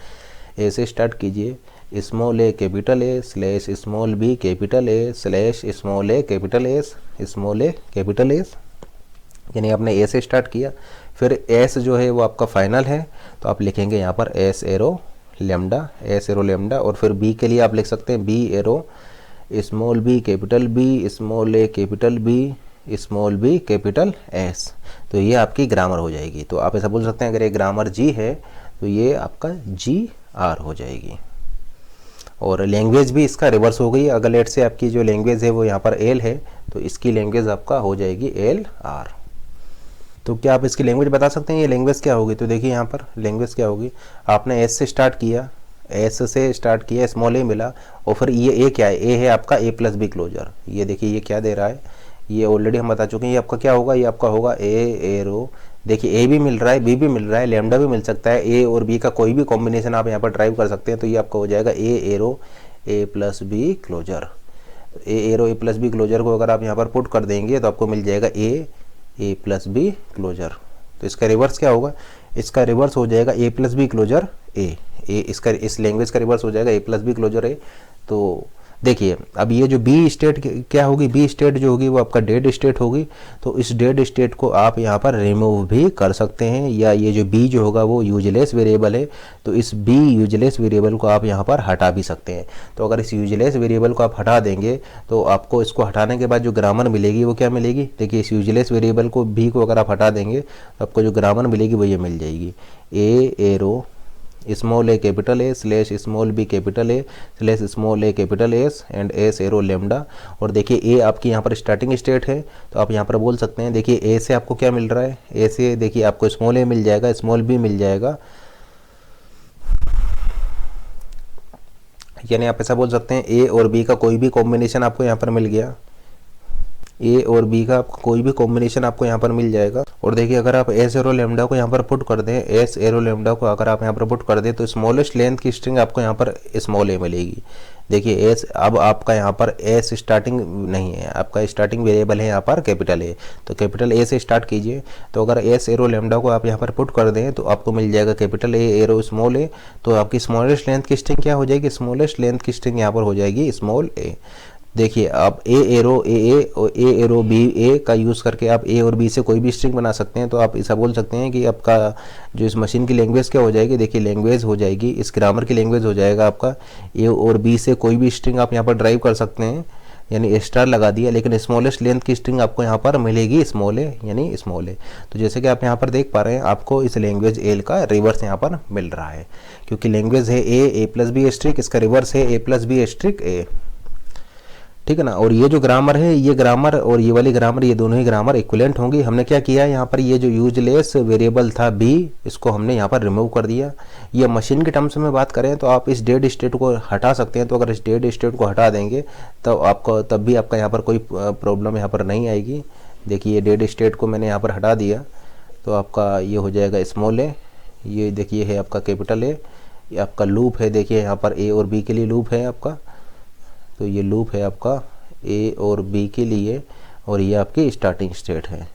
ए से स्टार्ट कीजिए, small A capital A slash small B capital A slash small A capital S small A capital S, यानी आपने ए से स्टार्ट किया। फिर एस जो है वो आपका फाइनल है, तो आप लिखेंगे यहाँ पर S arrow lambda, S arrow lambda, और फिर बी के लिए आप लिख सकते हैं B arrow small B capital B small ए capital B small B capital S. तो ये आपकी ग्रामर हो जाएगी। तो आप ऐसा बोल सकते हैं अगर ये ग्रामर जी है तो ये आपका जी आर हो जाएगी। और लैंग्वेज भी इसका रिवर्स हो गई, अगर लेट से आपकी जो लैंग्वेज है वो यहाँ पर एल है तो इसकी लैंग्वेज आपका हो जाएगी एल आर। तो क्या आप इसकी लैंग्वेज बता सकते हैं ये लैंग्वेज क्या होगी? तो देखिए यहाँ पर लैंग्वेज क्या होगी, आपने एस से स्टार्ट किया, एस से स्टार्ट किया, स्मॉल ए मिला, और फिर ये ए क्या है, ए है आपका ए प्लस बी क्लोजर। ये देखिए ये क्या दे रहा है, ये ऑलरेडी हम बता चुके हैं, ये आपका क्या होगा, ये आपका होगा ए एरो, देखिए ए भी मिल रहा है, बी भी मिल रहा है, लेमडा भी मिल सकता है, ए और बी का कोई भी कॉम्बिनेशन आप यहाँ पर ड्राइव कर सकते हैं। तो ये आपका हो जाएगा A arrow A plus B closure. A arrow A plus B closure को अगर आप यहाँ पर पुट कर देंगे तो आपको मिल जाएगा ए प्लस बी क्लोजर। तो इसका रिवर्स क्या होगा, इसका रिवर्स हो जाएगा ए प्लस बी क्लोजर ए, इसका इस लैंग्वेज का रिवर्स हो जाएगा ए प्लस बी क्लोजर ए। तो देखिए अब ये जो बी स्टेट क्या होगी, बी स्टेट जो होगी वो आपका डेड स्टेट होगी। तो इस डेड स्टेट को आप यहाँ पर रिमूव भी कर सकते हैं, या ये जो बी जो होगा वो यूजलेस वेरिएबल है, तो इस बी यूजलेस वेरिएबल को आप यहाँ पर हटा भी सकते हैं। तो अगर इस यूजलेस वेरिएबल को आप हटा देंगे तो आपको इसको हटाने के बाद जो ग्रामर मिलेगी वो क्या मिलेगी, देखिए इस यूजलेस वेरिएबल को बी को अगर आप हटा देंगे तो आपको जो ग्रामर मिलेगी वो ये मिल जाएगी, A arrow small A capital A slash small B capital A slash small A capital S and S arrow lambda. और देखिए ए आपकी यहाँ पर स्टार्टिंग स्टेट है, तो आप यहाँ पर बोल सकते हैं, देखिए ए से आपको क्या मिल रहा है, ए से देखिए आपको स्मॉल ए मिल जाएगा, स्मॉल बी मिल जाएगा, यानी आप ऐसा बोल सकते हैं ए और बी का कोई भी कॉम्बिनेशन आपको यहाँ पर मिल गया, ए और बी का कोई भी कॉम्बिनेशन आपको यहाँ पर मिल जाएगा। और देखिए अगर आप एस एरो लेमडा को यहाँ पर पुट कर दें, एस एरो लेमडा को अगर आप यहाँ पर पुट कर दें तो स्मॉलेस्ट लेंथ की स्ट्रिंग आपको यहाँ पर स्मॉल ए मिलेगी। देखिए एस, अब आपका यहाँ पर एस स्टार्टिंग नहीं है, आपका स्टार्टिंग वेरिएबल है यहाँ पर कैपिटल ए, तो कैपिटल ए से स्टार्ट कीजिए। तो अगर एस एरो लेमडा को आप यहाँ पर पुट कर दें तो आपको मिल जाएगा कैपिटल ए एरो स्मॉल ए। तो आपकी स्मॉलेस्ट लेंथ की स्ट्रिंग क्या हो जाएगी, स्मॉलेस्ट लेंथ की स्ट्रिंग यहाँ पर हो जाएगी स्मॉल ए। देखिए आप ए एरो ए और ए एरो बी ए का यूज़ करके आप ए और बी से कोई भी स्ट्रिंग बना सकते हैं। तो आप ऐसा बोल सकते हैं कि आपका जो इस मशीन की लैंग्वेज क्या हो जाएगी, देखिए लैंग्वेज हो जाएगी, इस ग्रामर की लैंग्वेज हो जाएगा आपका ए और बी से कोई भी स्ट्रिंग आप यहाँ पर ड्राइव कर सकते हैं, यानी स्टार लगा दिया, लेकिन स्मॉलेस्ट लेंथ की स्ट्रिंग आपको यहाँ पर मिलेगी स्मॉल ए, यानी स्मॉल ए। तो जैसे कि आप यहाँ पर देख पा रहे हैं आपको इस लैंग्वेज एल का रिवर्स यहाँ पर मिल रहा है, क्योंकि लैंग्वेज है ए प्लस बी स्ट्रिक, इसका रिवर्स है ए प्लस बी स्ट्रिक ए, ठीक है ना। और ये जो ग्रामर है, ये ग्रामर और ये वाली ग्रामर, ये दोनों ही ग्रामर इक्विवेलेंट होंगी। हमने क्या किया है यहाँ पर, ये जो यूजलेस वेरिएबल था बी, इसको हमने यहाँ पर रिमूव कर दिया। ये मशीन के टर्म्स में बात करें तो आप इस डेड स्टेट को हटा सकते हैं। तो अगर इस डेड स्टेट को हटा देंगे तो आपको तब भी आपका यहाँ पर कोई प्रॉब्लम यहाँ पर नहीं आएगी। देखिए ये डेड स्टेट को मैंने यहाँ पर हटा दिया तो आपका ये हो जाएगा स्मॉल ए, ये देखिए है आपका कैपिटल ए, ये आपका लूप है, देखिए यहाँ पर ए और बी के लिए लूप है आपका, तो ये लूप है आपका ए और बी के लिए, और ये आपकी स्टार्टिंग स्टेट है,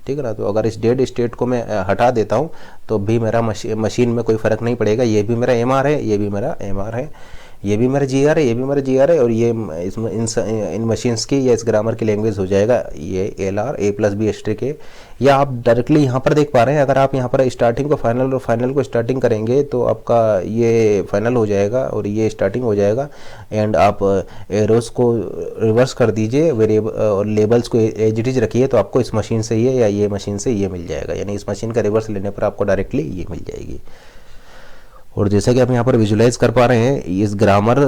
ठीक है ना। तो अगर इस डेड स्टेट को मैं हटा देता हूँ तो भी मेरा मशीन में कोई फ़र्क नहीं पड़ेगा, ये भी मेरा एम आर है, ये भी मेरा एम आर है, ये भी मेरा जी आर है, ये भी मेरा जी आर है, और ये इन मशीन्स की या इस ग्रामर की लैंग्वेज हो जाएगा ये L R A plus B streak ए। या आप डायरेक्टली यहाँ पर देख पा रहे हैं, अगर आप यहाँ पर स्टार्टिंग को फाइनल और फाइनल को स्टार्टिंग करेंगे तो आपका ये फाइनल हो जाएगा और ये स्टार्टिंग हो जाएगा। एंड आप एरोस को रिवर्स कर दीजिए, वेरिएबल और लेबल्स को एज इट इज रखिए, तो आपको इस मशीन से ये या ये मशीन से ये मिल जाएगा, यानी इस मशीन का रिवर्स लेने पर आपको डायरेक्टली ये मिल जाएगी। और जैसा कि आप यहाँ पर विजुलाइज कर पा रहे हैं, इस ग्रामर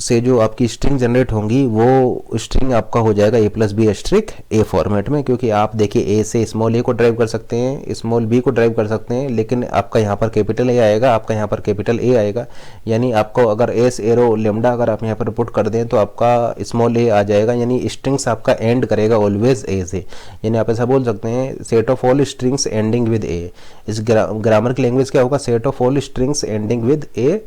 से जो आपकी स्ट्रिंग जनरेट होंगी वो स्ट्रिंग आपका हो जाएगा ए प्लस बी एस्ट्रिक ए फॉर्मेट में, क्योंकि आप देखिए ए से स्मॉल ए को ड्राइव कर सकते हैं, स्मॉल बी को ड्राइव कर सकते हैं, लेकिन आपका यहाँ पर कैपिटल ए आएगा, आपका यहाँ पर कैपिटल ए आएगा। यानी आपको अगर एस एरो लेमडा अगर आप यहाँ पर पुट कर दें तो आपका स्मॉल ए आ जाएगा, यानी स्ट्रिंग्स आपका एंड करेगा ऑलवेज ए से। यानी आप ऐसा बोल सकते हैं set of all strings ending with A. इस ग्रामर की लैंग्वेज क्या होगा, set of all strings ending with A.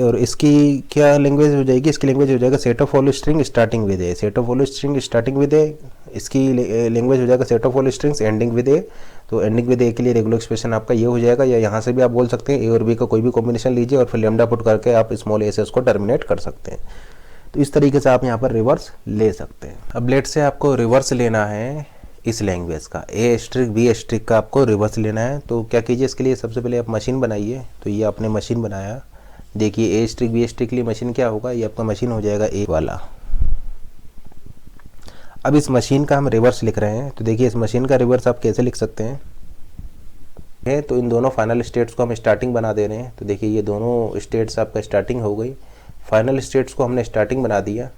और इसकी क्या लैंग्वेज हो जाएगी, इसकी लैंग्वेज हो जाएगा set of all string starting with A. Set of all string starting with A, इसकी लैंग्वेज हो जाएगा set of all strings ending with A. तो एंडिंग विद ए के लिए रेगुलर एक्सप्रेशन आपका ये हो जाएगा, या यहाँ से भी आप बोल सकते हैं ए और बी का कोई भी कॉम्बिनेशन लीजिए और फिर लेमडा पुट करके आप स्मॉल ए से उसको टर्मिनेट कर सकते हैं। तो इस तरीके से आप यहाँ पर रिवर्स ले सकते हैं। अब लेट से आपको रिवर्स लेना है इस लैंग्वेज का, ए स्ट्रिक बी स्ट्रिक का आपको रिवर्स लेना है। तो क्या कीजिए, इसके लिए सबसे पहले आप मशीन बनाइए। तो ये आपने मशीन बनाया, देखिए ए स्ट्रिक बी स्ट्रिक के लिए मशीन क्या होगा, ये आपका मशीन हो जाएगा ए वाला। अब इस मशीन का हम रिवर्स लिख रहे हैं, तो देखिए इस मशीन का रिवर्स आप कैसे लिख सकते हैं। तो इन दोनों फाइनल स्टेट्स को हम स्टार्टिंग बना दे रहे हैं। तो देखिए ये दोनों स्टेट्स आपका स्टार्टिंग हो गई, फाइनल स्टेट्स को हमने स्टार्टिंग बना दिया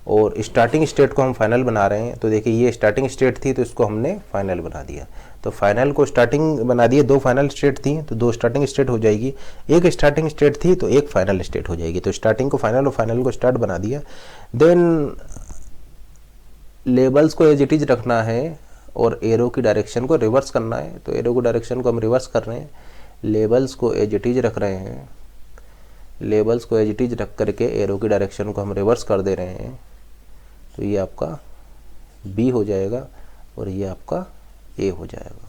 और स्टार्टिंग स्टेट को हम फाइनल बना रहे हैं। तो देखिए ये स्टार्टिंग स्टेट थी तो इसको हमने फाइनल बना दिया। तो फाइनल को स्टार्टिंग बना दिए, दो फाइनल स्टेट थी तो दो स्टार्टिंग स्टेट हो जाएगी, एक स्टार्टिंग स्टेट थी तो एक फाइनल स्टेट हो जाएगी। तो स्टार्टिंग को फाइनल और फाइनल को स्टार्ट बना दिया। देन लेबल्स को एज इट इज रखना है और एरो की डायरेक्शन को रिवर्स करना है। तो एरो की डायरेक्शन को हम रिवर्स कर रहे हैं, लेबल्स को एज इट इज रख रहे हैं, लेबल्स को एज इट इज रख करके एरो की डायरेक्शन को हम रिवर्स कर दे रहे हैं। तो ये आपका बी हो जाएगा और ये आपका ए हो जाएगा।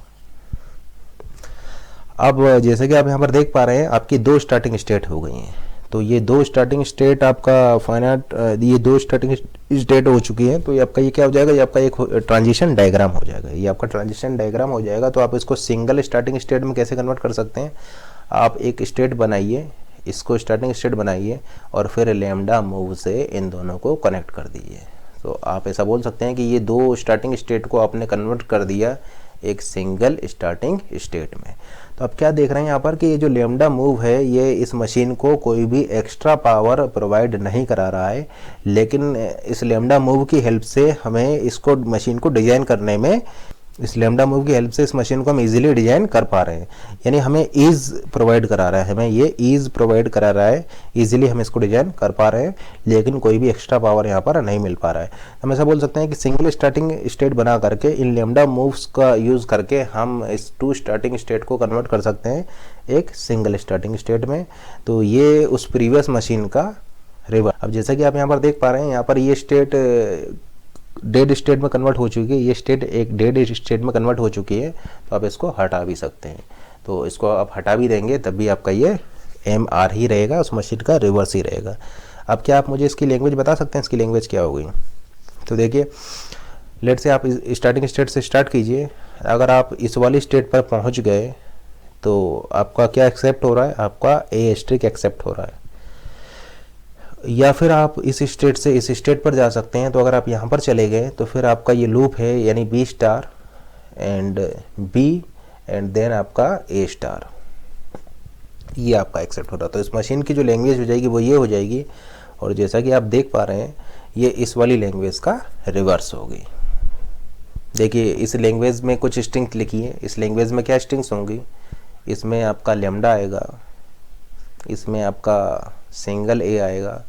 अब जैसे कि आप यहाँ पर देख पा रहे हैं आपकी दो स्टार्टिंग स्टेट हो गई हैं। तो ये दो स्टार्टिंग स्टेट आपका फाइनाइट, ये दो स्टार्टिंग स्टेट हो चुकी है। तो ये आपका ये क्या हो जाएगा, ये आपका एक ट्रांजिशन डायग्राम हो जाएगा, ये आपका ट्रांजिशन डायग्राम हो जाएगा। तो आप इसको सिंगल स्टार्टिंग स्टेट में कैसे कन्वर्ट कर सकते हैं, आप एक स्टेट बनाइए, इसको स्टार्टिंग स्टेट बनाइए और फिर लैम्डा मूव से इन दोनों को कनेक्ट कर दीजिए। तो आप ऐसा बोल सकते हैं कि ये दो स्टार्टिंग स्टेट को आपने कन्वर्ट कर दिया एक सिंगल स्टार्टिंग स्टेट में। तो आप क्या देख रहे हैं यहाँ पर कि ये जो लैम्डा मूव है ये इस मशीन को कोई भी एक्स्ट्रा पावर प्रोवाइड नहीं करा रहा है, लेकिन इस लैम्डा मूव की हेल्प से हमें इसको मशीन को डिज़ाइन करने में, इस लैम्डा मूव की हेल्प से इस मशीन को हम इजीली डिजाइन कर पा रहे हैं। यानी हमें ईज प्रोवाइड करा रहा है, हमें ये ईज प्रोवाइड करा रहा है, इजीली हम इसको डिजाइन कर पा रहे हैं, लेकिन कोई भी एक्स्ट्रा पावर यहाँ पर नहीं मिल पा रहा है। हम ऐसा बोल सकते हैं कि सिंगल स्टार्टिंग स्टेट बना करके इन लैम्डा मूव्स का यूज़ करके हम इस टू स्टार्टिंग स्टेट को कन्वर्ट कर सकते हैं एक सिंगल स्टार्टिंग स्टेट में। तो ये उस प्रीवियस मशीन का रिवर्स। अब जैसा कि आप यहाँ पर देख पा रहे हैं, यहाँ पर ये स्टेट डेड स्टेट में कन्वर्ट हो चुकी है, ये स्टेट एक डेड स्टेट में कन्वर्ट हो चुकी है। तो आप इसको हटा भी सकते हैं। तो इसको आप हटा भी देंगे तब भी आपका ये MR ही रहेगा, उस मशीन का रिवर्स ही रहेगा। अब क्या आप मुझे इसकी लैंग्वेज बता सकते हैं, इसकी लैंग्वेज क्या होगी। तो देखिए लेट से आप स्टार्टिंग स्टेट से स्टार्ट कीजिए, अगर आप इस वाली स्टेट पर पहुँच गए तो आपका क्या एक्सेप्ट हो रहा है, आपका ए स्ट्रिक एक्सेप्ट हो रहा है। या फिर आप इस स्टेट से इस स्टेट पर जा सकते हैं। तो अगर आप यहाँ पर चले गए तो फिर आपका ये लूप है, यानी B star and B and then आपका A स्टार, ये आपका एक्सेप्ट हो रहा है। तो इस मशीन की जो लैंग्वेज हो जाएगी वो ये हो जाएगी। और जैसा कि आप देख पा रहे हैं ये इस वाली लैंग्वेज का रिवर्स होगी। देखिए इस लैंग्वेज में कुछ स्ट्रिंग्स लिखी है, इस लैंग्वेज में क्या स्ट्रिंग्स होंगी, इसमें आपका लैम्डा आएगा, इसमें आपका सिंगल ए आएगा,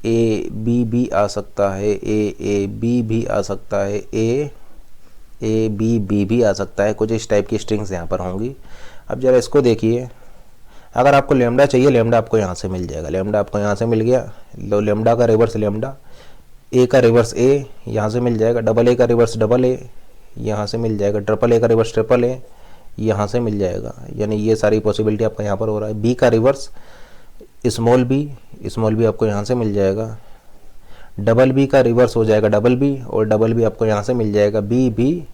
ए बी भी आ सकता है, ए बी भी आ सकता है, ए बी बी भी आ सकता है, कुछ इस टाइप की स्ट्रिंग्स यहाँ पर होंगी। अब जरा इसको देखिए, अगर आपको लैम्डा चाहिए, लैम्डा आपको यहाँ से मिल जाएगा, लैम्डा आपको यहाँ से मिल गया। लो लैम्डा का रिवर्स लैम्डा, ए का रिवर्स ए यहाँ से मिल जाएगा, डबल ए का रिवर्स डबल ए यहाँ से मिल जाएगा, ट्रिपल ए का रिवर्स ट्रिपल ए यहाँ से मिल जाएगा। यानी ये सारी पॉसिबिलिटी आपका यहाँ पर हो रहा है। बी का रिवर्स स्मॉल बी आपको यहाँ से मिल जाएगा, डबल बी का रिवर्स हो जाएगा डबल बी, और डबल बी आपको यहाँ से मिल जाएगा B B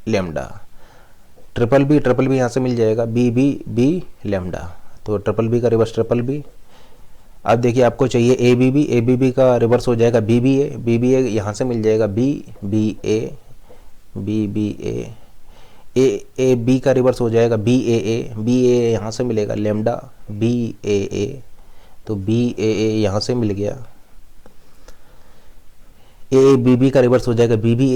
lambda, triple B यहाँ से मिल जाएगा बी बी बी लैम्डा। तो ट्रिपल बी का रिवर्स ट्रिपल बी। अब देखिए आपको चाहिए ए बी बी का रिवर्स हो जाएगा बी बी ए यहाँ से मिल जाएगा B B A, A B का रिवर्स हो जाएगा बी ए यहाँ से मिलेगा लेमडा बी ए, तो बी ए यहाँ से मिल गया। ए बी बी का रिवर्स हो जाएगा बी बी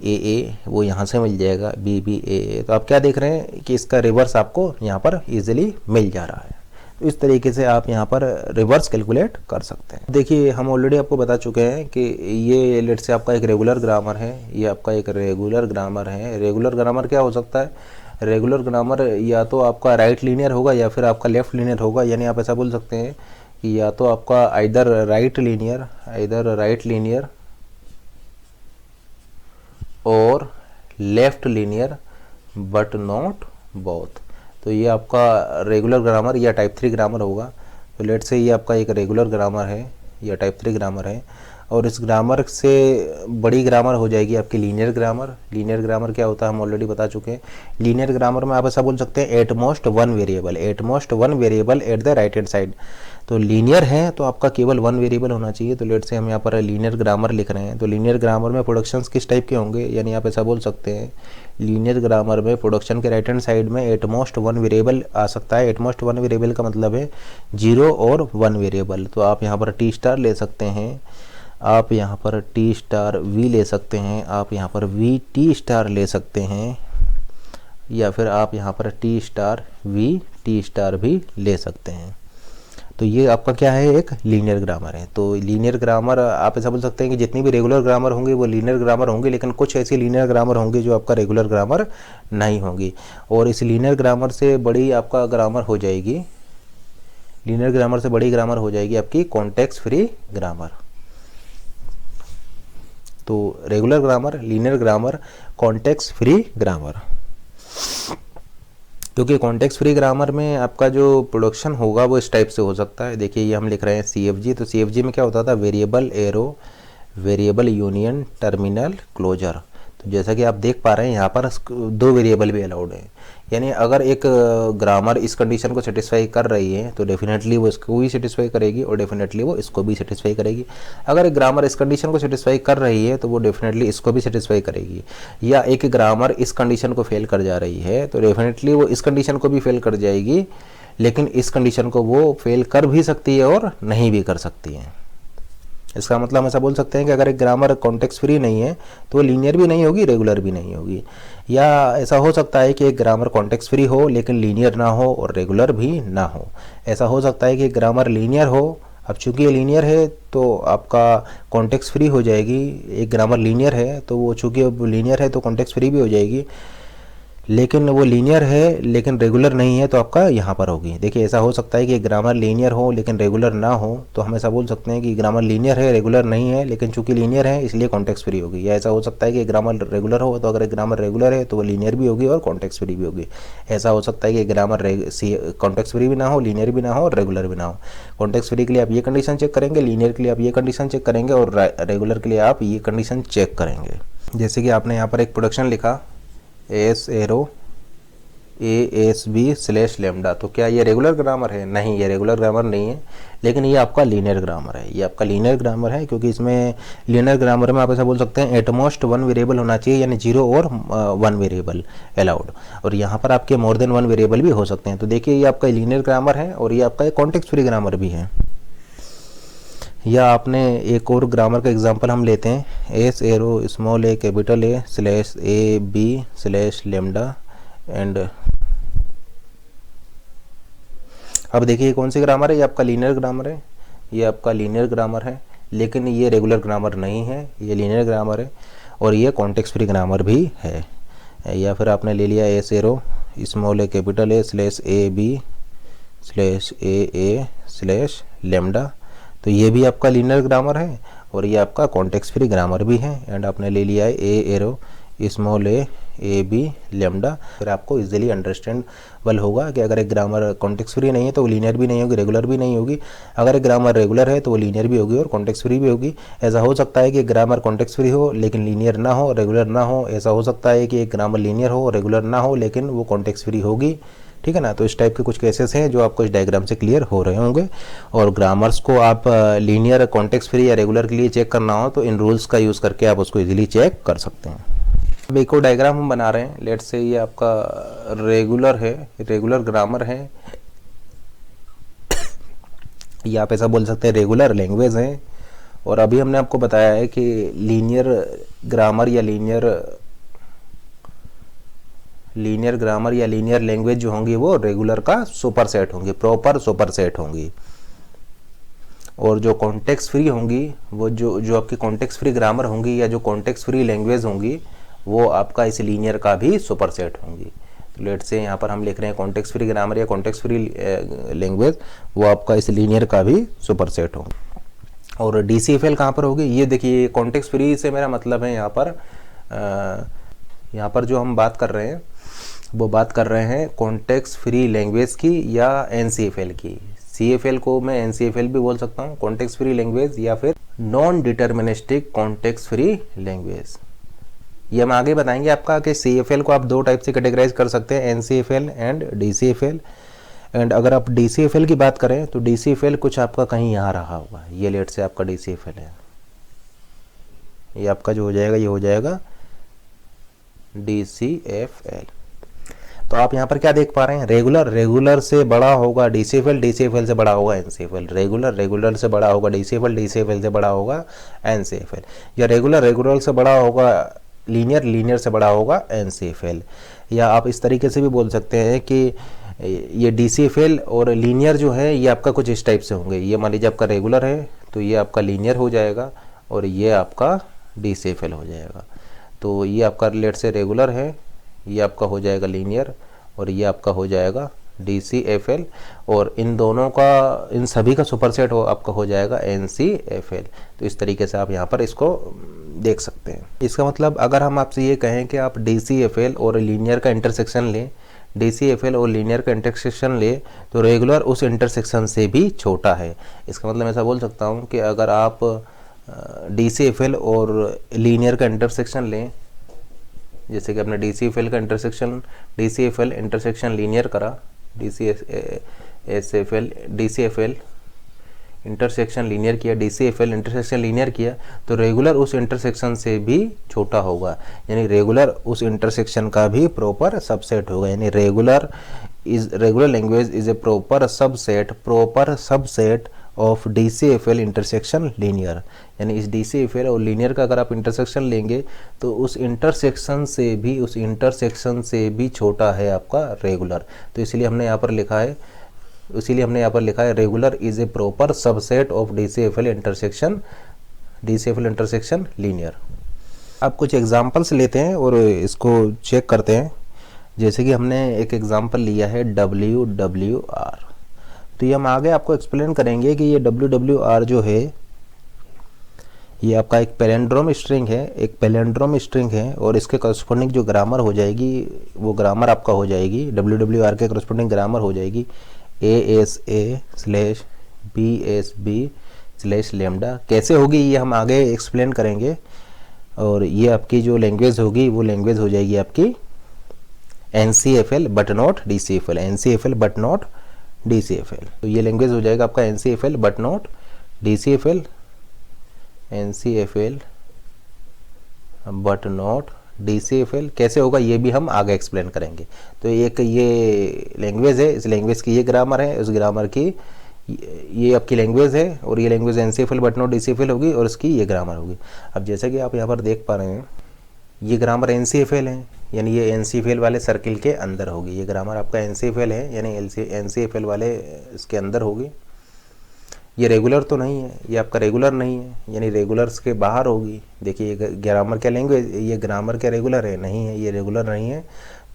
ए, वो यहाँ से मिल जाएगा बी बी ए। तो आप क्या देख रहे हैं कि इसका रिवर्स आपको यहाँ पर इजीली मिल जा रहा है। तो इस तरीके से आप यहाँ पर रिवर्स कैलकुलेट कर सकते हैं। देखिए हम ऑलरेडी आपको बता चुके हैं कि ये लेट से आपका एक रेगुलर ग्रामर है, ये आपका एक रेगुलर ग्रामर है। रेगुलर ग्रामर क्या हो सकता है? रेगुलर ग्रामर या तो आपका राइट लीनियर होगा या फिर आपका लेफ्ट लीनियर होगा। यानी आप ऐसा बोल सकते हैं कि या तो आपका आइदर राइट लीनियर और left linear but not both. तो ये आपका रेगुलर ग्रामर या टाइप 3 ग्रामर होगा। तो लेट से ये आपका एक रेगुलर ग्रामर है या टाइप 3 ग्रामर है, और इस ग्रामर से बड़ी ग्रामर हो जाएगी आपकी लीनियर ग्रामर। लीनियर ग्रामर क्या होता है हम ऑलरेडी बता चुके हैं। लीनियर ग्रामर में आप ऐसा बोल सकते हैं at most one variable at the right hand side. तो लीनियर है तो आपका केवल वन वेरिएबल होना चाहिए। तो लेट से हम यहाँ पर लीनियर ग्रामर लिख रहे हैं। तो लीनियर ग्रामर में प्रोडक्शंस किस टाइप के होंगे? यानी आप ऐसा बोल सकते हैं लीनियर ग्रामर में प्रोडक्शन के राइट हैंड साइड में एट मोस्ट वन वेरिएबल आ सकता है। एट मोस्ट वन वेरिएबल का मतलब है 0 और 1 वेरिएबल। तो आप यहाँ पर टी स्टार ले सकते हैं, आप यहाँ पर टी स्टार वी ले सकते हैं, आप यहाँ पर वी टी स्टार ले सकते हैं, या फिर आप यहाँ पर T star we T star भी ले सकते हैं। तो ये आपका क्या है? एक लीनियर ग्रामर है। तो लीनियर ग्रामर आप ऐसा बोल सकते हैं कि जितनी भी रेगुलर ग्रामर होंगे वो लीनियर ग्रामर होंगे, लेकिन कुछ ऐसी लीनियर ग्रामर होंगे जो आपका रेगुलर ग्रामर नहीं होंगी। और इस लीनियर ग्रामर से बड़ी आपका ग्रामर हो जाएगी, लीनियर ग्रामर से बड़ी ग्रामर हो जाएगी आपकी कॉन्टेक्स्ट फ्री ग्रामर। तो regular grammar, linear grammar, context free grammar. क्योंकि कॉन्टेक्स्ट फ्री ग्रामर में आपका जो प्रोडक्शन होगा वो इस टाइप से हो सकता है। देखिए ये हम लिख रहे हैं CFG। तो CFG में क्या होता था? Variable arrow, variable union, terminal closure. तो जैसा कि आप देख पा रहे हैं यहाँ पर 2 वेरिएबल भी अलाउड है। यानी अगर एक ग्रामर इस कंडीशन को सेटिस्फाई कर रही है तो डेफिनेटली वो इसको भी सेटिस्फाई करेगी और डेफिनेटली वो इसको भी सेटिस्फाई करेगी। अगर एक ग्रामर इस कंडीशन को सेटिस्फाई कर रही है तो वो डेफिनेटली इसको भी सेटिस्फाई करेगी। या एक ग्रामर इस कंडीशन को फेल कर जा रही है तो डेफिनेटली वो इस कंडीशन को भी फेल कर जाएगी, लेकिन इस कंडीशन को वो फेल कर भी सकती है और नहीं भी कर सकती है। इसका मतलब हम ऐसा बोल सकते हैं कि अगर एक ग्रामर कॉन्टेक्स्ट फ्री नहीं है तो वो लीनियर भी नहीं होगी, रेगुलर भी नहीं होगी। या ऐसा हो सकता है कि एक ग्रामर कॉन्टेक्स्ट फ्री हो लेकिन लीनियर ना हो और रेगुलर भी ना हो। ऐसा हो सकता है कि ग्रामर लीनियर हो, अब चूंकि ये लीनियर है तो आपका कॉन्टेक्स्ट फ्री हो जाएगी। एक ग्रामर लीनियर है तो वो चूंकि अब लीनियर है तो कॉन्टेक्स्ट फ्री भी हो जाएगी, लेकिन वो लीनियर है लेकिन रेगुलर नहीं है तो आपका यहाँ पर होगी। देखिए ऐसा हो सकता है कि ग्रामर लीनियर हो लेकिन रेगुलर ना हो, तो हम ऐसा बोल सकते हैं कि ग्रामर लीनियर है, रेगुलर नहीं है, लेकिन चूंकि लीनियर है इसलिए कॉन्टेक्स्ट फ्री होगी। या ऐसा हो सकता है कि ग्रामर रेगुलर हो तो अगर ग्रामर रेगुलर है तो वो लीनियर भी होगी और कॉन्टेक्स्ट फ्री भी होगी। ऐसा हो सकता है कि ग्रामर कॉन्टेक्स्ट फ्री भी ना हो, लीनियर भी ना हो और रेगुलर भी ना हो। कॉन्टेक्स्ट फ्री के लिए आप ये कंडीशन चेक करेंगे, लीनियर के लिए आप ये कंडीशन चेक करेंगे और रेगुलर के लिए आप ये कंडीशन चेक करेंगे। जैसे कि आपने यहाँ पर एक प्रोडक्शन लिखा एस एरो ASB/λ, तो क्या ये रेगुलर ग्रामर है? नहीं, ये रेगुलर ग्रामर नहीं है, लेकिन ये आपका लीनियर ग्रामर है। ये आपका लीनियर ग्रामर है क्योंकि इसमें लीनियर ग्रामर में आप ऐसा बोल सकते हैं एटमोस्ट 1 वेरिएबल होना चाहिए, यानी 0 और 1 वेरिएबल अलाउड। और यहाँ पर आपके मोर देन 1 वेरिएबल भी हो सकते हैं। तो देखिए ये आपका लीनियर ग्रामर है और ये आपका एक कॉन्टेक्स्ट फ्री ग्रामर भी है। या आपने एक और ग्रामर का एग्जांपल हम लेते हैं S arrow small a capital A/AB/λ and अब देखिए कौन सी ग्रामर है? ये आपका लीनियर ग्रामर है, ये आपका लीनियर ग्रामर है, लेकिन ये रेगुलर ग्रामर नहीं है, ये लीनियर ग्रामर है और ये कॉन्टेक्स्ट फ्री ग्रामर भी है। या फिर आपने ले लिया S arrow small a capital A/AB/AA/λ, तो ये भी आपका लीनियर ग्रामर है और ये आपका कॉन्टेक्स्ट फ्री ग्रामर भी है। एंड आपने ले लिया है ए एरो स्मॉल A/AB/λ। फिर आपको इजीली अंडरस्टैंडेबल होगा कि अगर एक ग्रामर कॉन्टेक्स्ट फ्री नहीं है तो वो लीनियर भी नहीं होगी, रेगुलर भी नहीं होगी। अगर एक ग्रामर रेगुलर है तो वो लीनियर भी होगी और कॉन्टेक्स्ट फ्री भी होगी। ऐसा हो सकता है कि ग्रामर कॉन्टेक्स्ट फ्री हो लेकिन लीनियर ना हो, रेगुलर ना हो। ऐसा हो सकता है कि एक ग्रामर लीनियर हो, रेगुलर ना हो, लेकिन वो कॉन्टेक्स्ट फ्री होगी। ठीक है ना। तो इस टाइप के कुछ केसेस हैं जो आपको इस डायग्राम से क्लियर हो रहे होंगे। और ग्रामर्स को आप लीनियर, कॉन्टेक्स्ट फ्री या रेगुलर के लिए चेक करना हो तो इन रूल्स का यूज़ करके आप उसको इजीली चेक कर सकते हैं। अब एक और डायग्राम हम बना रहे हैं। लेट्स से ये आपका रेगुलर है, रेगुलर ग्रामर है, या आप ऐसा बोल सकते हैं रेगुलर लैंग्वेज है। और अभी हमने आपको बताया है कि लीनियर ग्रामर या लीनियर ग्रामर या लीनियर लैंग्वेज जो होंगी वो रेगुलर का सुपरसेट होंगी, प्रॉपर सुपरसेट होंगी। और जो कॉन्टेक्स्ट फ्री होंगी, वो जो आपकी कॉन्टेक्स्ट फ्री ग्रामर होंगी या जो कॉन्टेक्स्ट फ्री लैंग्वेज होंगी, वो आपका इस लीनियर का भी सुपरसेट होंगी। तो लेट से यहाँ पर हम लिख रहे हैं कॉन्टेक्स्ट फ्री ग्रामर या कॉन्टेक्स्ट फ्री लैंग्वेज, वो आपका इस लीनियर का भी सुपरसेट होंगी। और DCFL कहाँ पर होगी, ये देखिए कॉन्टेक्स्ट फ्री से मेरा मतलब है यहाँ पर जो हम बात कर रहे हैं वो बात कर रहे हैं कॉन्टेक्स्ट फ्री लैंग्वेज की या NCFL की। CFL को मैं NCFL भी बोल सकता हूँ, कॉन्टेक्स्ट फ्री लैंग्वेज, या फिर non deterministic context free language. ये हम आगे बताएंगे आपका कि CFL को आप दो टाइप से कैटेगराइज कर सकते हैं, NCFL एंड DCFL। एंड अगर आप DCFL की बात करें तो DCFL कुछ आपका कहीं यहाँ रहा होगा, ये लेट से आपका DCFL है, ये आपका जो हो जाएगा ये हो जाएगा DCFL। तो आप यहाँ पर क्या देख पा रहे हैं, रेगुलर से बड़ा होगा DCFL से बड़ा होगा NCFL, रेगुलर से बड़ा होगा DCFL से बड़ा होगा NCFL, या रेगुलर से बड़ा होगा लीनियर से बड़ा होगा NCFL। या आप इस तरीके से भी बोल सकते हैं कि ये DCFL और लीनियर जो है ये आपका कुछ इस टाइप से होंगे। ये मान लीजिए आपका रेगुलर है तो ये आपका लीनियर हो जाएगा और ये आपका DCFL हो जाएगा। तो ये आपका लेट से रेगुलर है, ये आपका हो जाएगा लीनियर, और ये आपका हो जाएगा DCFL, और इन दोनों का, इन सभी का सुपरसेट आपका हो जाएगा NCFL। तो इस तरीके से आप यहाँ पर इसको देख सकते हैं। इसका मतलब अगर हम आपसे ये कहें कि आप DCFL और लीनियर का इंटरसेक्शन लें, DCFL और लीनियर का इंटरसेक्शन ले, तो रेगुलर उस इंटरसेक्शन से भी छोटा है। इसका मतलब ऐसा बोल सकता हूँ कि अगर आप DCFL और लीनियर का इंटरसेक्शन लें, जैसे कि आपने DCFL इंटरसेक्शन लीनियर करा, DCFL इंटरसेक्शन लीनियर किया, DCFL इंटरसेक्शन लीनियर किया, तो रेगुलर उस इंटरसेक्शन से भी छोटा होगा, यानी रेगुलर उस इंटरसेक्शन का भी प्रॉपर सबसेट होगा। यानी regular language is a proper subset of DCFL intersection linear. यानी इस DCFL और लीनियर का अगर आप इंटरसेक्शन लेंगे तो उस इंटरसेक्शन से भी छोटा है आपका रेगुलर। तो इसलिए हमने यहाँ पर लिखा है regular is a proper subset of DCFL intersection linear. अब कुछ एग्जांपल्स लेते हैं और इसको चेक करते हैं। जैसे कि हमने एक एग्जांपल लिया है WWR, तो ये हम आगे आपको एक्सप्लेन करेंगे कि ये WWR जो है ये आपका एक पैलिंड्रोम स्ट्रिंग है, और इसके करस्पॉन्डिंग जो ग्रामर हो जाएगी वो ग्रामर आपका हो जाएगी, WWR के करस्पॉन्डिंग ग्रामर हो जाएगी ASA/BSB/लैम्डा। कैसे होगी ये हम आगे एक्सप्लेन करेंगे। और ये आपकी जो लैंग्वेज होगी वो लैंग्वेज हो जाएगी आपकी NCFL बट नॉट DCFL। तो ये लैंग्वेज हो जाएगा आपका NCFL but not DCFL, NCFL but not DCFL। कैसे होगा ये भी हम आगे एक्सप्लेन करेंगे। तो एक ये लैंग्वेज है, इस लैंग्वेज की ये ग्रामर है, उस ग्रामर की ये आपकी लैंग्वेज है, और ये language NCFL but not DCFL होगी, और इसकी ये ग्रामर होगी। अब जैसा कि आप यहाँ पर देख पा रहे हैं ये ग्रामर NCFL है, यानी ये NCFL वाले सर्किल के अंदर होगी। ये ग्रामर आपका NCFL है, यानी NCFL वाले इसके अंदर होगी। ये रेगुलर तो नहीं है, ये आपका रेगुलर नहीं है, यानी रेगुलर्स के बाहर होगी। देखिए ये ग्रामर क्या लैंग्वेज, ये ग्रामर क्या रेगुलर है, नहीं है, ये रेगुलर नहीं है,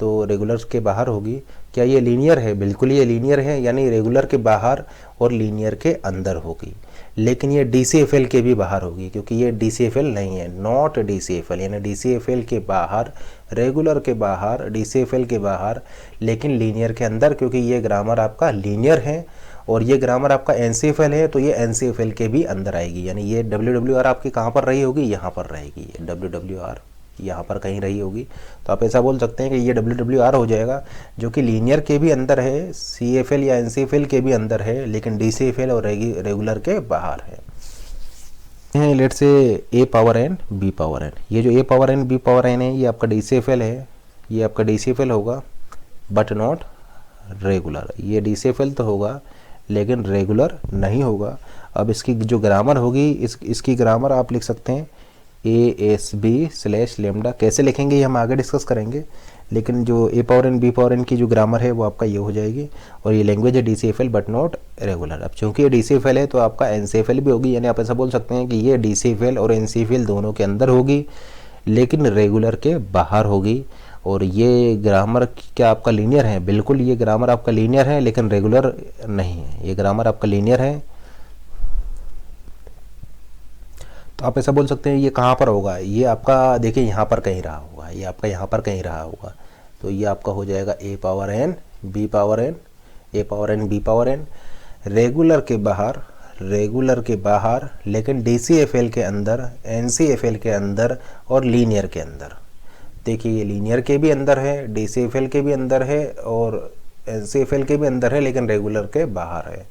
तो रेगुलर्स के बाहर होगी। क्या ये लीनियर है, बिल्कुल ये लीनियर है, यानी रेगुलर के बाहर और लीनियर के अंदर होगी। लेकिन ये DCFL के भी बाहर होगी, क्योंकि ये DCFL नहीं है, नॉट DCFL, यानी DCFL के बाहर, रेगुलर के बाहर, DCFL के बाहर, लेकिन लीनियर के अंदर, क्योंकि ये ग्रामर आपका लीनियर है और ये ग्रामर आपका NCFL है, तो ये NCFL के भी अंदर आएगी। यानी ये WWR आपकी कहाँ पर रही होगी, यहाँ पर रहेगी, ये WWR यहाँ पर कहीं रही होगी। तो आप ऐसा बोल सकते हैं कि ये WWR हो जाएगा, जो कि लीनियर के भी अंदर है, CFL या NCFL के भी अंदर है, लेकिन DCFL और रेगुलर के बाहर है। हैं late say A power N B power N. ये जो A power N B power N है ये आपका DCFL है, ये आपका DCFL होगा बट नॉट रेगुलर। ये DCFL तो होगा लेकिन रेगुलर नहीं होगा। अब इसकी जो ग्रामर होगी इसकी ग्रामर आप लिख सकते हैं ASB/λ। कैसे लिखेंगे ये हम आगे डिस्कस करेंगे, लेकिन जो A power N B power N की जो ग्रामर है वो आपका ये हो जाएगी। और ये लैंग्वेज है DCFL बट नॉट रेगुलर। अब चूंकि ये DCFL है तो आपका NCFL भी होगी, यानी आप ऐसा बोल सकते हैं कि ये DCFL और NCFL दोनों के अंदर होगी लेकिन रेगुलर के बाहर होगी। और ये ग्रामर क्या आपका लीनियर है? बिल्कुल, ये ग्रामर आपका लीनियर है लेकिन रेगुलर नहीं है। ये ग्रामर आपका लीनियर है, तो आप ऐसा बोल सकते हैं ये कहाँ पर होगा? ये आपका देखिए यहाँ पर कहीं रहा होगा, ये आपका यहाँ पर कहीं रहा होगा। तो ये आपका हो जाएगा A power N B power N, A power N B power N, regular के बाहर लेकिन DCFL के अंदर, NCFL के अंदर और लीनियर के अंदर। देखिए ये लीनियर के भी अंदर है, DCFL के भी अंदर है और NCFL के भी अंदर है लेकिन रेगुलर के बाहर है।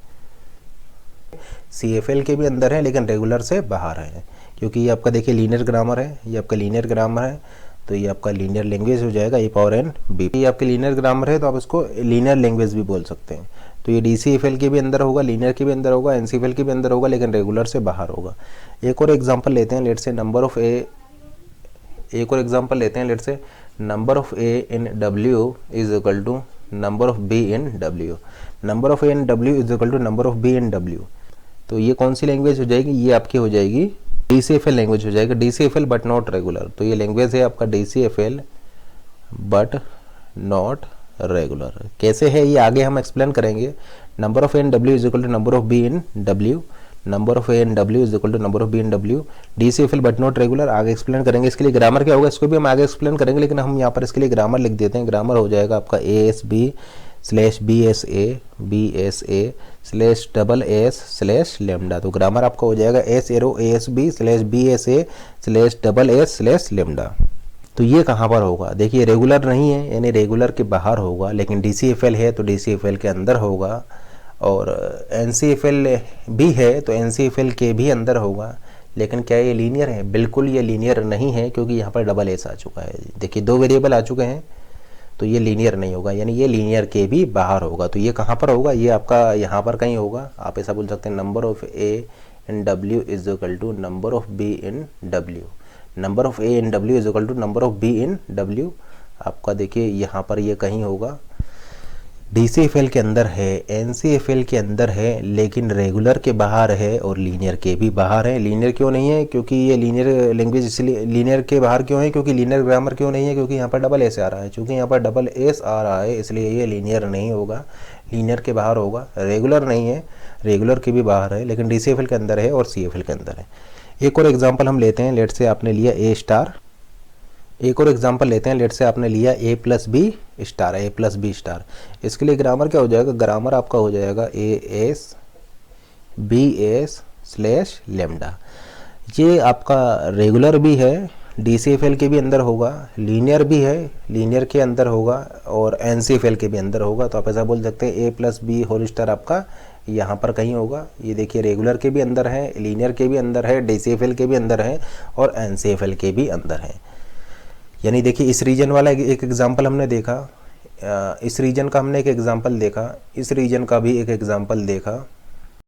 CFL के भी अंदर है लेकिन रेगुलर से बाहर है, क्योंकि ये आपका देखिए लीनियर ग्रामर है, ये आपका लीनियर ग्रामर है, तो ये आपका लीनियर लैंग्वेज हो जाएगा ए पावर एन बी। ये आपकी लीनियर ग्रामर है तो आप इसको लीनियर लैंग्वेज भी बोल सकते हैं। तो ये DCFL के भी अंदर होगा, लीनियर के भी अंदर होगा, NCFL के भी अंदर होगा लेकिन रेगुलर से बाहर होगा। एक और एग्जांपल लेते हैं, late say number of A in W is equal to number of B in W। Number of A in W is equal to number of B in W। तो ये कौन सी लैंग्वेज हो जाएगी? ये आपकी हो जाएगी DCFL लैंग्वेज हो जाएगा, DCFL बट नॉट रेगुलर। तो ये लैंग्वेज है आपका DCFL बट नॉट रेगुलर। कैसे है ये आगे हम एक्सप्लेन करेंगे। Number of A in W is equal to number of B in W, number of A in W is equal to number of B in W, DCFL but not regular आगे explain करेंगे। इसके लिए grammar क्या होगा इसको भी हम आगे एक्सप्लेन करेंगे, लेकिन हम यहाँ पर इसके लिए ग्रामर लिख देते हैं। ग्रामर हो जाएगा आपका ASB/BSA/SS/λ। तो ग्रामर आपका हो जाएगा ASB/BSA/SS/λ। तो ये कहाँ पर होगा? देखिए रेगुलर नहीं है यानी रेगुलर के बाहर होगा, लेकिन DCFL है तो DCFL के अंदर होगा, और NCFL भी है तो NCFL के भी अंदर होगा। लेकिन क्या ये लीनियर है? बिल्कुल ये लीनियर नहीं है, क्योंकि यहाँ पर डबल एस आ चुका है। देखिए दो वेरिएबल आ चुके हैं तो ये लीनियर नहीं होगा, यानी ये लीनियर के भी बाहर होगा। तो ये कहाँ पर होगा? ये आपका यहाँ पर कहीं होगा। आप ऐसा बोल सकते हैं number of A in W is equal to number of B in W। Number of A in W is equal to number of B in W। आपका देखिए यहाँ पर ये कहीं होगा। DCFL के अंदर है, NCFL के अंदर है लेकिन रेगुलर के बाहर है और लीनियर के भी बाहर है। लीनियर क्यों नहीं है? क्योंकि ये लीनियर लैंग्वेज, इसलिए लीनियर के बाहर क्यों है? क्योंकि लीनियर ग्रामर क्यों नहीं है? क्योंकि यहाँ पर डबल एस आ रहा है। चूँकि यहाँ पर डबल एस आ रहा है इसलिए ये लीनियर नहीं होगा, लीनियर के बाहर होगा। रेगुलर नहीं है, रेगुलर के भी बाहर है लेकिन DCFL के अंदर है और CFL के अंदर है। एक और एग्जाम्पल हम लेते हैं, लेट से आपने लिया A स्टार। एक और एग्जांपल लेते हैं, लेट से आपने लिया A+B स्टार, A+B स्टार। इसके लिए ग्रामर क्या हो जाएगा? ग्रामर आपका हो जाएगा ASBS/λ। ये आपका रेगुलर भी है, DCFL के भी अंदर होगा, लीनियर भी है, लीनियर के अंदर होगा और NCFL के भी अंदर होगा। तो आप ऐसा बोल सकते हैं A+B होल स्टार आपका यहाँ पर कहीं होगा। ये देखिए रेगुलर के भी अंदर है, लीनियर के भी अंदर है, DCFL के भी अंदर है और NCFL के भी अंदर है। यानी देखिए इस रीजन वाला एक एग्जांपल हमने देखा, इस रीजन का हमने एक एग्जांपल देखा, इस रीजन का भी एक एग्जांपल देखा,